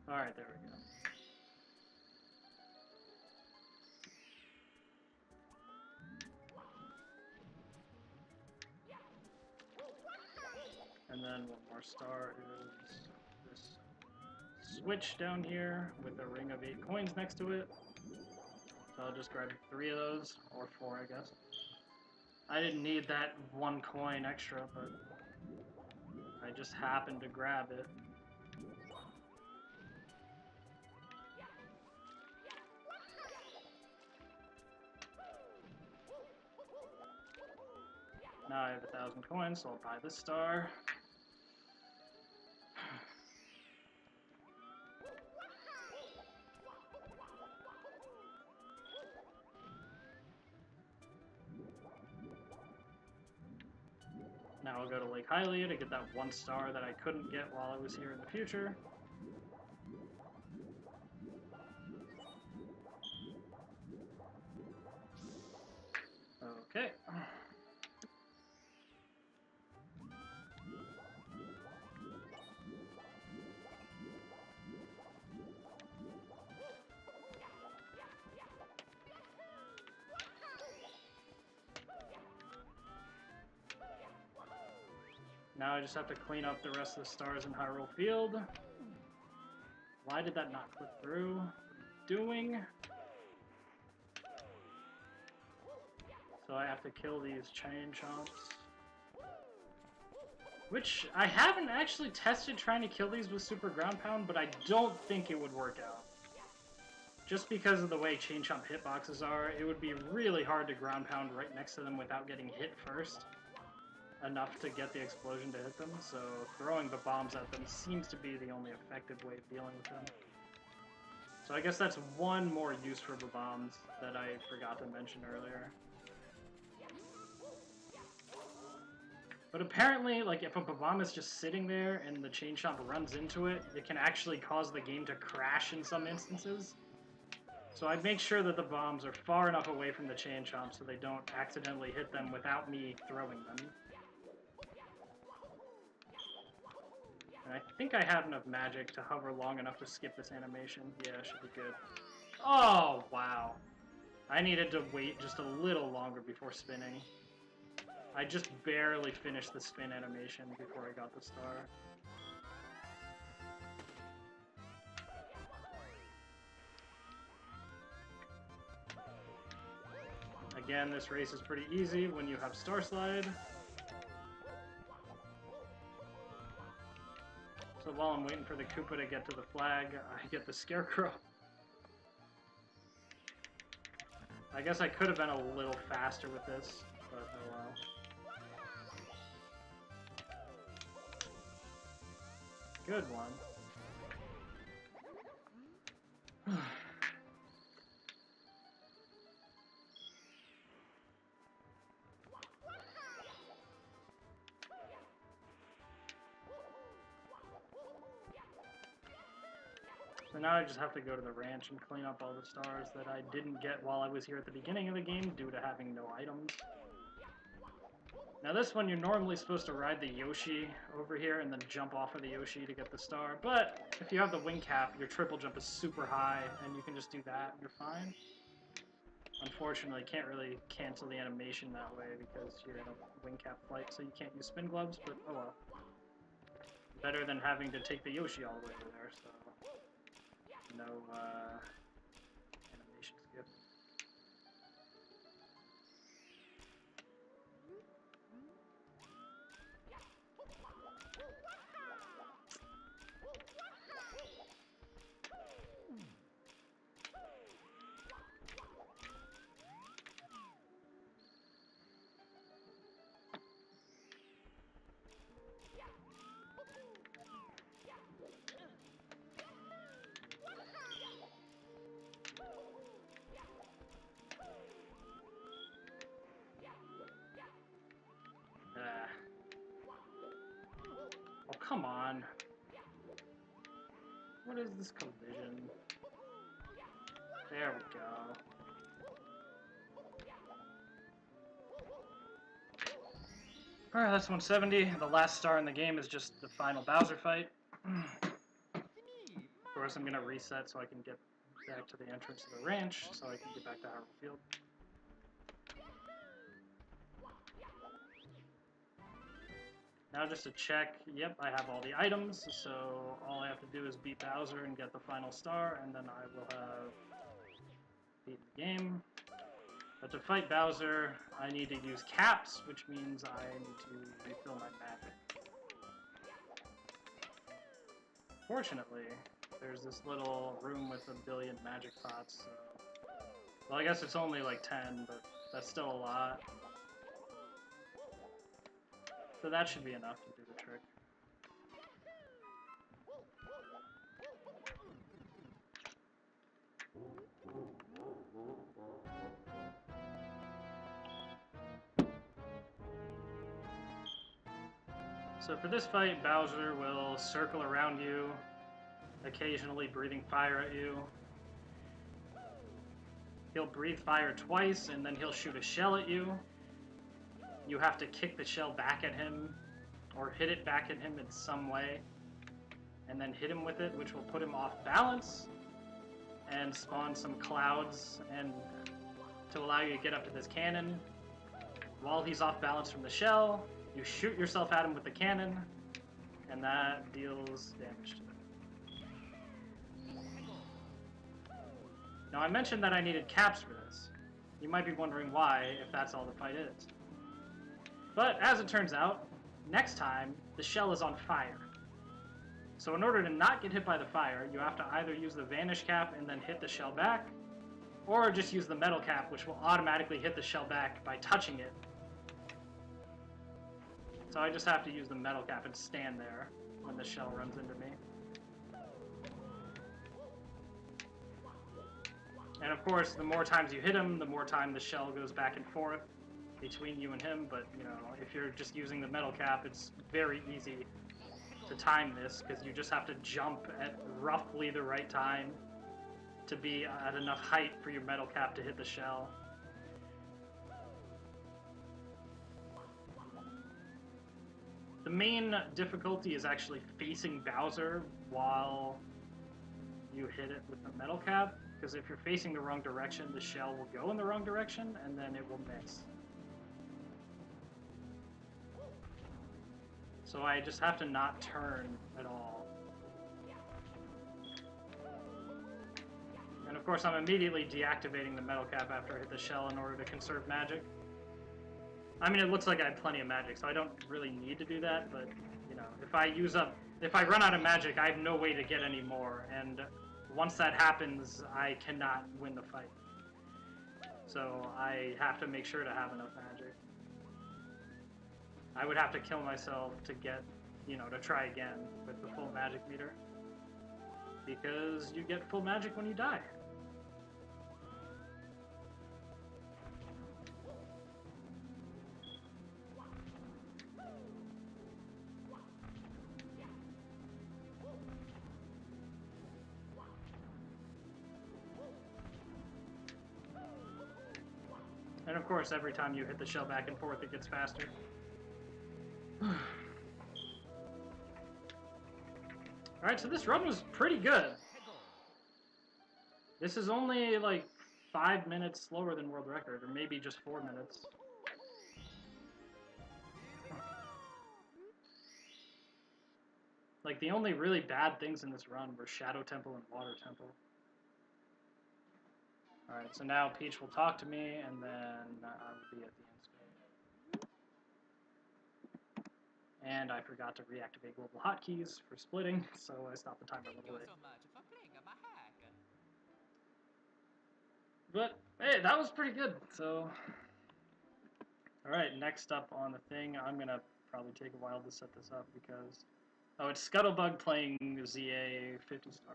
Alright, there we go. And then one more star is this switch down here with a ring of 8 coins next to it. So I'll just grab 3 of those, or 4 I guess. I didn't need that 1 coin extra, but I just happened to grab it. Now I have 1,000 coins, so I'll buy this star. Now I'll go to Lake Hylia to get that 1 star that I couldn't get while I was here in the future. Okay. Now I just have to clean up the rest of the stars in Hyrule Field. Why did that not click through? What are you doing? So I have to kill these chain chomps. Which, I haven't actually tested trying to kill these with Super Ground Pound, but I don't think it would work out. just because of the way Chain Chomp hitboxes are, it would be really hard to ground pound right next to them without getting hit first. Enough to get the explosion to hit them, so throwing the bombs at them seems to be the only effective way of dealing with them. So I guess that's one more use for the bombs that I forgot to mention earlier. But apparently, like, if a bomb is just sitting there and the Chain Chomp runs into it, it can actually cause the game to crash in some instances. So I'd make sure that the bombs are far enough away from the Chain Chomp so they don't accidentally hit them without me throwing them. And I think I have enough magic to hover long enough to skip this animation. Yeah, should be good. Oh, wow. I needed to wait just a little longer before spinning. I just barely finished the spin animation before I got the star. Again, this race is pretty easy when you have Star Slide. So while I'm waiting for the Koopa to get to the flag, I get the Scarecrow. I guess I could have been a little faster with this, but oh well. Good one. So now I just have to go to the ranch and clean up all the stars that I didn't get while I was here at the beginning of the game due to having no items. Now this one you're normally supposed to ride the Yoshi over here and then jump off of the Yoshi to get the star, but if you have the wing cap, your triple jump is super high and you can just do that and you're fine. Unfortunately, can't really cancel the animation that way because you're in a wing cap flight, so you can't use spin gloves, but oh well. Better than having to take the Yoshi all the way over there, so no animation skip. Oh, come on. What is this collision? There we go. Alright, that's 170. The last star in the game is just the final Bowser fight. Of course, I'm going to reset so I can get back to the entrance to the ranch, so I can get back to Hyrule Field. Now just to check, yep, I have all the items, so all I have to do is beat Bowser and get the final star, and then I will have beaten the game. But to fight Bowser, I need to use caps, which means I need to refill my magic. Fortunately, there's this little room with a billion magic pots, so... Well, I guess it's only like 10, but that's still a lot. So that should be enough to do the trick. So for this fight, Bowser will circle around you, occasionally breathing fire at you. He'll breathe fire twice, and then he'll shoot a shell at you. You have to kick the shell back at him, or hit it back at him in some way, and then hit him with it, which will put him off balance, and spawn some clouds, and to allow you to get up to this cannon. While he's off balance from the shell, you shoot yourself at him with the cannon, and that deals damage to him. Now I mentioned that I needed caps for this. You might be wondering why, if that's all the fight is. But as it turns out, next time, the shell is on fire. So in order to not get hit by the fire, you have to either use the vanish cap and then hit the shell back, or just use the metal cap, which will automatically hit the shell back by touching it. So I just have to use the metal cap and stand there when the shell runs into me. And of course, the more times you hit him, the more time the shell goes back and forth between you and him. But, you know, if you're just using the metal cap, it's very easy to time this, because you just have to jump at roughly the right time to be at enough height for your metal cap to hit the shell. The main difficulty is actually facing Bowser while you hit it with the metal cap, because if you're facing the wrong direction, the shell will go in the wrong direction, and then it will miss. So I just have to not turn at all. And of course, I'm immediately deactivating the metal cap after I hit the shell in order to conserve magic. I mean, it looks like I have plenty of magic, so I don't really need to do that, but, you know, if I run out of magic, I have no way to get any more, and once that happens, I cannot win the fight. So I have to make sure to have enough magic. I would have to kill myself to get, you know, to try again with the full magic meter, because you get full magic when you die. And of course, every time you hit the shell back and forth, it gets faster. Alright, so this run was pretty good. This is only like 5 minutes slower than world record, or maybe just 4 minutes. Like, the only really bad things in this run were Shadow Temple and Water Temple. Alright, so now Peach will talk to me, and then I will be at the end screen. And I forgot to reactivate global hotkeys for splitting, so I stopped the timer a little late. But, hey, that was pretty good, so... Alright, next up on the thing, I'm gonna probably take a while to set this up, because... Oh, it's Scuttlebug playing ZA 50 Star.